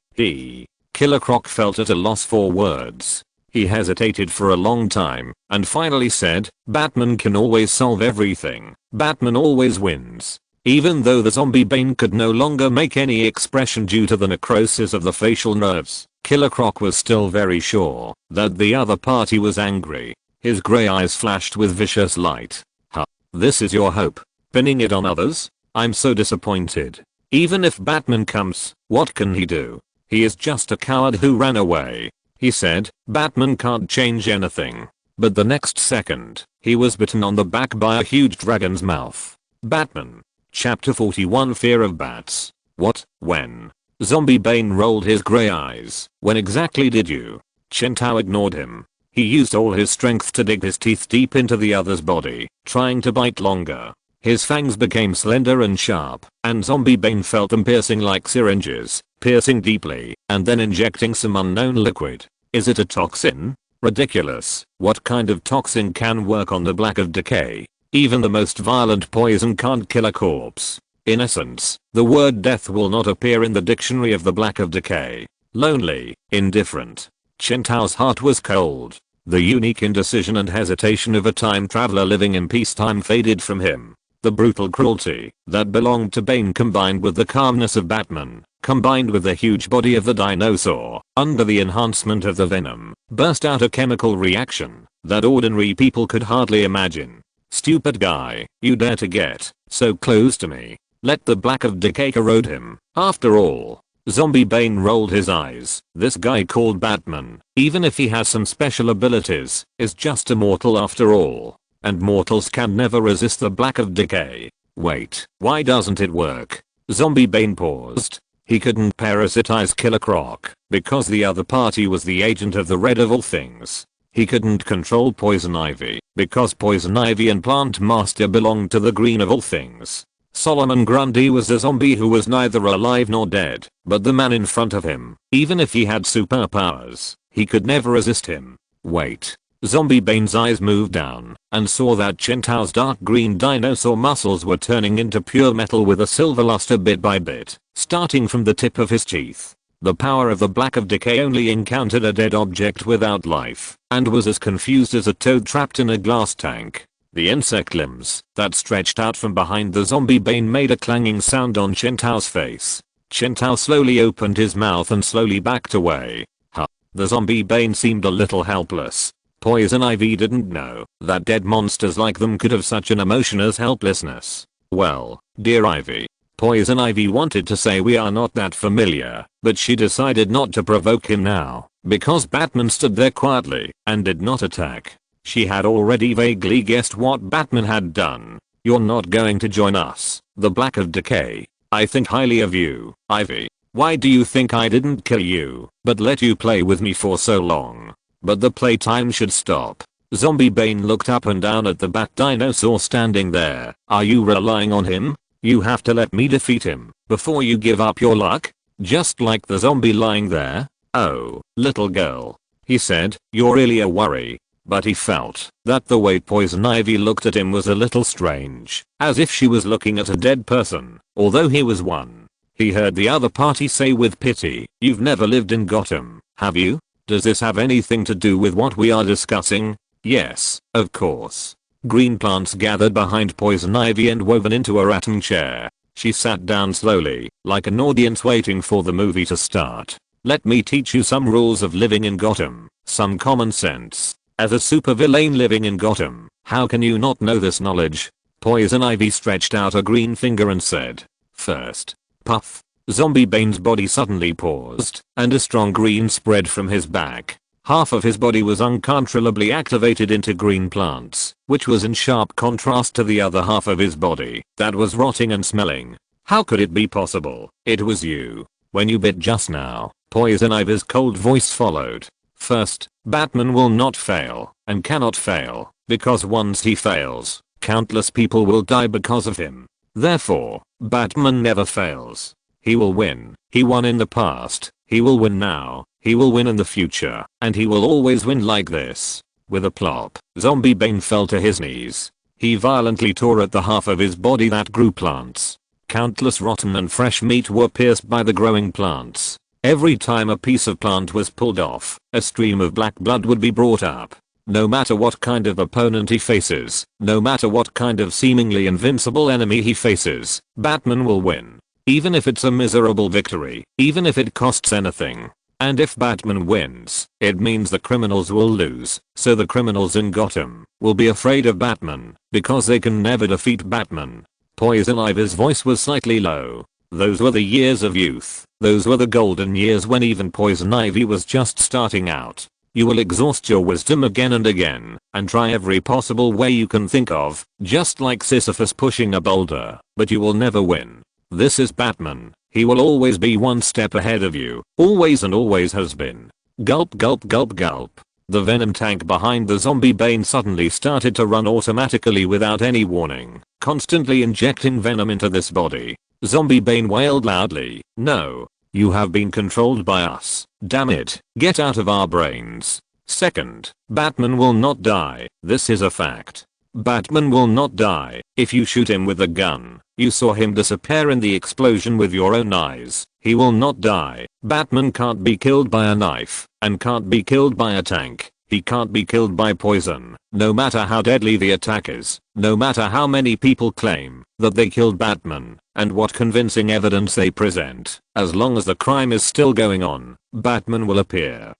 Killer Croc felt at a loss for words. He hesitated for a long time, and finally said, Batman can always solve everything. Batman always wins. Even though the zombie Bane could no longer make any expression due to the necrosis of the facial nerves, Killer Croc was still very sure that the other party was angry. His grey eyes flashed with vicious light. Huh. This is your hope? Pinning it on others? I'm so disappointed. Even if Batman comes, what can he do? He is just a coward who ran away. He said, Batman can't change anything. But the next second, he was bitten on the back by a huge dragon's mouth. Batman. Chapter 41 Fear of Bats. What? When? Zombie Bane rolled his grey eyes. When exactly did you? Chen Tao ignored him. He used all his strength to dig his teeth deep into the other's body, trying to bite longer. His fangs became slender and sharp, and Zombie Bane felt them piercing like syringes, piercing deeply, and then injecting some unknown liquid. Is it a toxin? Ridiculous. What kind of toxin can work on the Black of Decay? Even the most violent poison can't kill a corpse. In essence, the word death will not appear in the dictionary of the Black of Decay. Lonely, indifferent. Chen Tao's heart was cold. The unique indecision and hesitation of a time traveler living in peacetime faded from him. The brutal cruelty that belonged to Bane combined with the calmness of Batman, combined with the huge body of the dinosaur, under the enhancement of the venom, burst out a chemical reaction that ordinary people could hardly imagine. Stupid guy, you dare to get so close to me. Let the Black of Decay corrode him. After all. Zombie Bane rolled his eyes. This guy called Batman, even if he has some special abilities, is just a mortal after all. And mortals can never resist the Black of Decay. Wait, why doesn't it work? Zombie Bane paused. He couldn't parasitize Killer Croc because the other party was the agent of the red of all things. He couldn't control Poison Ivy because Poison Ivy and Plant Master belonged to the green of all things. Solomon Grundy was a zombie who was neither alive nor dead, but the man in front of him, even if he had superpowers, he could never resist him. Wait. Zombie Bane's eyes moved down and saw that Chen Tao's dark green dinosaur muscles were turning into pure metal with a silver luster bit by bit, starting from the tip of his teeth. The power of the Black of Decay only encountered a dead object without life, and was as confused as a toad trapped in a glass tank. The insect limbs that stretched out from behind the zombie Bane made a clanging sound on Chen Tao's face. Chen Tao slowly opened his mouth and slowly backed away. Huh. The zombie Bane seemed a little helpless. Poison Ivy didn't know that dead monsters like them could have such an emotion as helplessness. Well, dear Ivy. Poison Ivy wanted to say we are not that familiar, but she decided not to provoke him now, because Batman stood there quietly and did not attack. She had already vaguely guessed what Batman had done. You're not going to join us, the Black of Decay. I think highly of you, Ivy. Why do you think I didn't kill you, but let you play with me for so long? But the playtime should stop. Zombie Bane looked up and down at the bat dinosaur standing there. Are you relying on him? You have to let me defeat him before you give up your luck? Just like the zombie lying there? Oh, little girl. He said, you're really a worry. But he felt that the way Poison Ivy looked at him was a little strange, as if she was looking at a dead person, although he was one. He heard the other party say with pity, you've never lived in Gotham, have you? Does this have anything to do with what we are discussing? Yes, of course. Green plants gathered behind Poison Ivy and woven into a rattan chair. She sat down slowly, like an audience waiting for the movie to start. Let me teach you some rules of living in Gotham, some common sense. As a supervillain living in Gotham, how can you not know this knowledge? Poison Ivy stretched out a green finger and said, first. Puff. Zombie Bane's body suddenly paused, and a strong green spread from his back. Half of his body was uncontrollably activated into green plants, which was in sharp contrast to the other half of his body that was rotting and smelling. How could it be possible? It was you. When you bit just now, Poison Ivy's cold voice followed. First, Batman will not fail, and cannot fail, because once he fails, countless people will die because of him. Therefore, Batman never fails. He will win. He won in the past, he will win now, he will win in the future, and he will always win like this. With a plop, Zombie Bane fell to his knees. He violently tore at the half of his body that grew plants. Countless rotten and fresh meat were pierced by the growing plants. Every time a piece of plant was pulled off, a stream of black blood would be brought up. No matter what kind of opponent he faces, no matter what kind of seemingly invincible enemy he faces, Batman will win. Even if it's a miserable victory, even if it costs anything. And if Batman wins, it means the criminals will lose, so the criminals in Gotham will be afraid of Batman, because they can never defeat Batman. Poison Ivy's voice was slightly low. Those were the years of youth, those were the golden years when even Poison Ivy was just starting out. You will exhaust your wisdom again and again, and try every possible way you can think of, just like Sisyphus pushing a boulder, but you will never win. This is Batman. He will always be one step ahead of you, always and always has been. Gulp gulp gulp gulp. The venom tank behind the zombie Bane suddenly started to run automatically without any warning, constantly injecting venom into this body. Zombie Bane wailed loudly, "No. You have been controlled by us. Damn it, get out of our brains." Second, Batman will not die. This is a fact. Batman will not die if you shoot him with a gun. You saw him disappear in the explosion with your own eyes. He will not die. Batman can't be killed by a knife, and can't be killed by a tank. He can't be killed by poison, no matter how deadly the attack is, no matter how many people claim that they killed Batman, and what convincing evidence they present. As long as the crime is still going on, Batman will appear,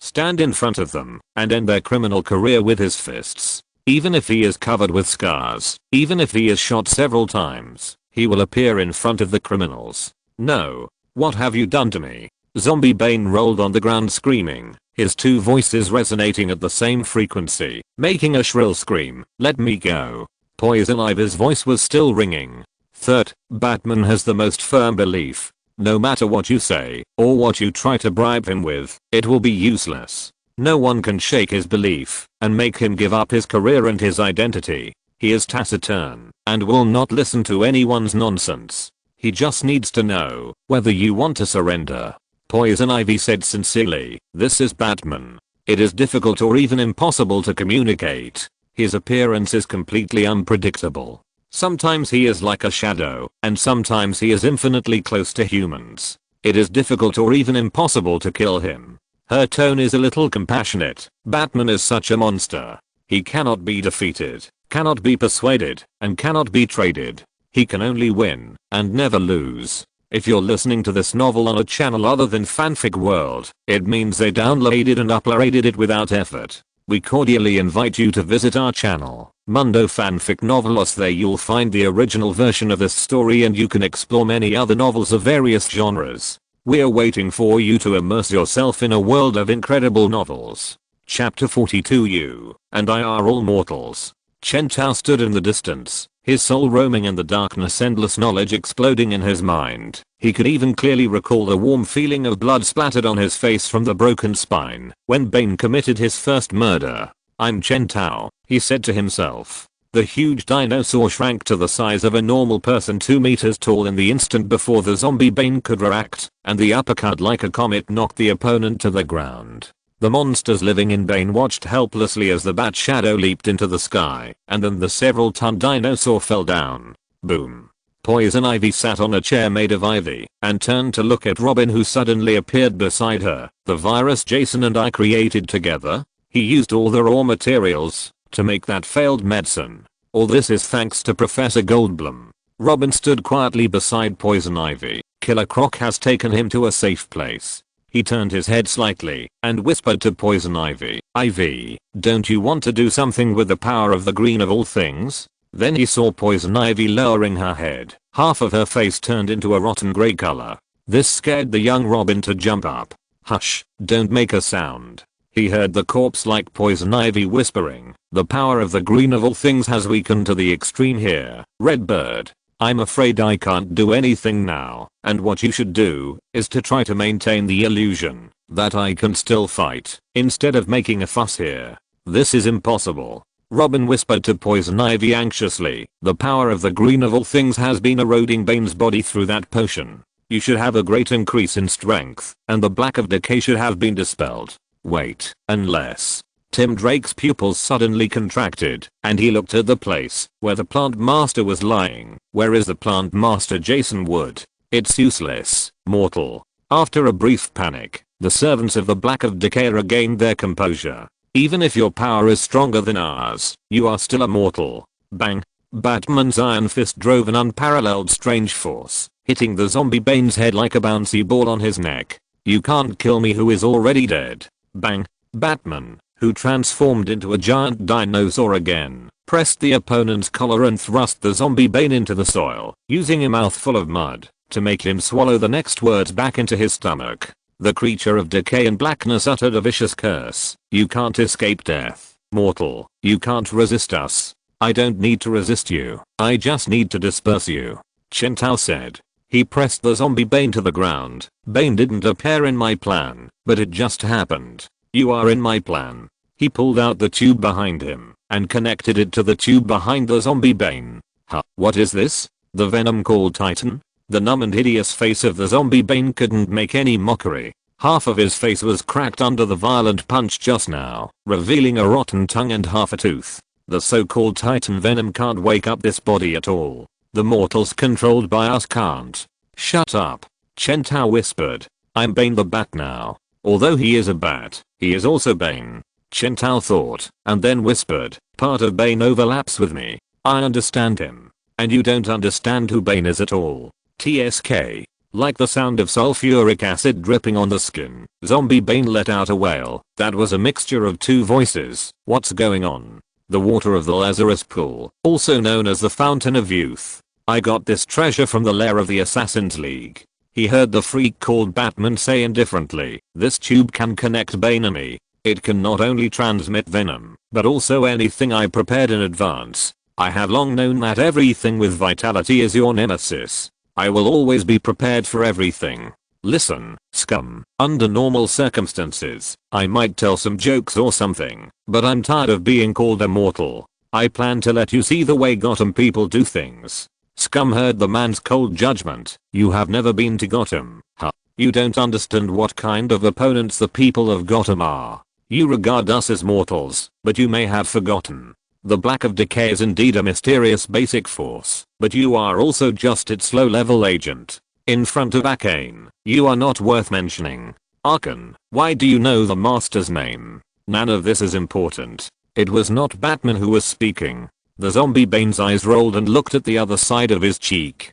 stand in front of them, and end their criminal career with his fists. Even if he is covered with scars, even if he is shot several times, he will appear in front of the criminals. "No. What have you done to me?" Zombie Bane rolled on the ground screaming, his two voices resonating at the same frequency, making a shrill scream, "Let me go." Poison Ivy's voice was still ringing. Third, Batman has the most firm belief. No matter what you say, or what you try to bribe him with, it will be useless. No one can shake his belief and make him give up his career and his identity. He is taciturn and will not listen to anyone's nonsense. He just needs to know whether you want to surrender. Poison Ivy said sincerely, "This is Batman. It is difficult or even impossible to communicate. His appearance is completely unpredictable. Sometimes he is like a shadow, and sometimes he is infinitely close to humans. It is difficult or even impossible to kill him." Her tone is a little compassionate. Batman is such a monster. He cannot be defeated, cannot be persuaded, and cannot be traded. He can only win, and never lose. If you're listening to this novel on a channel other than Fanfic World, it means they downloaded and uploaded it without effort. We cordially invite you to visit our channel, Mundo Fanfic Novelos. There you'll find the original version of this story and you can explore many other novels of various genres. We're waiting for you to immerse yourself in a world of incredible novels. Chapter 42. You and I are all mortals. Chen Tao stood in the distance, his soul roaming in the darkness, endless knowledge exploding in his mind. He could even clearly recall the warm feeling of blood splattered on his face from the broken spine when Bane committed his first murder. "I'm Chen Tao," he said to himself. The huge dinosaur shrank to the size of a normal person 2 meters tall in the instant before the zombie Bane could react, and the uppercut like a comet knocked the opponent to the ground. The monsters living in Bane watched helplessly as the bat shadow leaped into the sky, and then the several-ton dinosaur fell down. Boom. Poison Ivy sat on a chair made of ivy, and turned to look at Robin, who suddenly appeared beside her. "The virus Jason and I created together? He used all the raw materials to make that failed medicine. All this is thanks to Professor Goldblum." Robin stood quietly beside Poison Ivy. "Killer Croc has taken him to a safe place." He turned his head slightly and whispered to Poison Ivy, "Ivy, don't you want to do something with the power of the green of all things?" Then he saw Poison Ivy lowering her head. Half of her face turned into a rotten grey color. This scared the young Robin to jump up. "Hush, don't make a sound." He heard the corpse-like Poison Ivy whispering, "The power of the green of all things has weakened to the extreme here, Redbird. I'm afraid I can't do anything now, and what you should do is to try to maintain the illusion that I can still fight, instead of making a fuss here. This is impossible." Robin whispered to Poison Ivy anxiously, "The power of the green of all things has been eroding Bane's body through that potion. You should have a great increase in strength, and the black of decay should have been dispelled. Wait, unless..." Tim Drake's pupils suddenly contracted, and he looked at the place where the plant master was lying. "Where is the plant master, Jason Wood?" "It's useless, mortal." After a brief panic, the servants of the Black of Decay regained their composure. Even if your power is stronger than ours, you are still a mortal. Bang. Batman's Iron Fist drove an unparalleled strange force, hitting the zombie Bane's head like a bouncy ball on his neck. You can't kill me who is already dead. Bang. Batman, who transformed into a giant dinosaur again, pressed the opponent's collar and thrust the zombie Bane into the soil, using a mouthful of mud to make him swallow the next words back into his stomach. The creature of decay and blackness uttered a vicious curse. You can't escape death, mortal. You can't resist us. I don't need to resist you. I just need to disperse you. Chen Tao said. He pressed the zombie Bane to the ground. Bane didn't appear in my plan, but it just happened. You are in my plan. He pulled out the tube behind him and connected it to the tube behind the zombie Bane. Huh, what is this? The venom called Titan? The numb and hideous face of the zombie Bane couldn't make any mockery. Half of his face was cracked under the violent punch just now, revealing a rotten tongue and half a tooth. The so-called Titan venom can't wake up this body at all. The mortals controlled by us can't. Shut up. Chen Tao whispered. I'm Bane the Bat now. Although he is a bat, he is also Bane. Chen Tao thought, and then whispered, part of Bane overlaps with me. I understand him. And you don't understand who Bane is at all. TSK. Like the sound of sulfuric acid dripping on the skin, zombie Bane let out a wail that was a mixture of two voices. What's going on? The water of the Lazarus Pool, also known as the Fountain of Youth. I got this treasure from the lair of the Assassin's League. He heard the freak called Batman say indifferently, this tube can connect Bane and me. It can not only transmit venom, but also anything I prepared in advance. I have long known that everything with vitality is your nemesis. I will always be prepared for everything. Listen, scum, under normal circumstances, I might tell some jokes or something, but I'm tired of being called a mortal. I plan to let you see the way Gotham people do things. Scum heard the man's cold judgment. You have never been to Gotham, huh? You don't understand what kind of opponents the people of Gotham are. You regard us as mortals, but you may have forgotten. The Black of Decay is indeed a mysterious basic force, but you are also just its low-level agent. In front of Arcane, you are not worth mentioning. Arcane, why do you know the master's name? None of this is important. It was not Batman who was speaking. The zombie Bane's eyes rolled and looked at the other side of his cheek.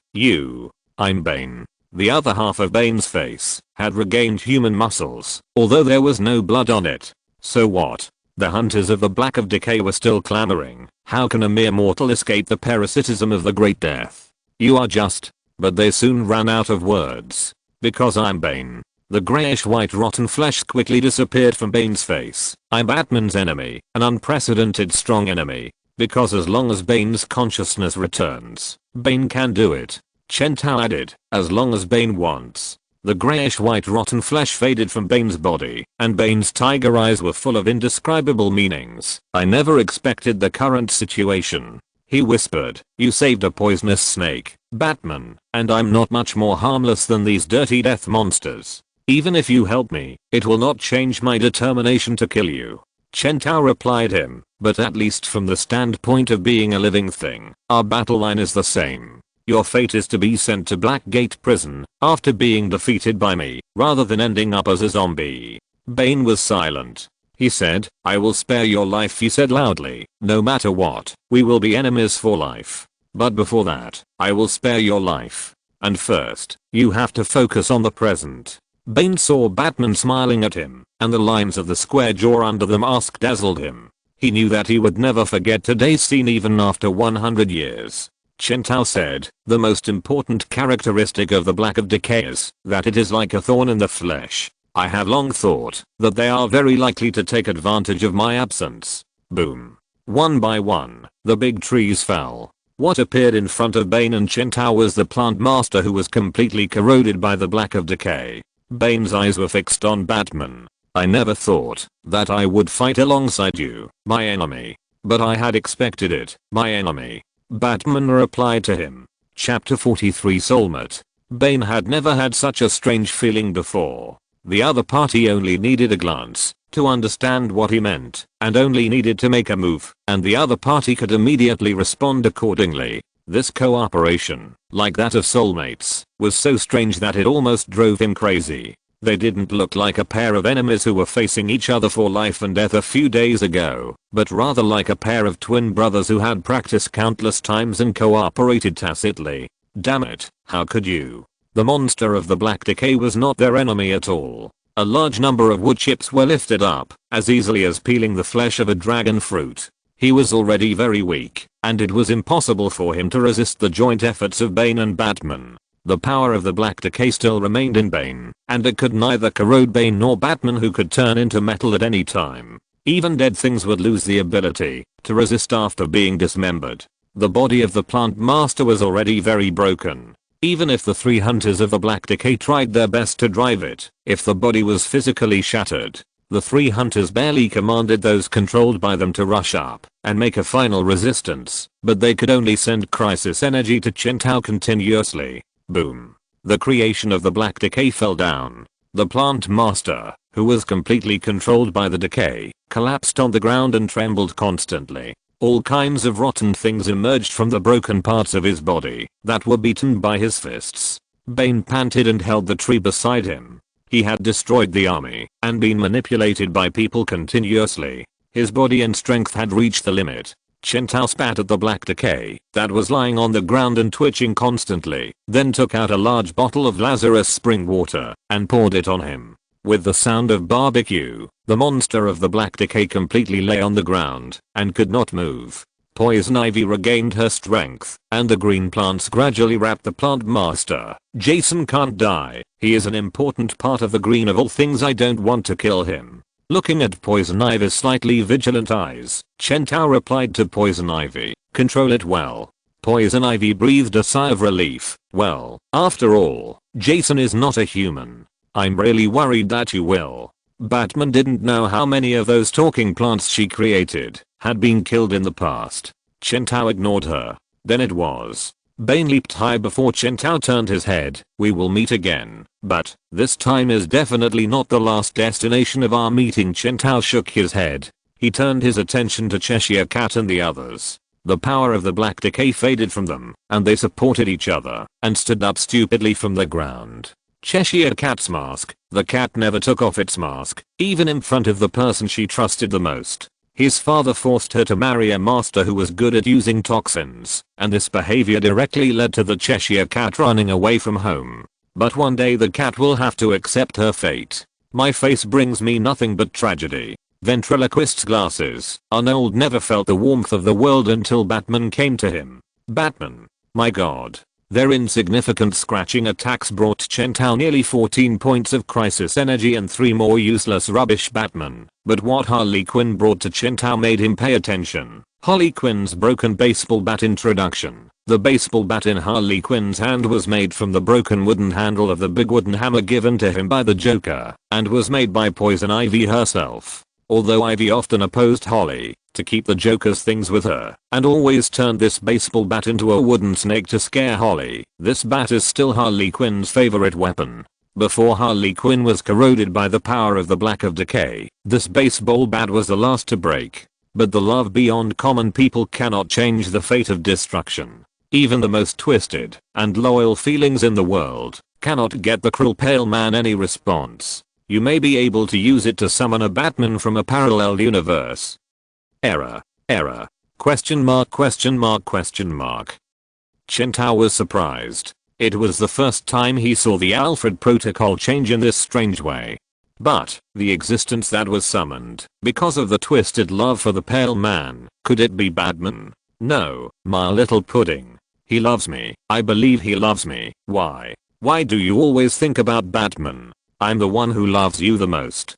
I'm Bane. The other half of Bane's face had regained human muscles, although there was no blood on it. So what? The hunters of the Black of Decay were still clamoring. How can a mere mortal escape the parasitism of the Great Death? You are just. But they soon ran out of words. Because I'm Bane. The grayish-white rotten flesh quickly disappeared from Bane's face. I'm Batman's enemy, an unprecedented strong enemy. Because as long as Bane's consciousness returns, Bane can do it. Chen Tao added, as long as Bane wants. The grayish-white rotten flesh faded from Bane's body, and Bane's tiger eyes were full of indescribable meanings. I never expected the current situation. He whispered, you saved a poisonous snake, Batman, and I'm not much more harmless than these dirty death monsters. Even if you help me, it will not change my determination to kill you. Chen Tao replied him, but at least from the standpoint of being a living thing, our battle line is the same. Your fate is to be sent to Blackgate Prison after being defeated by me, rather than ending up as a zombie. Bane was silent. He said, I will spare your life, he said loudly. No matter what, we will be enemies for life. But before that, I will spare your life. And first, you have to focus on the present. Bane saw Batman smiling at him, and the lines of the square jaw under the mask dazzled him. He knew that he would never forget today's scene even after 100 years. Chen Tao said, the most important characteristic of the Black of Decay is that it is like a thorn in the flesh. I have long thought that they are very likely to take advantage of my absence. Boom. One by one, the big trees fell. What appeared in front of Bane and Chen Tao was the plant master who was completely corroded by the Black of Decay. Bane's eyes were fixed on Batman. I never thought that I would fight alongside you, my enemy. But I had expected it, my enemy. Batman replied to him. Chapter 43 Soulmate. Bane had never had such a strange feeling before. The other party only needed a glance to understand what he meant, and only needed to make a move, and the other party could immediately respond accordingly. This cooperation, like that of soulmates, was so strange that it almost drove him crazy. They didn't look like a pair of enemies who were facing each other for life and death a few days ago, but rather like a pair of twin brothers who had practiced countless times and cooperated tacitly. Damn it, how could you? The monster of the Black Decay was not their enemy at all. A large number of wood chips were lifted up, as easily as peeling the flesh of a dragon fruit. He was already very weak, and it was impossible for him to resist the joint efforts of Bane and Batman. The power of the Black Decay still remained in Bane, and it could neither corrode Bane nor Batman, who could turn into metal at any time. Even dead things would lose the ability to resist after being dismembered. The body of the Plant Master was already very broken. Even if the 3 hunters of the Black Decay tried their best to drive it, if the body was physically shattered, the 3 hunters barely commanded those controlled by them to rush up and make a final resistance, but they could only send crisis energy to Chen Tao continuously. Boom. The creation of the Black Decay fell down. The Plant Master, who was completely controlled by the decay, collapsed on the ground and trembled constantly. All kinds of rotten things emerged from the broken parts of his body that were beaten by his fists. Bane panted and held the tree beside him. He had destroyed the army and been manipulated by people continuously. His body and strength had reached the limit. Chen Tao spat at the Black Decay that was lying on the ground and twitching constantly, then took out a large bottle of Lazarus spring water and poured it on him. With the sound of barbecue, the monster of the Black Decay completely lay on the ground and could not move. Poison Ivy regained her strength, and the green plants gradually wrapped the Plant Master. Jason can't die. He is an important part of the green. Of all things, I don't want to kill him. Looking at Poison Ivy's slightly vigilant eyes, Chen Tao replied to Poison Ivy, "Control it well." Poison Ivy breathed a sigh of relief. "Well, after all, Jason is not a human. I'm really worried that you will." Batman didn't know how many of those talking plants she created had been killed in the past. Chen Tao ignored her. Then it was. Bane leaped high before Chen Tao turned his head. "We will meet again, but this time is definitely not the last destination of our meeting." Chen Tao shook his head. He turned his attention to Cheshire Cat and the others. The power of the Black Decay faded from them, and they supported each other and stood up stupidly from the ground. Cheshire Cat's mask. The cat never took off its mask, even in front of the person she trusted the most. His father forced her to marry a master who was good at using toxins, and this behavior directly led to the Cheshire Cat running away from home. But one day the cat will have to accept her fate. My face brings me nothing but tragedy. Ventriloquist's glasses. Arnold never felt the warmth of the world until Batman came to him. Batman. My god. Their insignificant scratching attacks brought Chen Tao nearly 14 points of crisis energy and 3 more useless rubbish. Batman. But what Harley Quinn brought to Chen Tao made him pay attention. Harley Quinn's broken baseball bat introduction. The baseball bat in Harley Quinn's hand was made from the broken wooden handle of the big wooden hammer given to him by the Joker, and was made by Poison Ivy herself. Although Ivy often opposed Holly to keep the Joker's things with her, and always turned this baseball bat into a wooden snake to scare Holly, this bat is still Harley Quinn's favorite weapon. Before Harley Quinn was corroded by the power of the Black of Decay, this baseball bat was the last to break. But the love beyond common people cannot change the fate of destruction. Even the most twisted and loyal feelings in the world cannot get the cruel pale man any response. You may be able to use it to summon a Batman from a parallel universe. Error. Error. Question mark, question mark, question mark. Chen Tao was surprised. It was the first time he saw the Alfred protocol change in this strange way. But, the existence that was summoned, because of the twisted love for the pale man, could it be Batman? No, my little pudding. He loves me. I believe he loves me. Why? Why do you always think about Batman? I'm the one who loves you the most.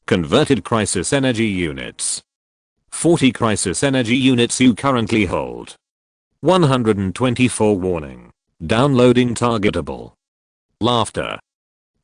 Converted crisis energy units. 40 crisis energy units you currently hold. 124 warning. Downloading targetable. Laughter.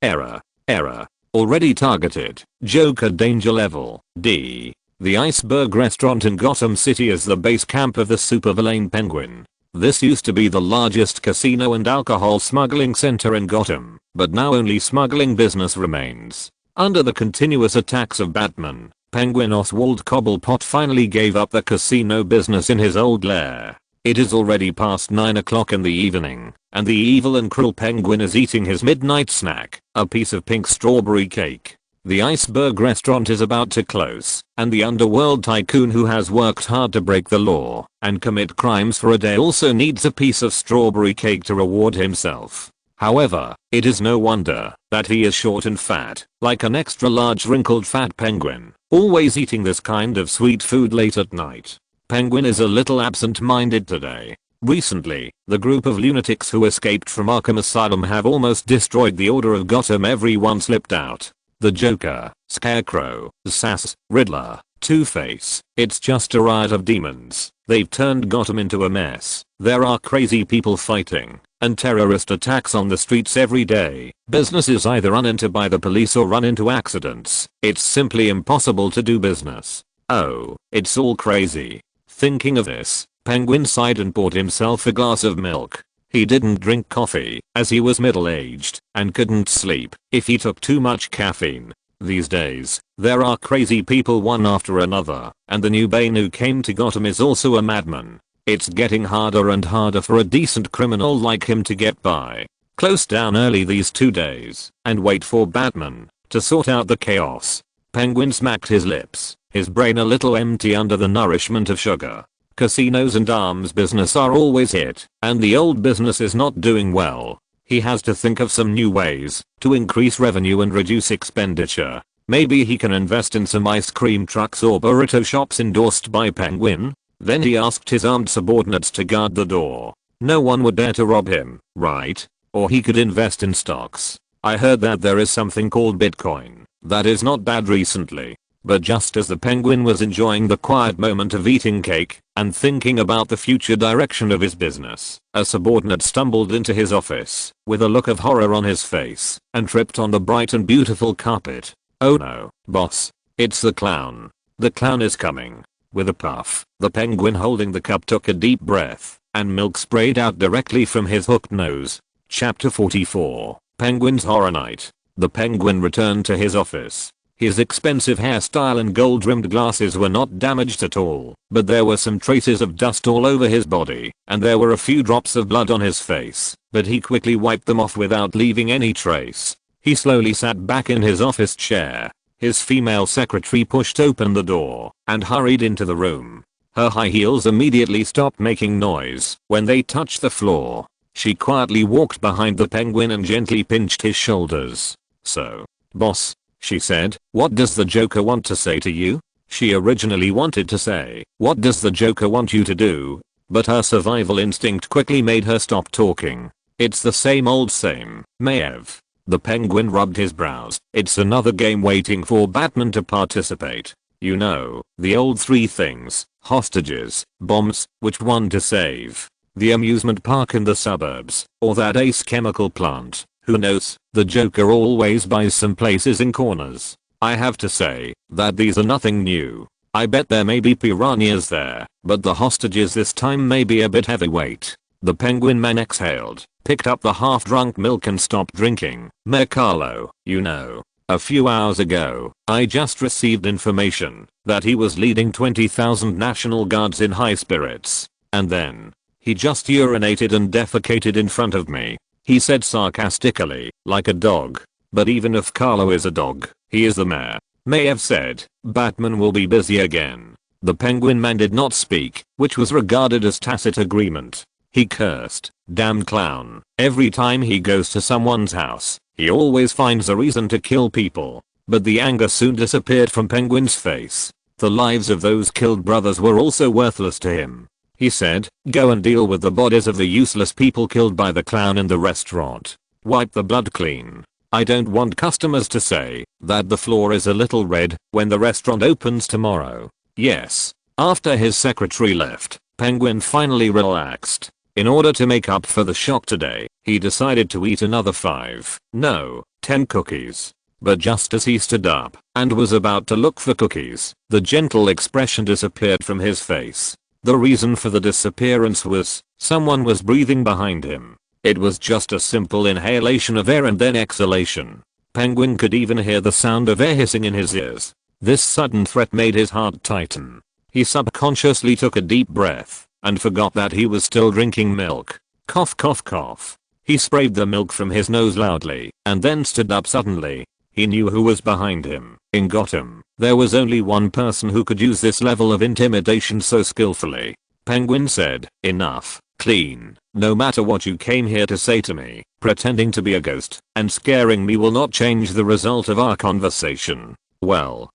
Error. Error. Already targeted. Joker danger level D. The Iceberg restaurant in Gotham City is the base camp of the supervillain Penguin. This used to be the largest casino and alcohol smuggling center in Gotham, but now only smuggling business remains. Under the continuous attacks of Batman, Penguin Oswald Cobblepot finally gave up the casino business in his old lair. It is already past 9 o'clock in the evening, and the evil and cruel penguin is eating his midnight snack, a piece of pink strawberry cake. The iceberg restaurant is about to close, and the underworld tycoon who has worked hard to break the law and commit crimes for a day also needs a piece of strawberry cake to reward himself. However, it is no wonder that he is short and fat, like an extra large wrinkled fat penguin, always eating this kind of sweet food late at night. Penguin is a little absent-minded today. Recently, the group of lunatics who escaped from Arkham Asylum have almost destroyed the Order of Gotham. Everyone slipped out. The Joker, Scarecrow, Sass, Riddler, Two-Face. It's just a riot of demons. They've turned Gotham into a mess. There are crazy people fighting, and terrorist attacks on the streets every day. Businesses either run into by the police or run into accidents. It's simply impossible to do business. Oh, it's all crazy. Thinking of this, Penguin sighed and poured himself a glass of milk. He didn't drink coffee, as he was middle-aged, and couldn't sleep if he took too much caffeine. These days, there are crazy people one after another, and the new Bane who came to Gotham is also a madman. It's getting harder and harder for a decent criminal like him to get by. Close down early these 2 days, and wait for Batman to sort out the chaos. Penguin smacked his lips, his brain a little empty under the nourishment of sugar. Casinos and arms business are always hit, and the old business is not doing well. He has to think of some new ways to increase revenue and reduce expenditure. Maybe he can invest in some ice cream trucks or burrito shops endorsed by Penguin. Then he asked his armed subordinates to guard the door. No one would dare to rob him, right? Or he could invest in stocks. I heard that there is something called Bitcoin that is not bad recently. But just as the Penguin was enjoying the quiet moment of eating cake and thinking about the future direction of his business, a subordinate stumbled into his office with a look of horror on his face and tripped on the bright and beautiful carpet. Oh no, boss. It's the clown. The clown is coming. With a puff, the Penguin holding the cup took a deep breath, and milk sprayed out directly from his hooked nose. Chapter 44, Penguin's Horror Night. The Penguin returned to his office. His expensive hairstyle and gold-rimmed glasses were not damaged at all, but there were some traces of dust all over his body, and there were a few drops of blood on his face, but he quickly wiped them off without leaving any trace. He slowly sat back in his office chair. His female secretary pushed open the door and hurried into the room. Her high heels immediately stopped making noise when they touched the floor. She quietly walked behind the Penguin and gently pinched his shoulders. "So, boss," she said, "what does the Joker want to say to you?" She originally wanted to say, "What does the Joker want you to do?" But her survival instinct quickly made her stop talking. "It's the same old same, Maeve." The Penguin rubbed his brows. "It's another game waiting for Batman to participate. You know, the old 3 things, hostages, bombs, which one to save? The amusement park in the suburbs, or that ace chemical plant? Who knows? The Joker always buys some places in corners. I have to say that these are nothing new. I bet there may be piranhas there, but the hostages this time may be a bit heavyweight." The Penguin man exhaled, picked up the half-drunk milk and stopped drinking. "Carlo, you know, a few hours ago, I just received information that he was leading 20,000 National Guards in high spirits. And then, he just urinated and defecated in front of me," he said sarcastically, "like a dog. But even if Carlo is a dog, he is the mayor." Maeve said, "Batman will be busy again." The Penguin man did not speak, which was regarded as tacit agreement. He cursed, "Damn clown. Every time he goes to someone's house, he always finds a reason to kill people." But the anger soon disappeared from Penguin's face. The lives of those killed brothers were also worthless to him. He said, "Go and deal with the bodies of the useless people killed by the clown in the restaurant. Wipe the blood clean. I don't want customers to say that the floor is a little red when the restaurant opens tomorrow." Yes. After his secretary left, Penguin finally relaxed. In order to make up for the shock today, he decided to eat another 10 cookies. But just as he stood up and was about to look for cookies, the gentle expression disappeared from his face. The reason for the disappearance was someone was breathing behind him. It was just a simple inhalation of air and then exhalation. Penguin could even hear the sound of air hissing in his ears. This sudden threat made his heart tighten. He subconsciously took a deep breath and forgot that he was still drinking milk. Cough cough cough. He sprayed the milk from his nose loudly and then stood up suddenly. He knew who was behind him. In Gotham, there was only one person who could use this level of intimidation so skillfully. Penguin said, "Enough, clean. No matter what you came here to say to me, pretending to be a ghost and scaring me will not change the result of our conversation. Well,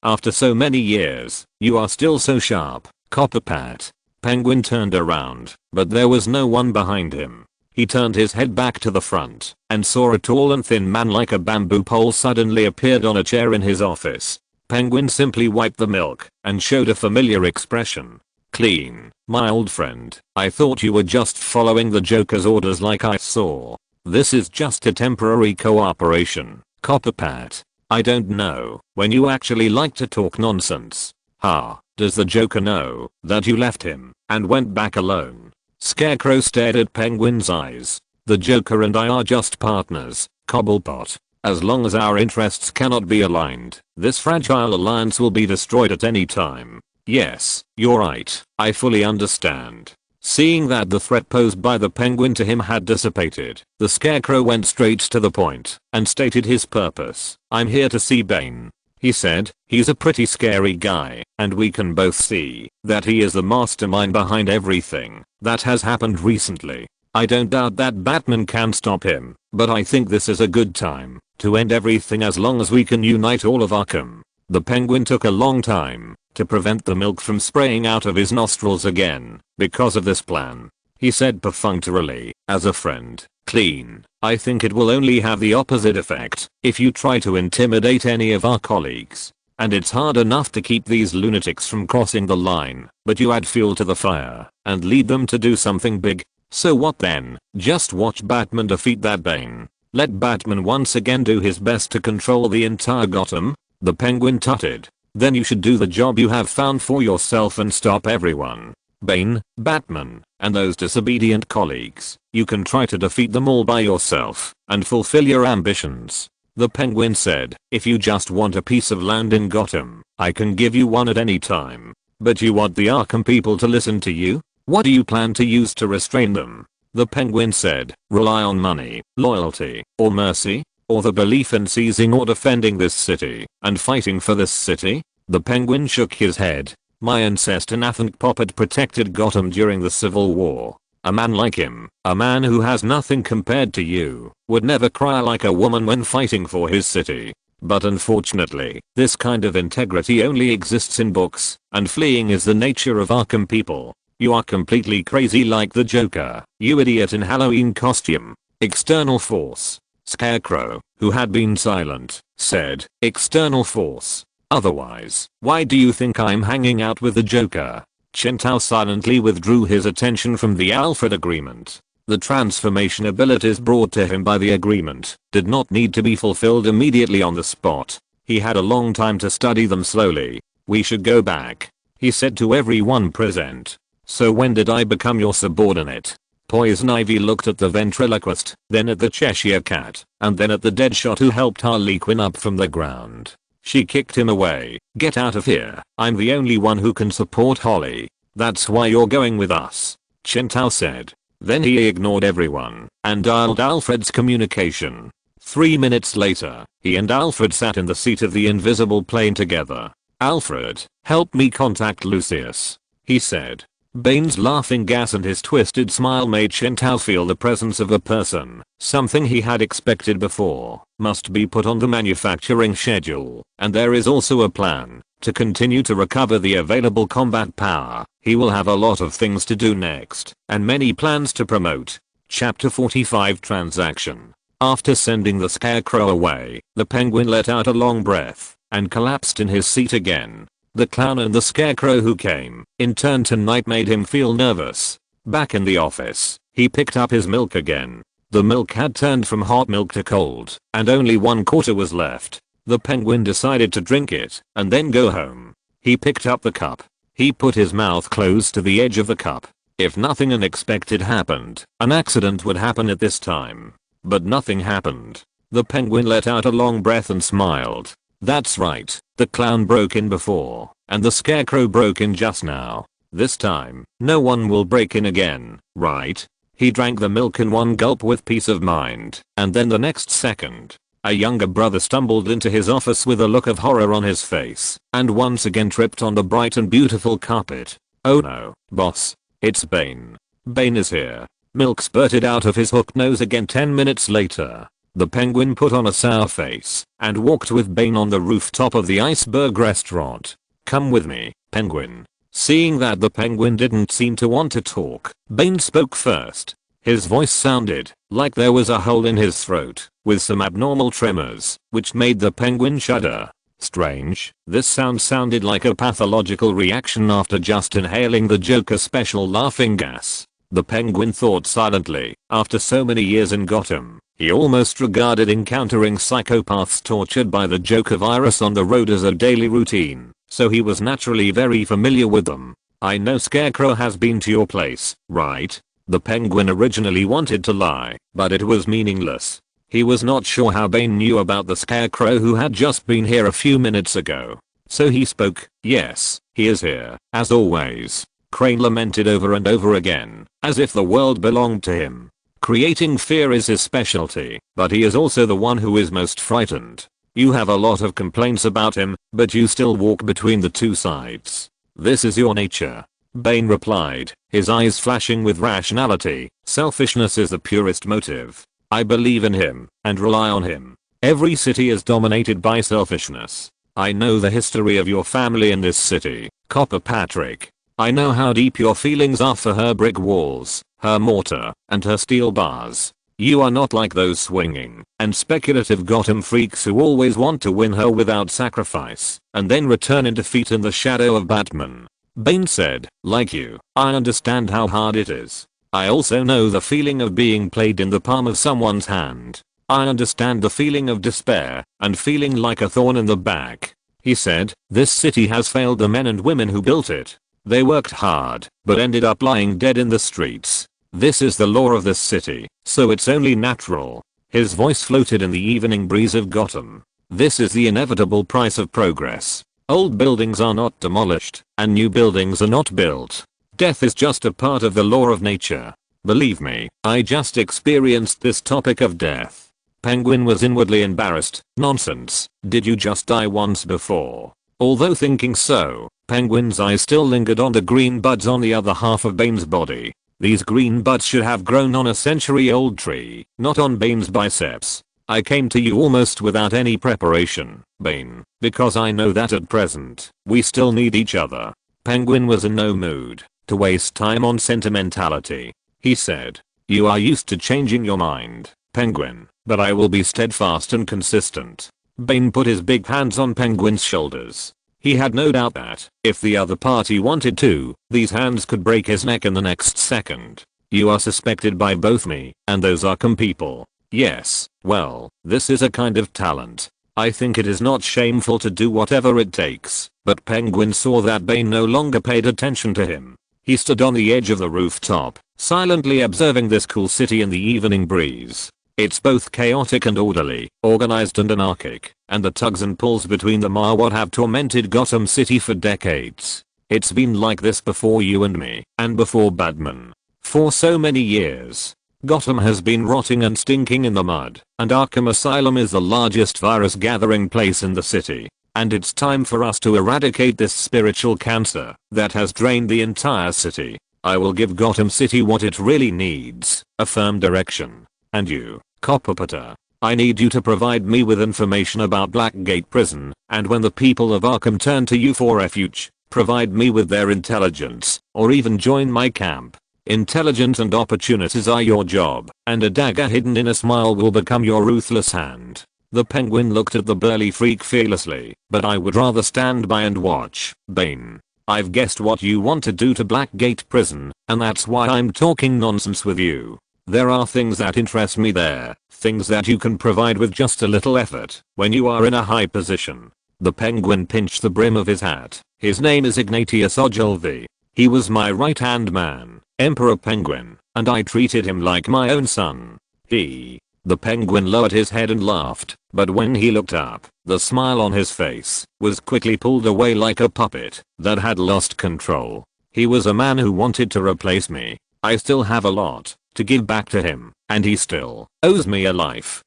after so many years, you are still so sharp, Copper Pat." Penguin turned around, but there was no one behind him. He turned his head back to the front and saw a tall and thin man like a bamboo pole suddenly appeared on a chair in his office. Penguin simply wiped the milk and showed a familiar expression. "Clean, my old friend. I thought you were just following the Joker's orders like I saw. This is just a temporary cooperation, Copper Pat. I don't know when you actually like to talk nonsense. Ha, does the Joker know that you left him and went back alone?" Scarecrow stared at Penguin's eyes. "The Joker and I are just partners, Cobblepot. As long as our interests cannot be aligned, this fragile alliance will be destroyed at any time. Yes, you're right, I fully understand." Seeing that the threat posed by the Penguin to him had dissipated, the Scarecrow went straight to the point and stated his purpose. "I'm here to see Bane," he said. "He's a pretty scary guy, and we can both see that he is the mastermind behind everything that has happened recently. I don't doubt that Batman can stop him, but I think this is a good time to end everything as long as we can unite all of Arkham." The Penguin took a long time to prevent the milk from spraying out of his nostrils again because of this plan. He said perfunctorily, "As a friend, Clean, I think it will only have the opposite effect if you try to intimidate any of our colleagues. And it's hard enough to keep these lunatics from crossing the line, but you add fuel to the fire and lead them to do something big. So what then? Just watch Batman defeat that Bane. Let Batman once again do his best to control the entire Gotham." The Penguin tutted. "Then you should do the job you have found for yourself and stop everyone. Bane, Batman, and those disobedient colleagues. You can try to defeat them all by yourself and fulfill your ambitions." The Penguin said, "If you just want a piece of land in Gotham, I can give you one at any time. But you want the Arkham people to listen to you? What do you plan to use to restrain them?" The Penguin said, "Rely on money, loyalty, or mercy? Or the belief in seizing or defending this city and fighting for this city?" The Penguin shook his head. "My ancestor Nathan Poppet protected Gotham during the Civil War. A man like him, a man who has nothing compared to you, would never cry like a woman when fighting for his city. But unfortunately, this kind of integrity only exists in books, and fleeing is the nature of Arkham people. You are completely crazy like the Joker, you idiot in Halloween costume." "External force." Scarecrow, who had been silent, said, "External force. Otherwise, why do you think I'm hanging out with the Joker?" Chen Tao silently withdrew his attention from the Alfred agreement. The transformation abilities brought to him by the agreement did not need to be fulfilled immediately on the spot. He had a long time to study them slowly. "We should go back," he said to everyone present. "So when did I become your subordinate?" Poison Ivy looked at the ventriloquist, then at the Cheshire Cat, and then at the Deadshot who helped Harley Quinn up from the ground. She kicked him away. "Get out of here. I'm the only one who can support Holly. That's why you're going with us," Chen Tao said. Then he ignored everyone and dialed Alfred's communication. 3 minutes later, he and Alfred sat in the seat of the invisible plane together. "Alfred, help me contact Lucius," he said. Bane's laughing gas and his twisted smile made Chen Tao feel the presence of a person. Something he had expected before must be put on the manufacturing schedule, and there is also a plan to continue to recover the available combat power. He will have a lot of things to do next, and many plans to promote. Chapter 45 Transaction. After sending the Scarecrow away, the Penguin let out a long breath and collapsed in his seat again. The clown and the Scarecrow who came in turn tonight made him feel nervous. Back in the office, he picked up his milk again. The milk had turned from hot milk to cold, and only 1/4 was left. The Penguin decided to drink it and then go home. He picked up the cup. He put his mouth close to the edge of the cup. If nothing unexpected happened, an accident would happen at this time. But nothing happened. The Penguin let out a long breath and smiled. That's right, the clown broke in before, and the Scarecrow broke in just now. This time, no one will break in again, right? He drank the milk in one gulp with peace of mind, and then the next second, a younger brother stumbled into his office with a look of horror on his face, and once again tripped on the bright and beautiful carpet. Oh no, boss. It's Bane. Bane is here. Milk spurted out of his hooked nose again 10 minutes later. The penguin put on a sour face and walked with Bane on the rooftop of the iceberg restaurant. Come with me, penguin. Seeing that the penguin didn't seem to want to talk, Bane spoke first. His voice sounded like there was a hole in his throat, with some abnormal tremors, which made the penguin shudder. Strange, this sounded like a pathological reaction after just inhaling the Joker special laughing gas. The penguin thought silently, after so many years in Gotham, he almost regarded encountering psychopaths tortured by the Joker virus on the road as a daily routine, so he was naturally very familiar with them. I know Scarecrow has been to your place, right? The penguin originally wanted to lie, but it was meaningless. He was not sure how Bane knew about the Scarecrow who had just been here a few minutes ago. So he spoke. Yes, he is here, as always. Crane lamented over and over again, as if the world belonged to him. Creating fear is his specialty, but he is also the one who is most frightened. You have a lot of complaints about him, but you still walk between the two sides. This is your nature. Bane replied, his eyes flashing with rationality. Selfishness is the purest motive. I believe in him, and rely on him. Every city is dominated by selfishness. I know the history of your family in this city, Copper Patrick. I know how deep your feelings are for her brick walls, her mortar, and her steel bars. You are not like those swinging and speculative Gotham freaks who always want to win her without sacrifice, and then return in defeat in the shadow of Batman. Bane said, like you, I understand how hard it is. I also know the feeling of being played in the palm of someone's hand. I understand the feeling of despair and feeling like a thorn in the back. He said, this city has failed the men and women who built it. They worked hard, but ended up lying dead in the streets. This is the law of this city, so it's only natural. His voice floated in the evening breeze of Gotham. This is the inevitable price of progress. Old buildings are not demolished, and new buildings are not built. Death is just a part of the law of nature. Believe me, I just experienced this topic of death. Penguin was inwardly embarrassed. Nonsense, did you just die once before? Although thinking so, Penguin's eyes still lingered on the green buds on the other half of Bane's body. These green buds should have grown on a century-old tree, not on Bane's biceps. I came to you almost without any preparation, Bane, because I know that at present, we still need each other. Penguin was in no mood to waste time on sentimentality. He said, you are used to changing your mind, Penguin, but I will be steadfast and consistent. Bane put his big hands on Penguin's shoulders. He had no doubt that, if the other party wanted to, these hands could break his neck in the next second. You are suspected by both me and those Arkham people. Yes, well, this is a kind of talent. I think it is not shameful to do whatever it takes, but Penguin saw that Bane no longer paid attention to him. He stood on the edge of the rooftop, silently observing this cool city in the evening breeze. It's both chaotic and orderly, organized and anarchic, and the tugs and pulls between them are what have tormented Gotham City for decades. It's been like this before you and me, and before Batman. For so many years. Gotham has been rotting and stinking in the mud, and Arkham Asylum is the largest virus gathering place in the city. And it's time for us to eradicate this spiritual cancer that has drained the entire city. I will give Gotham City what it really needs, a firm direction. And you, Copperpotter, I need you to provide me with information about Blackgate Prison, and when the people of Arkham turn to you for refuge, provide me with their intelligence, or even join my camp. Intelligence and opportunities are your job, and a dagger hidden in a smile will become your ruthless hand. The Penguin looked at the burly freak fearlessly, but I would rather stand by and watch, Bane. I've guessed what you want to do to Blackgate Prison, and that's why I'm talking nonsense with you. There are things that interest me there, things that you can provide with just a little effort, when you are in a high position. The Penguin pinched the brim of his hat. His name is Ignatius Ogilvy. He was my right-hand man, Emperor Penguin, and I treated him like my own son. The Penguin lowered his head and laughed, but when he looked up, the smile on his face was quickly pulled away like a puppet that had lost control. He was a man who wanted to replace me. I still have a lot to give back to him, and he still owes me a life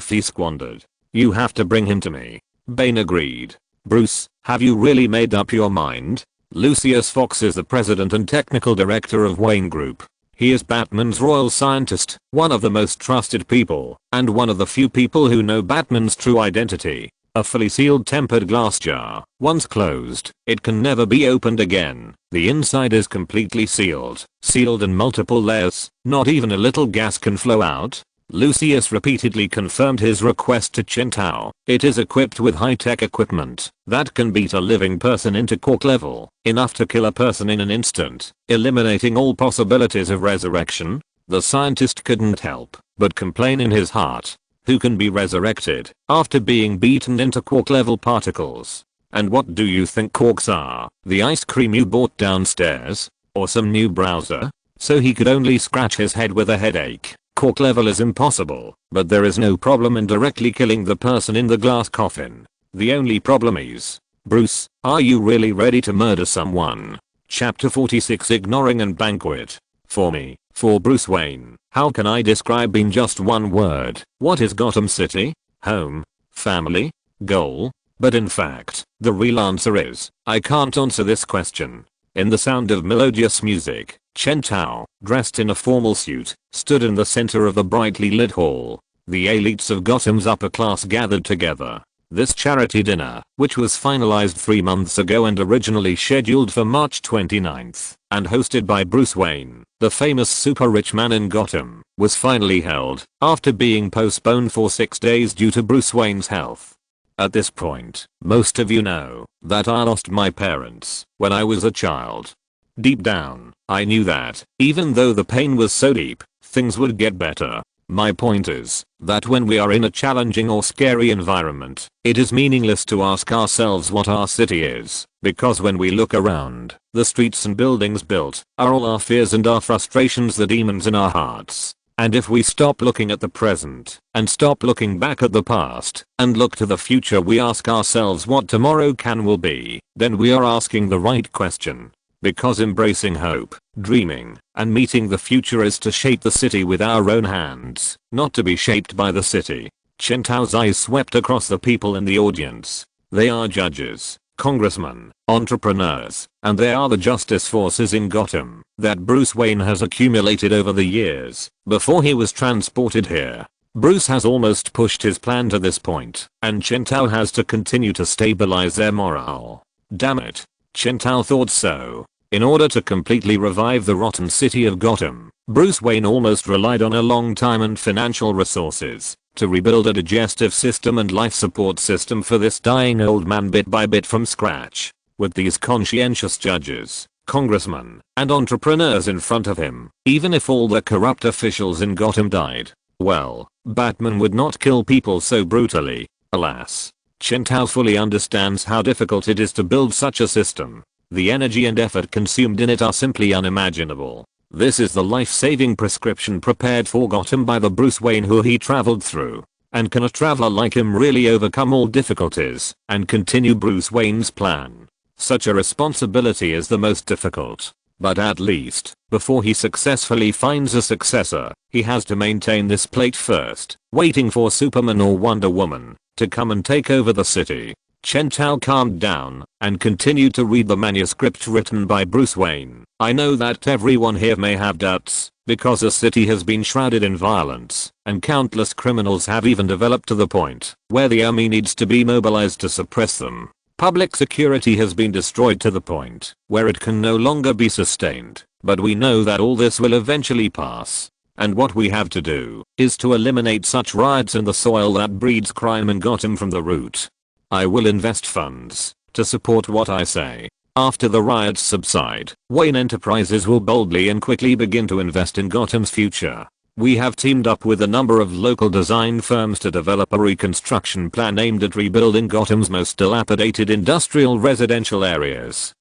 he squandered. You have to bring him to me." Bane agreed. "Bruce, have you really made up your mind?" Lucius Fox is the president and technical director of Wayne Group. He is Batman's royal scientist, one of the most trusted people, and one of the few people who know Batman's true identity. A fully sealed tempered glass jar. Once closed, it can never be opened again. The inside is completely sealed in multiple layers. Not even a little gas can flow out. Lucius repeatedly confirmed his request to Chen Tao. It is equipped with high-tech equipment that can beat a living person into quark level, enough to kill a person in an instant, eliminating all possibilities of resurrection. The scientist couldn't help but complain in his heart. Who can be resurrected after being beaten into quark-level particles? And what do you think quarks are? The ice cream you bought downstairs? Or some new browser? So he could only scratch his head with a headache. Quark level is impossible, but there is no problem in directly killing the person in the glass coffin. The only problem is, Bruce, are you really ready to murder someone? Chapter 46 Ignoring and Banquet. For me, for Bruce Wayne, how can I describe in just one word? What is Gotham City? Home? Family? Goal? But in fact, the real answer is, I can't answer this question. In the sound of melodious music, Chen Tao, dressed in a formal suit, stood in the center of the brightly lit hall. The elites of Gotham's upper class gathered together. This charity dinner, which was finalized 3 months ago and originally scheduled for March 29th, and hosted by Bruce Wayne, the famous super rich man in Gotham, was finally held, after being postponed for 6 days due to Bruce Wayne's health. At this point, most of you know that I lost my parents when I was a child. Deep down, I knew that, even though the pain was so deep, things would get better. My point is that when we are in a challenging or scary environment, it is meaningless to ask ourselves what our city is, because when we look around, the streets and buildings built are all our fears and our frustrations, the demons in our hearts. And if we stop looking at the present and stop looking back at the past and look to the future, we ask ourselves what tomorrow will be, then we are asking the right question. Because embracing hope, dreaming, and meeting the future is to shape the city with our own hands, not to be shaped by the city. Chen Tao's eyes swept across the people in the audience. They are judges, congressmen, entrepreneurs, and they are the justice forces in Gotham that Bruce Wayne has accumulated over the years before he was transported here. Bruce has almost pushed his plan to this point, and Chen Tao has to continue to stabilize their morale. Damn it. Chen Tao thought so. In order to completely revive the rotten city of Gotham, Bruce Wayne almost relied on a long time and financial resources to rebuild a digestive system and life support system for this dying old man bit by bit from scratch. With these conscientious judges, congressmen, and entrepreneurs in front of him, even if all the corrupt officials in Gotham died, well, Batman would not kill people so brutally. Alas, Chen Tao fully understands how difficult it is to build such a system. The energy and effort consumed in it are simply unimaginable. This is the life-saving prescription prepared for Gotham by the Bruce Wayne who he traveled through. And can a traveler like him really overcome all difficulties and continue Bruce Wayne's plan? Such a responsibility is the most difficult. But at least, before he successfully finds a successor, he has to maintain this plate first, waiting for Superman or Wonder Woman to come and take over the city. Chen Tao calmed down and continued to read the manuscript written by Bruce Wayne. I know that everyone here may have doubts, because the city has been shrouded in violence, and countless criminals have even developed to the point where the army needs to be mobilized to suppress them. Public security has been destroyed to the point where it can no longer be sustained, but we know that all this will eventually pass. And what we have to do is to eliminate such riots in the soil that breeds crime in Gotham from the root. I will invest funds to support what I say. After the riots subside, Wayne Enterprises will boldly and quickly begin to invest in Gotham's future. We have teamed up with a number of local design firms to develop a reconstruction plan aimed at rebuilding Gotham's most dilapidated industrial residential areas.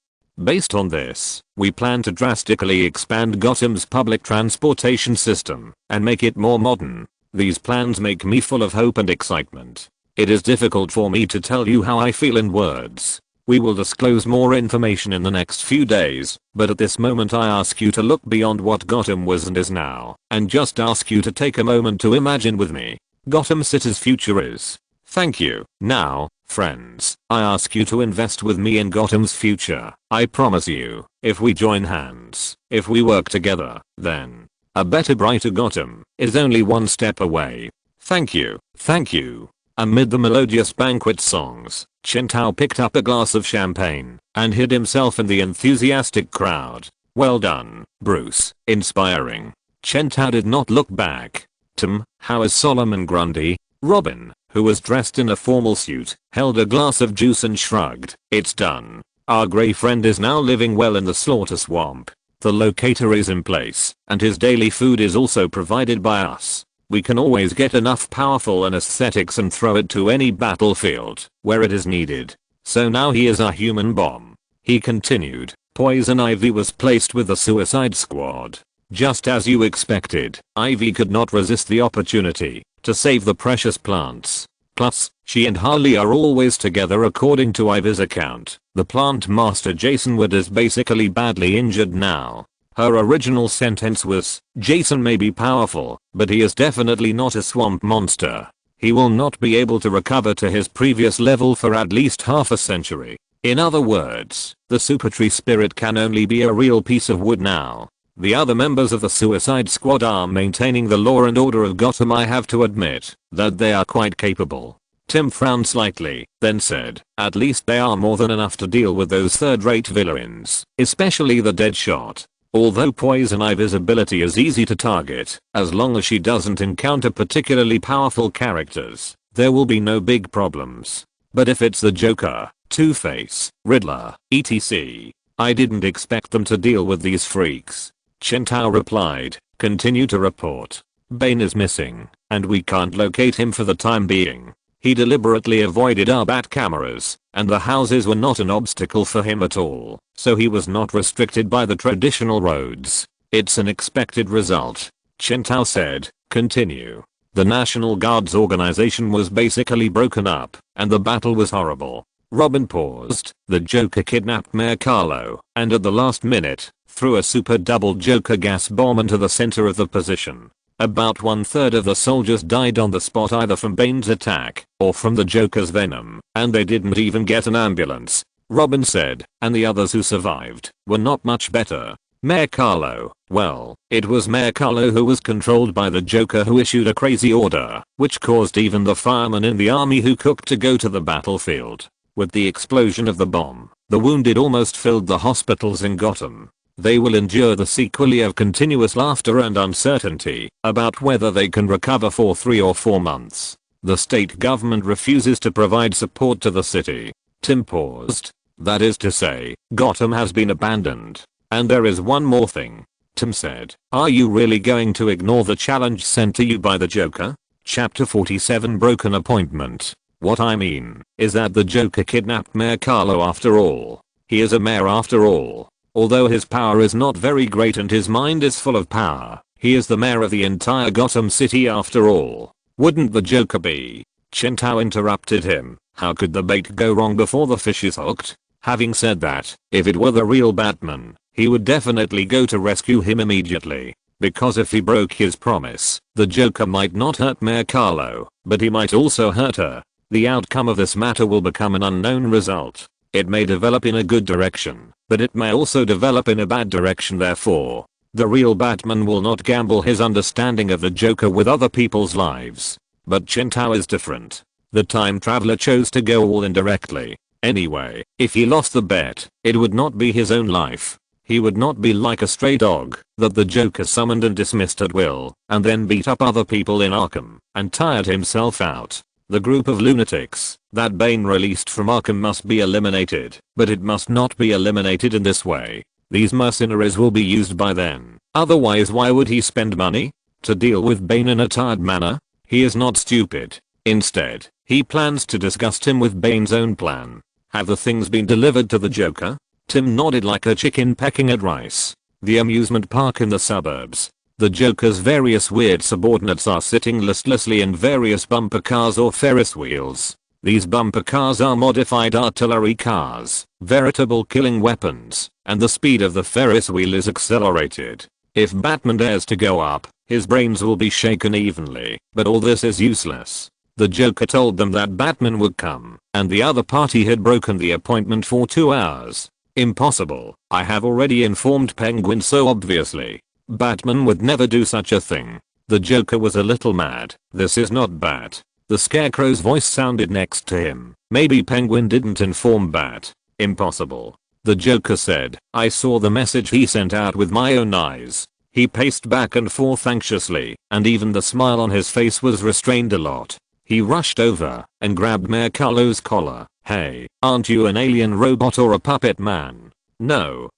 Based on this, we plan to drastically expand Gotham's public transportation system and make it more modern. These plans make me full of hope and excitement. It is difficult for me to tell you how I feel in words. We will disclose more information in the next few days, but at this moment I ask you to look beyond what Gotham was and is now, and just ask you to take a moment to imagine with me Gotham City's future is. Thank you. Now, friends, I ask you to invest with me in Gotham's future. I promise you, if we join hands, if we work together, then a better, brighter Gotham is only one step away. Thank you. Thank you. Amid the melodious banquet songs, Chen Tao picked up a glass of champagne and hid himself in the enthusiastic crowd. Well done, Bruce. Inspiring. Chen Tao did not look back. Tim, how is Solomon Grundy? Robin, who was dressed in a formal suit, held a glass of juice and shrugged. It's done. Our grey friend is now living well in the slaughter swamp. The locator is in place, and his daily food is also provided by us. We can always get enough powerful anesthetics and throw it to any battlefield where it is needed. So now he is our human bomb. He continued. Poison Ivy was placed with the Suicide Squad. Just as you expected, Ivy could not resist the opportunity to save the precious plants. Plus, she and Harley are always together according to Ivy's account. The plant master Jason Wood is basically badly injured now. Her original sentence was, Jason may be powerful, but he is definitely not a swamp monster. He will not be able to recover to his previous level for at least half a century. In other words, the super tree spirit can only be a real piece of wood now. The other members of the Suicide Squad are maintaining the law and order of Gotham. I have to admit that they are quite capable. Tim frowned slightly, then said, at least they are more than enough to deal with those third-rate villains, especially the Deadshot. Although Poison Ivy's ability is easy to target, as long as she doesn't encounter particularly powerful characters, there will be no big problems. But if it's the Joker, Two-Face, Riddler, etc., I didn't expect them to deal with these freaks. Chen Tao replied, continue to report. Bane is missing, and we can't locate him for the time being. He deliberately avoided our bat cameras, and the houses were not an obstacle for him at all, so he was not restricted by the traditional roads. It's an expected result. Chen Tao said, continue. The National Guard's organization was basically broken up, and the battle was horrible. Robin paused. The Joker kidnapped Mayor Carlo, and at the last minute, threw a super double Joker gas bomb into the center of the position. About 1/3 of the soldiers died on the spot either from Bane's attack or from the Joker's venom, and they didn't even get an ambulance. Robin said, and the others who survived were not much better. Mayor Carlo, well, it was Mayor Carlo who was controlled by the Joker, who issued a crazy order, which caused even the firemen in the army who cooked to go to the battlefield. With the explosion of the bomb, the wounded almost filled the hospitals in Gotham. They will endure the sequelae of continuous laughter and uncertainty about whether they can recover for 3 or 4 months. The state government refuses to provide support to the city. Tim paused. That is to say, Gotham has been abandoned. And there is one more thing. Tim said, are you really going to ignore the challenge sent to you by the Joker? Chapter 47 Broken Appointment. What I mean is that the Joker kidnapped Mayor Carlo after all. He is a mayor after all. Although his power is not very great and his mind is full of power, he is the mayor of the entire Gotham City after all. Wouldn't the Joker be? Chen Tao interrupted him. How could the bait go wrong before the fish is hooked? Having said that, if it were the real Batman, he would definitely go to rescue him immediately. Because if he broke his promise, the Joker might not hurt Mayor Carlo, but he might also hurt her. The outcome of this matter will become an unknown result. It may develop in a good direction, but it may also develop in a bad direction. Therefore, the real Batman will not gamble his understanding of the Joker with other people's lives. But Chen Tao is different. The time traveler chose to go all indirectly. Anyway, if he lost the bet, it would not be his own life. He would not be like a stray dog that the Joker summoned and dismissed at will, and then beat up other people in Arkham, and tired himself out. The group of lunatics that Bane released from Arkham must be eliminated, but it must not be eliminated in this way. These mercenaries will be used by then. Otherwise, why would he spend money to deal with Bane in a tired manner? He is not stupid. Instead, he plans to disgust him with Bane's own plan. Have the things been delivered to the Joker? Tim nodded like a chicken pecking at rice. The amusement park in the suburbs. The Joker's various weird subordinates are sitting listlessly in various bumper cars or Ferris wheels. These bumper cars are modified artillery cars, veritable killing weapons, and the speed of the Ferris wheel is accelerated. If Batman dares to go up, his brains will be shaken evenly, but all this is useless. The Joker told them that Batman would come, and the other party had broken the appointment for 2 hours. Impossible. I have already informed Penguin so obviously. Batman would never do such a thing. The Joker was a little mad. This is not Bat. The Scarecrow's voice sounded next to him. Maybe Penguin didn't inform Bat. Impossible. The Joker said, I saw the message he sent out with my own eyes. He paced back and forth anxiously, and even the smile on his face was restrained a lot. He rushed over and grabbed Mayor Carlo's collar. Hey, aren't you an alien robot or a puppet man? No,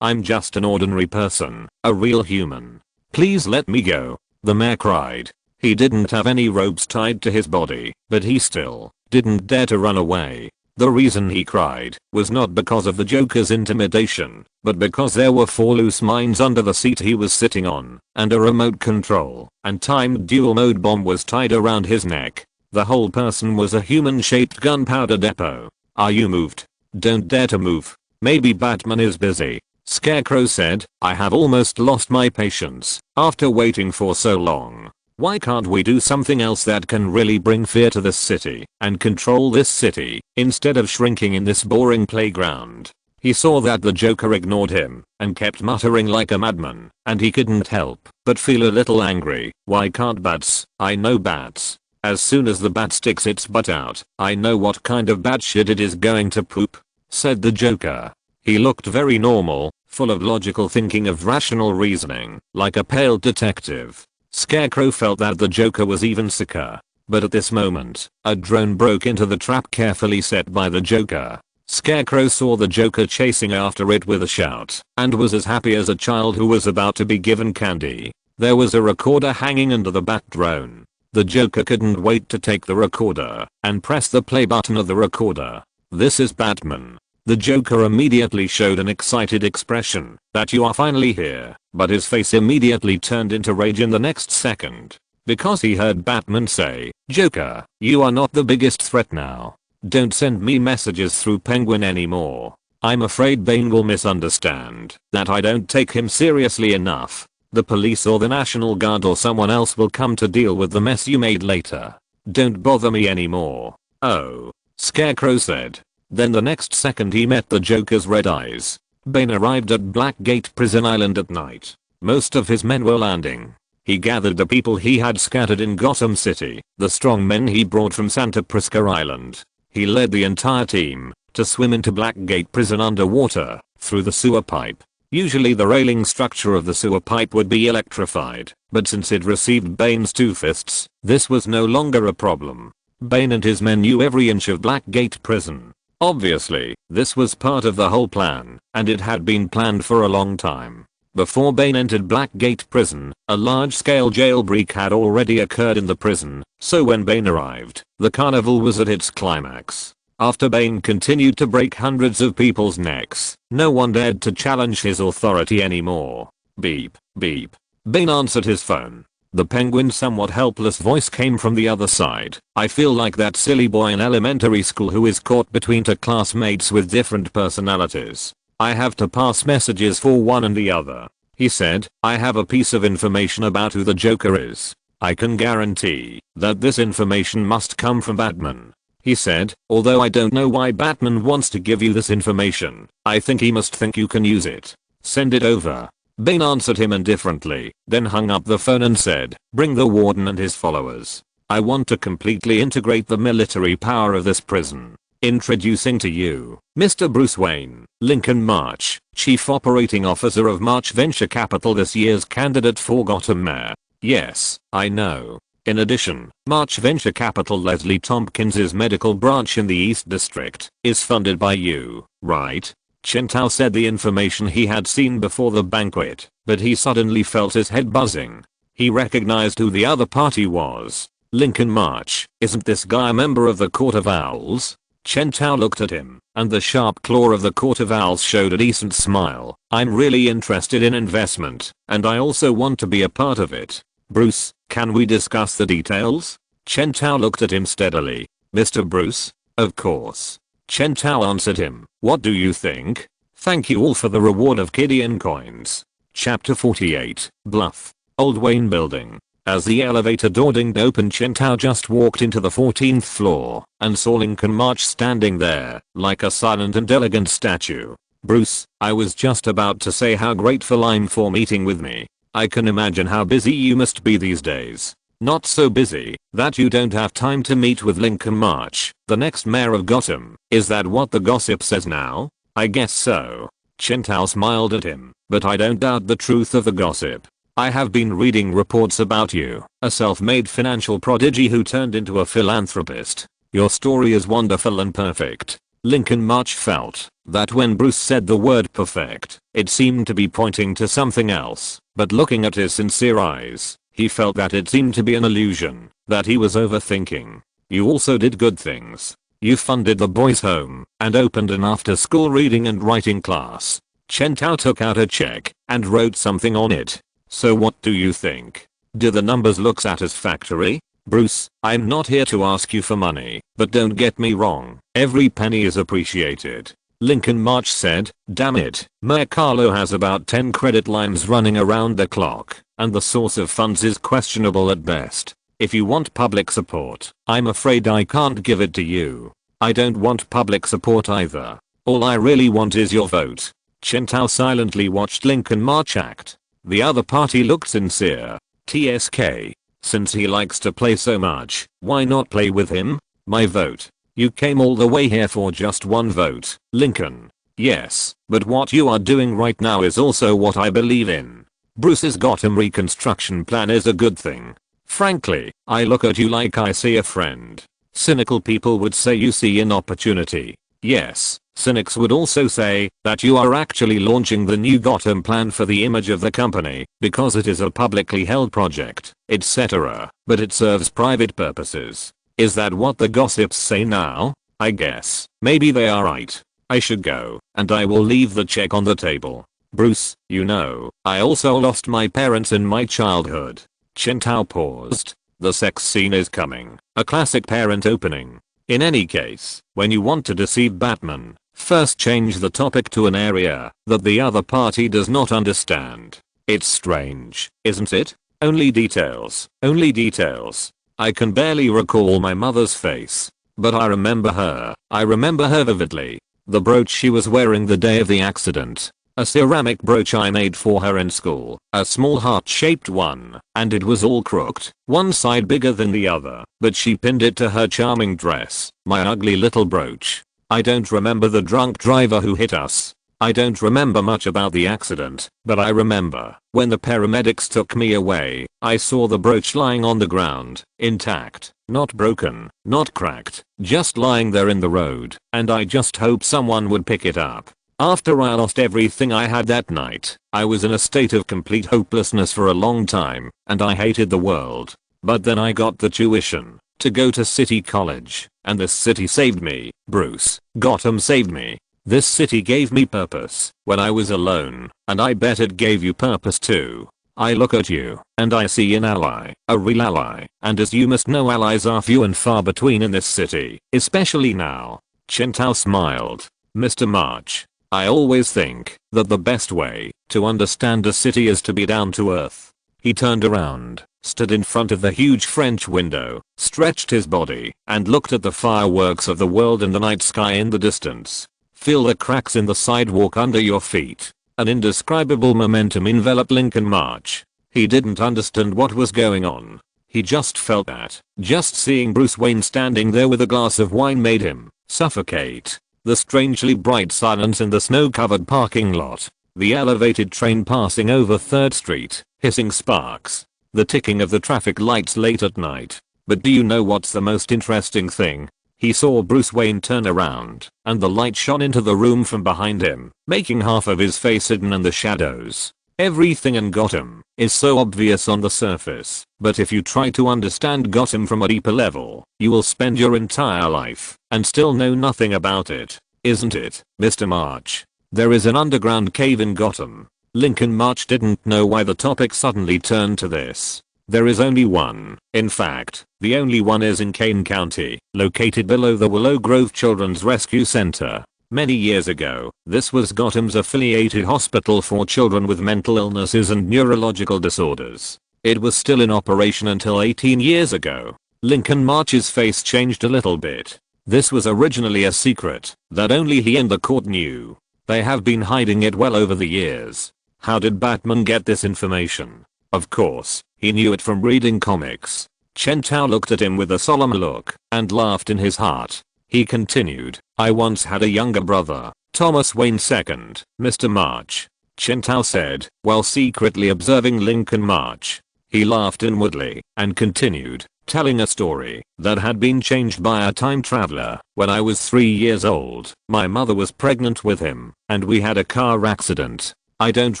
I'm just an ordinary person, a real human. Please let me go, the mayor cried. He didn't have any ropes tied to his body, but he still didn't dare to run away. The reason he cried was not because of the Joker's intimidation, but because there were 4 loose mines under the seat he was sitting on, and a remote control and timed dual mode bomb was tied around his neck. The whole person was a human-shaped gunpowder depot. Are you moved? Don't dare to move. Maybe Batman is busy. Scarecrow said, I have almost lost my patience after waiting for so long. Why can't we do something else that can really bring fear to this city and control this city instead of shrinking in this boring playground? He saw that the Joker ignored him and kept muttering like a madman, and he couldn't help but feel a little angry. Why can't bats? I know bats. As soon as the bat sticks its butt out, I know what kind of bat shit it is going to poop, said the Joker. He looked very normal, full of logical thinking of rational reasoning, like a pale detective. Scarecrow felt that the Joker was even sicker. But at this moment, a drone broke into the trap carefully set by the Joker. Scarecrow saw the Joker chasing after it with a shout, and was as happy as a child who was about to be given candy. There was a recorder hanging under the bat drone. The Joker couldn't wait to take the recorder and press the play button of the recorder. This is Batman. The Joker immediately showed an excited expression that you are finally here, but his face immediately turned into rage in the next second. Because he heard Batman say, Joker, you are not the biggest threat now. Don't send me messages through Penguin anymore. I'm afraid Bane will misunderstand that I don't take him seriously enough. The police or the National Guard or someone else will come to deal with the mess you made later. Don't bother me anymore. Oh, Scarecrow said. Then the next second he met the Joker's red eyes. Bane arrived at Blackgate Prison Island at night. Most of his men were landing. He gathered the people he had scattered in Gotham City, the strong men he brought from Santa Prisca Island. He led the entire team to swim into Blackgate Prison underwater, through the sewer pipe. Usually the railing structure of the sewer pipe would be electrified, but since it received Bane's 2 fists, this was no longer a problem. Bane and his men knew every inch of Blackgate Prison. Obviously, this was part of the whole plan, and it had been planned for a long time. Before Bane entered Blackgate Prison, a large-scale jailbreak had already occurred in the prison, so when Bane arrived, the carnival was at its climax. After Bane continued to break hundreds of people's necks, no one dared to challenge his authority anymore. Beep, beep. Bane answered his phone. The Penguin's somewhat helpless voice came from the other side. I feel like that silly boy in elementary school who is caught between 2 classmates with different personalities. I have to pass messages for one and the other. He said, I have a piece of information about who the Joker is. I can guarantee that this information must come from Batman. He said, although I don't know why Batman wants to give you this information, I think he must think you can use it. Send it over. Bane answered him indifferently, then hung up the phone and said, bring the warden and his followers. I want to completely integrate the military power of this prison. Introducing to you, Mr. Bruce Wayne, Lincoln March, Chief Operating Officer of March Venture Capital, this year's candidate for Gotham Mayor. Yes, I know. In addition, March Venture Capital Leslie Tompkins's medical branch in the East District is funded by you, right? Chen Tao said the information he had seen before the banquet, but he suddenly felt his head buzzing. He recognized who the other party was. Lincoln March, isn't this guy a member of the Court of Owls? Chen Tao looked at him, and the sharp claw of the Court of Owls showed a decent smile. I'm really interested in investment, and I also want to be a part of it. Bruce, can we discuss the details? Chen Tao looked at him steadily. Mr. Bruce? Of course. Chen Tao answered him. What do you think? Thank you all for the reward of Kidian coins. Chapter 48. Bluff. Old Wayne Building. As the elevator door dinged open, Chen Tao just walked into the 14th floor and saw Lincoln March standing there like a silent and elegant statue. Bruce, I was just about to say how grateful I'm for meeting with me. I can imagine how busy you must be these days. Not so busy that you don't have time to meet with Lincoln March, the next mayor of Gotham. Is that what the gossip says now? I guess so. Chen Tao smiled at him, but I don't doubt the truth of the gossip. I have been reading reports about you, a self-made financial prodigy who turned into a philanthropist. Your story is wonderful and perfect. Lincoln March felt that when Bruce said the word perfect, it seemed to be pointing to something else, but looking at his sincere eyes, he felt that it seemed to be an illusion, that he was overthinking. You also did good things. You funded the boys' home and opened an after-school reading and writing class. Chen Tao took out a check and wrote something on it. So what do you think? Do the numbers look satisfactory? Bruce, I'm not here to ask you for money, but don't get me wrong, every penny is appreciated. Lincoln March said, damn it, Mayor Carlo has about 10 credit lines running around the clock, and the source of funds is questionable at best. If you want public support, I'm afraid I can't give it to you. I don't want public support either. All I really want is your vote. Chen Tao silently watched Lincoln March act. The other party looked sincere. TSK. Since he likes to play so much, why not play with him? My vote. You came all the way here for just one vote, Lincoln. Yes, but what you are doing right now is also what I believe in. Bruce's Gotham reconstruction plan is a good thing. Frankly, I look at you like I see a friend. Cynical people would say you see an opportunity. Yes, cynics would also say that you are actually launching the new Gotham plan for the image of the company because it is a publicly held project, etc. But it serves private purposes. Is that what the gossips say now? I guess maybe they are right. I should go, and I will leave the check on the table. Bruce, you know, I also lost my parents in my childhood. Chen Tao paused. The sex scene is coming. A classic parent opening. In any case, when you want to deceive Batman, first change the topic to an area that the other party does not understand. It's strange, isn't it? Only details. Only details. I can barely recall my mother's face. But I remember her. I remember her vividly. The brooch she was wearing the day of the accident. A ceramic brooch I made for her in school. A small heart-shaped one. And it was all crooked. One side bigger than the other. But she pinned it to her charming dress. My ugly little brooch. I don't remember the drunk driver who hit us. I don't remember much about the accident, but I remember when the paramedics took me away, I saw the brooch lying on the ground, intact, not broken, not cracked, just lying there in the road, and I just hoped someone would pick it up. After I lost everything I had that night, I was in a state of complete hopelessness for a long time, and I hated the world. But then I got the tuition to go to City College, and this city saved me. Bruce, Gotham saved me. This city gave me purpose when I was alone, and I bet it gave you purpose too. I look at you, and I see an ally, a real ally, and as you must know, allies are few and far between in this city, especially now. Chen Tao smiled. Mr. March, I always think that the best way to understand a city is to be down to earth. He turned around, stood in front of the huge French window, stretched his body, and looked at the fireworks of the world and the night sky in the distance. Feel the cracks in the sidewalk under your feet. An indescribable momentum enveloped Lincoln March. He didn't understand what was going on. He just felt that just seeing Bruce Wayne standing there with a glass of wine made him suffocate. The strangely bright silence in the snow-covered parking lot. The elevated train passing over 3rd Street, hissing sparks. The ticking of the traffic lights late at night. But do you know what's the most interesting thing? He saw Bruce Wayne turn around, and the light shone into the room from behind him, making half of his face hidden in the shadows. Everything in Gotham is so obvious on the surface, but if you try to understand Gotham from a deeper level, you will spend your entire life and still know nothing about it. Isn't it, Mr. March? There is an underground cave in Gotham. Lincoln March didn't know why the topic suddenly turned to this. There is only one. In fact, the only one is in Kane County, located below the Willow Grove Children's Rescue Center. Many years ago, this was Gotham's affiliated hospital for children with mental illnesses and neurological disorders. It was still in operation until 18 years ago. Lincoln March's face changed a little bit. This was originally a secret that only he and the court knew. They have been hiding it well over the years. How did Batman get this information? Of course, he knew it from reading comics. Chen Tao looked at him with a solemn look and laughed in his heart. He continued, I once had a younger brother, Thomas Wayne II, Mr. March. Chen Tao said, while secretly observing Lincoln March. He laughed inwardly and continued, telling a story that had been changed by a time traveler. When I was 3 years old, my mother was pregnant with him, and we had a car accident. I don't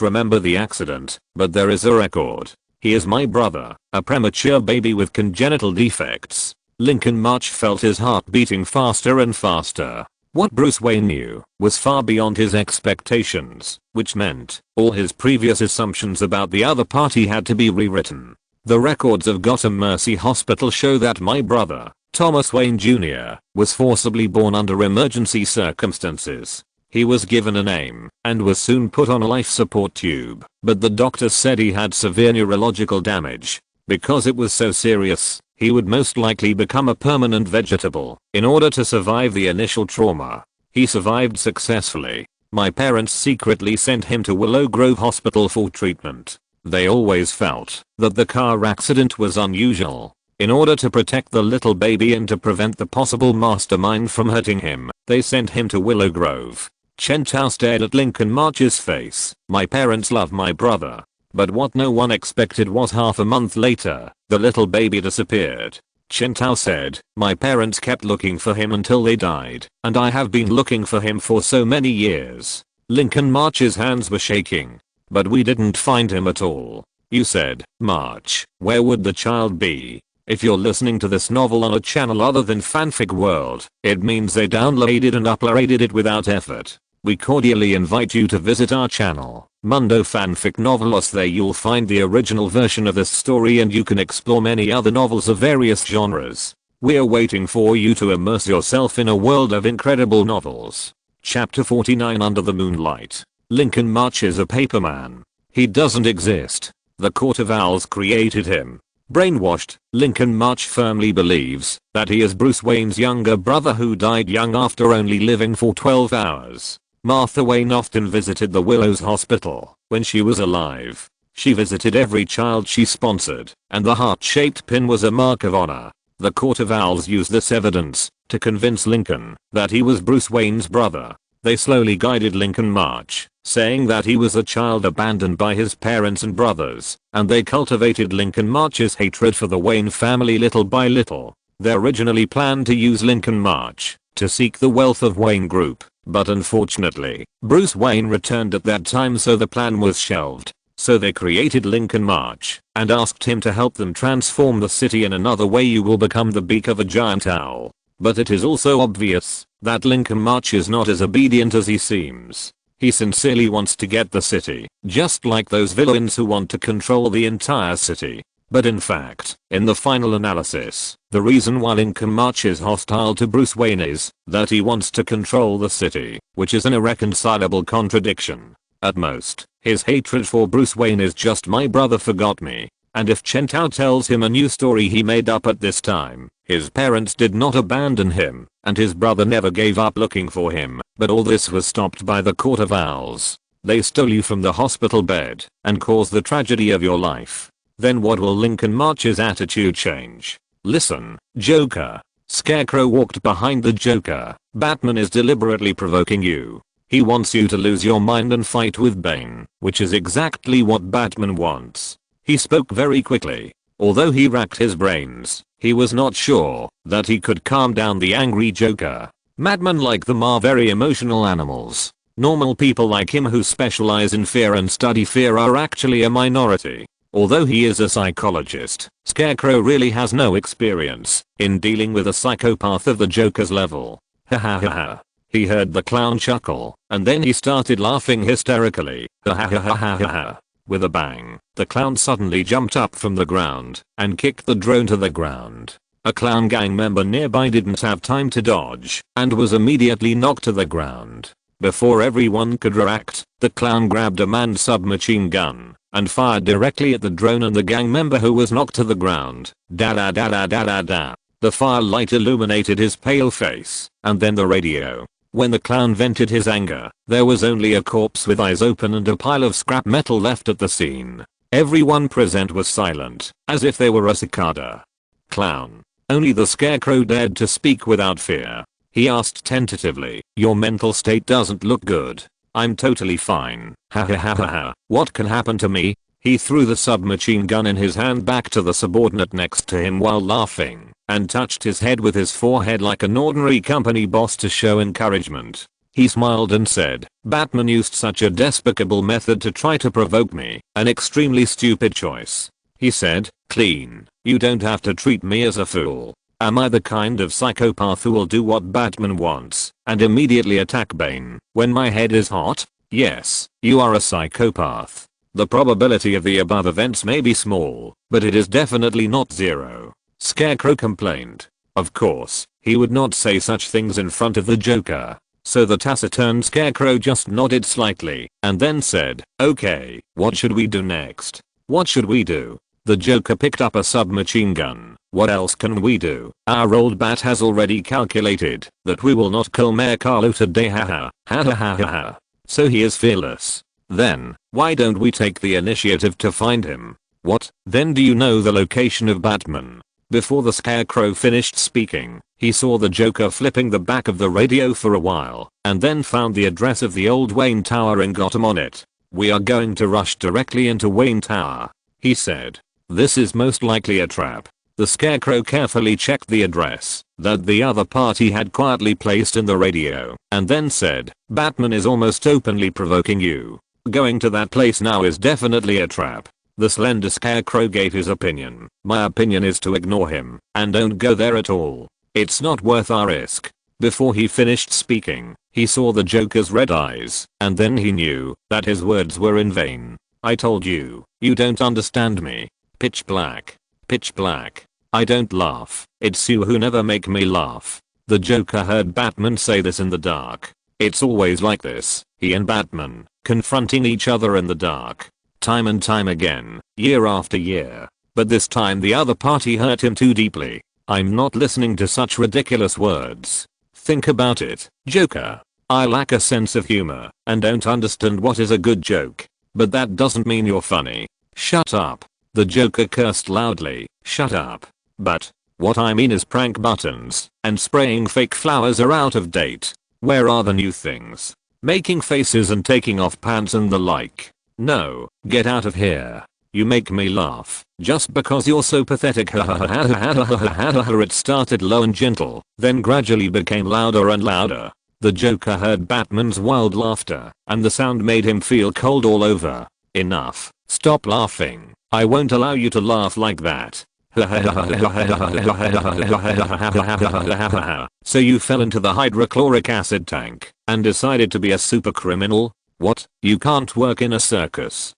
remember the accident, but there is a record. He is my brother, a premature baby with congenital defects. Lincoln March felt his heart beating faster and faster. What Bruce Wayne knew was far beyond his expectations, which meant all his previous assumptions about the other party had to be rewritten. The records of Gotham Mercy Hospital show that my brother, Thomas Wayne Jr., was forcibly born under emergency circumstances. He was given a name and was soon put on a life support tube, but the doctors said he had severe neurological damage. Because it was so serious, he would most likely become a permanent vegetable in order to survive the initial trauma. He survived successfully. My parents secretly sent him to Willow Grove Hospital for treatment. They always felt that the car accident was unusual. In order to protect the little baby and to prevent the possible mastermind from hurting him, they sent him to Willow Grove. Chen Tao stared at Lincoln March's face. My parents love my brother. But what no one expected was half a month later, the little baby disappeared. Chen Tao said, my parents kept looking for him until they died, and I have been looking for him for so many years. Lincoln March's hands were shaking. But we didn't find him at all. You said, March, where would the child be? If you're listening to this novel on a channel other than Fanfic World, it means they downloaded and uploaded it without effort. We cordially invite you to visit our channel, Mundo Fanfic Novelos. There you'll find the original version of this story and you can explore many other novels of various genres. We're waiting for you to immerse yourself in a world of incredible novels. Chapter 49 Under the Moonlight. Lincoln March is a paperman. He doesn't exist. The Court of Owls created him. Brainwashed, Lincoln March firmly believes that he is Bruce Wayne's younger brother who died young after only living for 12 hours. Martha Wayne often visited the Willows Hospital when she was alive. She visited every child she sponsored, and the heart-shaped pin was a mark of honor. The Court of Owls used this evidence to convince Lincoln that he was Bruce Wayne's brother. They slowly guided Lincoln March, saying that he was a child abandoned by his parents and brothers, and they cultivated Lincoln March's hatred for the Wayne family little by little. They originally planned to use Lincoln March to seek the wealth of Wayne Group, but unfortunately, Bruce Wayne returned at that time, so the plan was shelved. So they created Lincoln March and asked him to help them transform the city in another way. You will become the beak of a giant owl. But it is also obvious that Lincoln March is not as obedient as he seems. He sincerely wants to get the city, just like those villains who want to control the entire city. But in fact, in the final analysis, the reason why Lincoln March is hostile to Bruce Wayne is that he wants to control the city, which is an irreconcilable contradiction. At most, his hatred for Bruce Wayne is just my brother forgot me. And if Chen Tao tells him a new story he made up at this time, his parents did not abandon him, and his brother never gave up looking for him, but all this was stopped by the Court of Owls. They stole you from the hospital bed and caused the tragedy of your life. Then what will Lincoln March's attitude change? Listen, Joker. Scarecrow walked behind the Joker. Batman is deliberately provoking you. He wants you to lose your mind and fight with Bane, which is exactly what Batman wants. He spoke very quickly. Although he racked his brains, he was not sure that he could calm down the angry Joker. Madmen like them are very emotional animals. Normal people like him who specialize in fear and study fear are actually a minority. Although he is a psychologist, Scarecrow really has no experience in dealing with a psychopath of the Joker's level. Ha ha ha ha. He heard the clown chuckle, and then he started laughing hysterically. Ha ha ha ha ha ha. With a bang, the clown suddenly jumped up from the ground and kicked the drone to the ground. A clown gang member nearby didn't have time to dodge and was immediately knocked to the ground. Before everyone could react, the clown grabbed a manned submachine gun and fired directly at the drone and the gang member who was knocked to the ground. Da da da da da da da. The firelight illuminated his pale face and then the radio. When the clown vented his anger, there was only a corpse with eyes open and a pile of scrap metal left at the scene. Everyone present was silent, as if they were a cicada. Clown. Only the scarecrow dared to speak without fear. He asked tentatively, "Your mental state doesn't look good." "I'm totally fine." Ha ha ha ha ha. "What can happen to me?" He threw the submachine gun in his hand back to the subordinate next to him while laughing, and touched his head with his forehead like an ordinary company boss to show encouragement. He smiled and said, "Batman used such a despicable method to try to provoke me, an extremely stupid choice." He said, "Clean, you don't have to treat me as a fool. Am I the kind of psychopath who will do what Batman wants and immediately attack Bane when my head is hot? Yes, you are a psychopath. The probability of the above events may be small, but it is definitely not zero." Scarecrow complained. Of course, he would not say such things in front of the Joker. So the taciturn Scarecrow just nodded slightly and then said, "Okay, what should we do next?" "What should we do?" The Joker picked up a submachine gun. "What else can we do? Our old bat has already calculated that we will not kill Mayor Carlo today, haha, ha ha ha ha ha. So he is fearless. Then, why don't we take the initiative to find him?" "What? Then do you know the location of Batman?" Before the Scarecrow finished speaking, he saw the Joker flipping the back of the radio for a while, and then found the address of the old Wayne Tower and got him on it. "We are going to rush directly into Wayne Tower," he said. "This is most likely a trap." The Scarecrow carefully checked the address that the other party had quietly placed in the radio, and then said, "Batman is almost openly provoking you. Going to that place now is definitely a trap." The slender Scarecrow gave his opinion. "My opinion is to ignore him and don't go there at all. It's not worth our risk." Before he finished speaking, he saw the Joker's red eyes, and then he knew that his words were in vain. "I told you, you don't understand me. Pitch black. Pitch black. I don't laugh. It's you who never make me laugh." The Joker heard Batman say this in the dark. It's always like this, he and Batman, confronting each other in the dark. Time and time again, year after year. But this time the other party hurt him too deeply. "I'm not listening to such ridiculous words. Think about it, Joker. I lack a sense of humor and don't understand what is a good joke. But that doesn't mean you're funny. Shut up." The Joker cursed loudly. "Shut up. But what I mean is prank buttons and spraying fake flowers are out of date. Where are the new things? Making faces and taking off pants and the like. No, get out of here. You make me laugh just because you're so pathetic." It started low and gentle, then gradually became louder and louder. The Joker heard Batman's wild laughter, and the sound made him feel cold all over. "Enough. Stop laughing. I won't allow you to laugh like that." "So you fell into the hydrochloric acid tank and decided to be a super criminal? What? You can't work in a circus."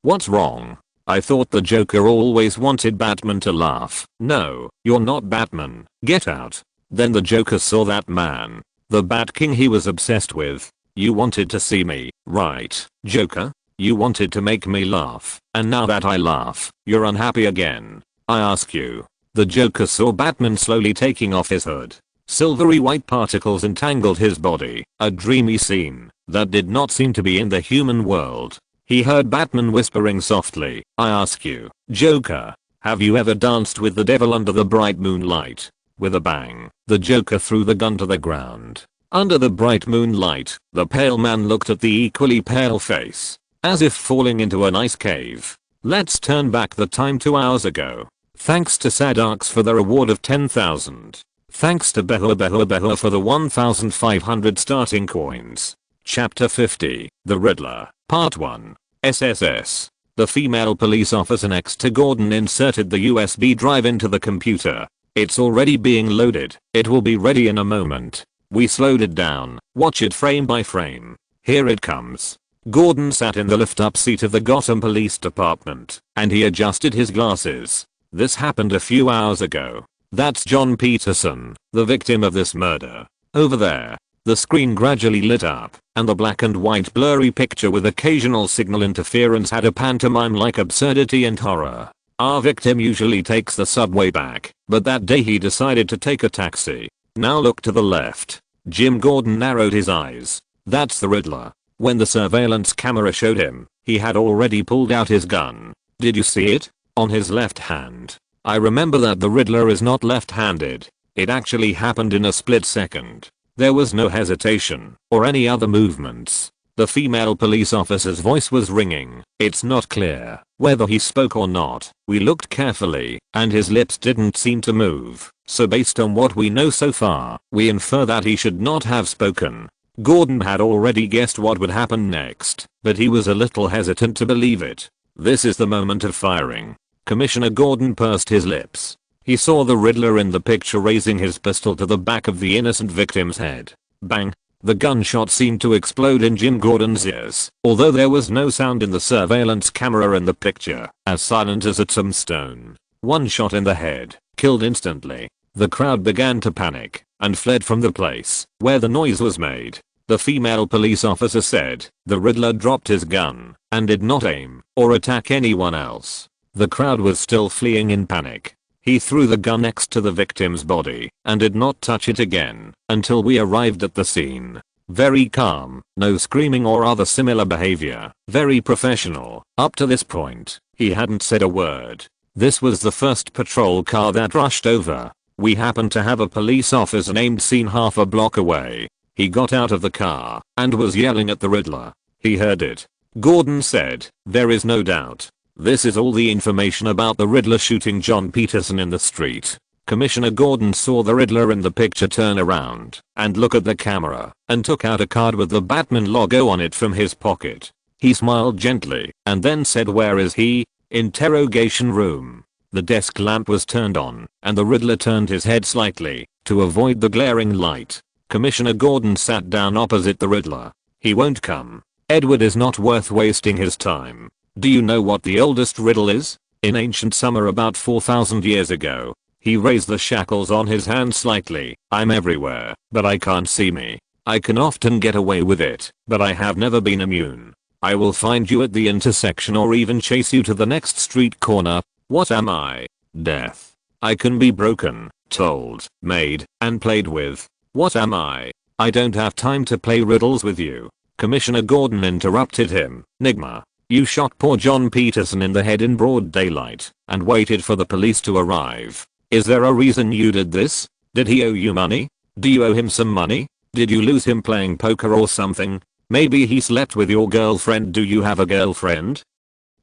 "What's wrong? I thought the Joker always wanted Batman to laugh." "No, you're not Batman. Get out." Then the Joker saw that man, the Bat King he was obsessed with. "You wanted to see me, right, Joker? You wanted to make me laugh, and now that I laugh, you're unhappy again. I ask you." The Joker saw Batman slowly taking off his hood. Silvery white particles entangled his body, a dreamy scene that did not seem to be in the human world. He heard Batman whispering softly, "I ask you, Joker, have you ever danced with the devil under the bright moonlight?" With a bang, the Joker threw the gun to the ground. Under the bright moonlight, the pale man looked at the equally pale face, as if falling into an ice cave. Let's turn back the time 2 hours ago. Thanks to Sadarks for the reward of 10,000. Thanks to Behua for the 1,500 starting coins. Chapter 50, The Riddler, Part 1, SSS. The female police officer next to Gordon inserted the USB drive into the computer. "It's already being loaded. It will be ready in a moment." We slowed it down. Watch it frame by frame. Here it comes. Gordon sat in the lift-up seat of the Gotham Police Department, and he adjusted his glasses. This happened a few hours ago. That's John Peterson, the victim of this murder. Over there. The screen gradually lit up, and the black and white blurry picture with occasional signal interference had a pantomime-like absurdity and horror. Our victim usually takes the subway back, but that day he decided to take a taxi. Now look to the left. Jim Gordon narrowed his eyes. That's the Riddler. When the surveillance camera showed him, he had already pulled out his gun. Did you see it? On his left hand. I remember that the Riddler is not left-handed. It actually happened in a split second. There was no hesitation or any other movements. The female police officer's voice was ringing. It's not clear whether he spoke or not. We looked carefully, and his lips didn't seem to move. So based on what we know so far, we infer that he should not have spoken. Gordon had already guessed what would happen next, but he was a little hesitant to believe it. This is the moment of firing. Commissioner Gordon pursed his lips. He saw the Riddler in the picture raising his pistol to the back of the innocent victim's head. Bang! The gunshot seemed to explode in Jim Gordon's ears, although there was no sound in the surveillance camera in the picture, as silent as a tombstone. One shot in the head, killed instantly. The crowd began to panic, and fled from the place where the noise was made. The female police officer said, the Riddler dropped his gun, and did not aim, or attack anyone else. The crowd was still fleeing in panic. He threw the gun next to the victim's body and did not touch it again until we arrived at the scene. Very calm, no screaming or other similar behavior, very professional. Up to this point, he hadn't said a word. This was the first patrol car that rushed over. We happened to have a police officer named seen half a block away. He got out of the car and was yelling at the Riddler. He heard it. Gordon said, there is no doubt. This is all the information about the Riddler shooting John Peterson in the street. Commissioner Gordon saw the Riddler in the picture turn around and look at the camera and took out a card with the Batman logo on it from his pocket. He smiled gently and then said, where is he? Interrogation room. The desk lamp was turned on and the Riddler turned his head slightly to avoid the glaring light. Commissioner Gordon sat down opposite the Riddler. He won't come. Edward is not worth wasting his time. Do you know what the oldest riddle is? In ancient summer about 4,000 years ago. He raised the shackles on his hand slightly. I'm everywhere, but I can't see me. I can often get away with it, but I have never been immune. I will find you at the intersection or even chase you to the next street corner. What am I? Death. I can be broken, told, made, and played with. What am I? I don't have time to play riddles with you. Commissioner Gordon interrupted him. Nigma. You shot poor John Peterson in the head in broad daylight and waited for the police to arrive. Is there a reason you did this? Did he owe you money? Do you owe him some money? Did you lose him playing poker or something? Maybe he slept with your girlfriend. Do you have a girlfriend?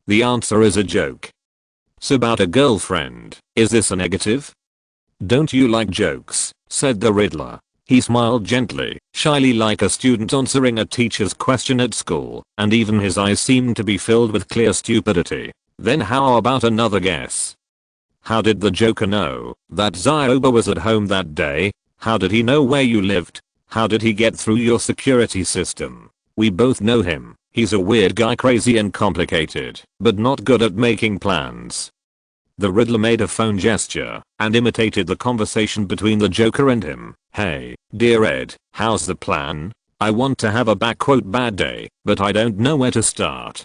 The answer is a joke. So about a girlfriend, is this a negative? Don't you like jokes? Said the Riddler. He smiled gently, shyly like a student answering a teacher's question at school, and even his eyes seemed to be filled with clear stupidity. Then how about another guess? How did the Joker know that Zioba was at home that day? How did he know where you lived? How did he get through your security system? We both know him. He's a weird guy, crazy and complicated, but not good at making plans. The Riddler made a phone gesture and imitated the conversation between the Joker and him. Hey, dear Ed, how's the plan? I want to have a bad day, but I don't know where to start.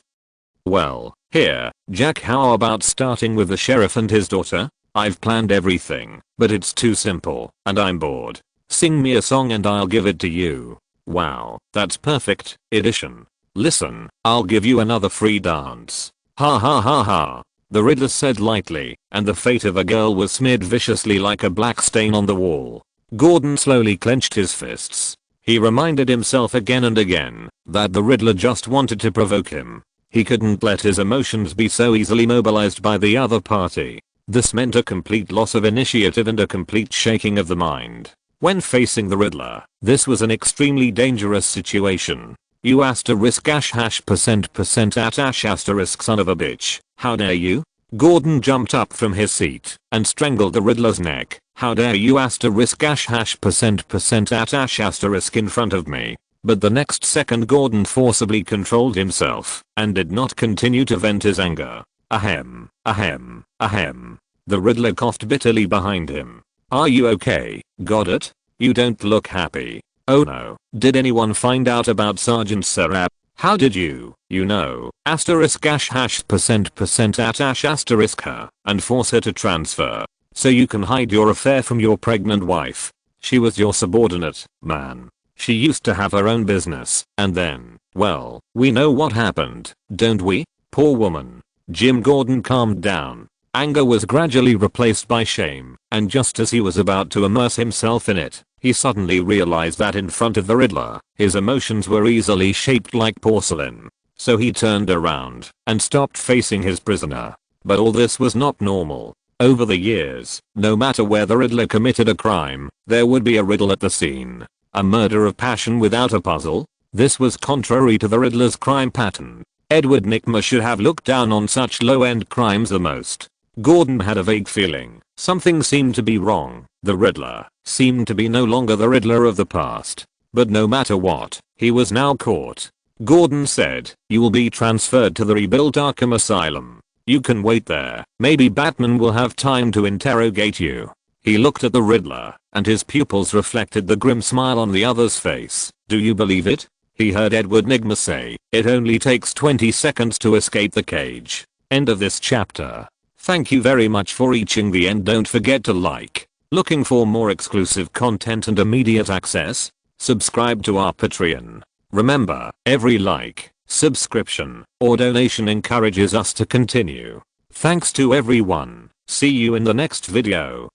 Well, here, Jack, how about starting with the sheriff and his daughter? I've planned everything, but it's too simple, and I'm bored. Sing me a song and I'll give it to you. Wow, that's perfect, edition. Listen, I'll give you another free dance. Ha ha ha ha. The Riddler said lightly, and the fate of a girl was smeared viciously like a black stain on the wall. Gordon slowly clenched his fists. He reminded himself again and again that the Riddler just wanted to provoke him. He couldn't let his emotions be so easily mobilized by the other party. This meant a complete loss of initiative and a complete shaking of the mind. When facing the Riddler, this was an extremely dangerous situation. You asterisk #% at asterisk son of a bitch. How dare you? Gordon jumped up from his seat and strangled the Riddler's neck. How dare you asterisk #% at asterisk in front of me? But the next second Gordon forcibly controlled himself and did not continue to vent his anger. Ahem, ahem, ahem. The Riddler coughed bitterly behind him. Are you okay, Goddard? You don't look happy. Oh no, did anyone find out about Sergeant Serap? How did you know, asterisk ash hash percent at ash asterisk her and force her to transfer? So you can hide your affair from your pregnant wife. She was your subordinate, man. She used to have her own business, and then, well, we know what happened, don't we? Poor woman. Jim Gordon calmed down. Anger was gradually replaced by shame, and just as he was about to immerse himself in it, he suddenly realized that in front of the Riddler, his emotions were easily shaped like porcelain. So he turned around and stopped facing his prisoner. But all this was not normal. Over the years, no matter where the Riddler committed a crime, there would be a riddle at the scene. A murder of passion without a puzzle? This was contrary to the Riddler's crime pattern. Edward Nygma should have looked down on such low-end crimes the most. Gordon had a vague feeling something seemed to be wrong. The Riddler seemed to be no longer the Riddler of the past. But no matter what, he was now caught. Gordon said, "You will be transferred to the rebuilt Arkham Asylum. You can wait there. Maybe Batman will have time to interrogate you." He looked at the Riddler, and his pupils reflected the grim smile on the other's face. "Do you believe it?" He heard Edward Nygma say, "It only takes 20 seconds to escape the cage." End of this chapter. Thank you very much for reaching the end. Don't forget to like. Looking for more exclusive content and immediate access? Subscribe to our Patreon. Remember, every like, subscription, or donation encourages us to continue. Thanks to everyone. See you in the next video.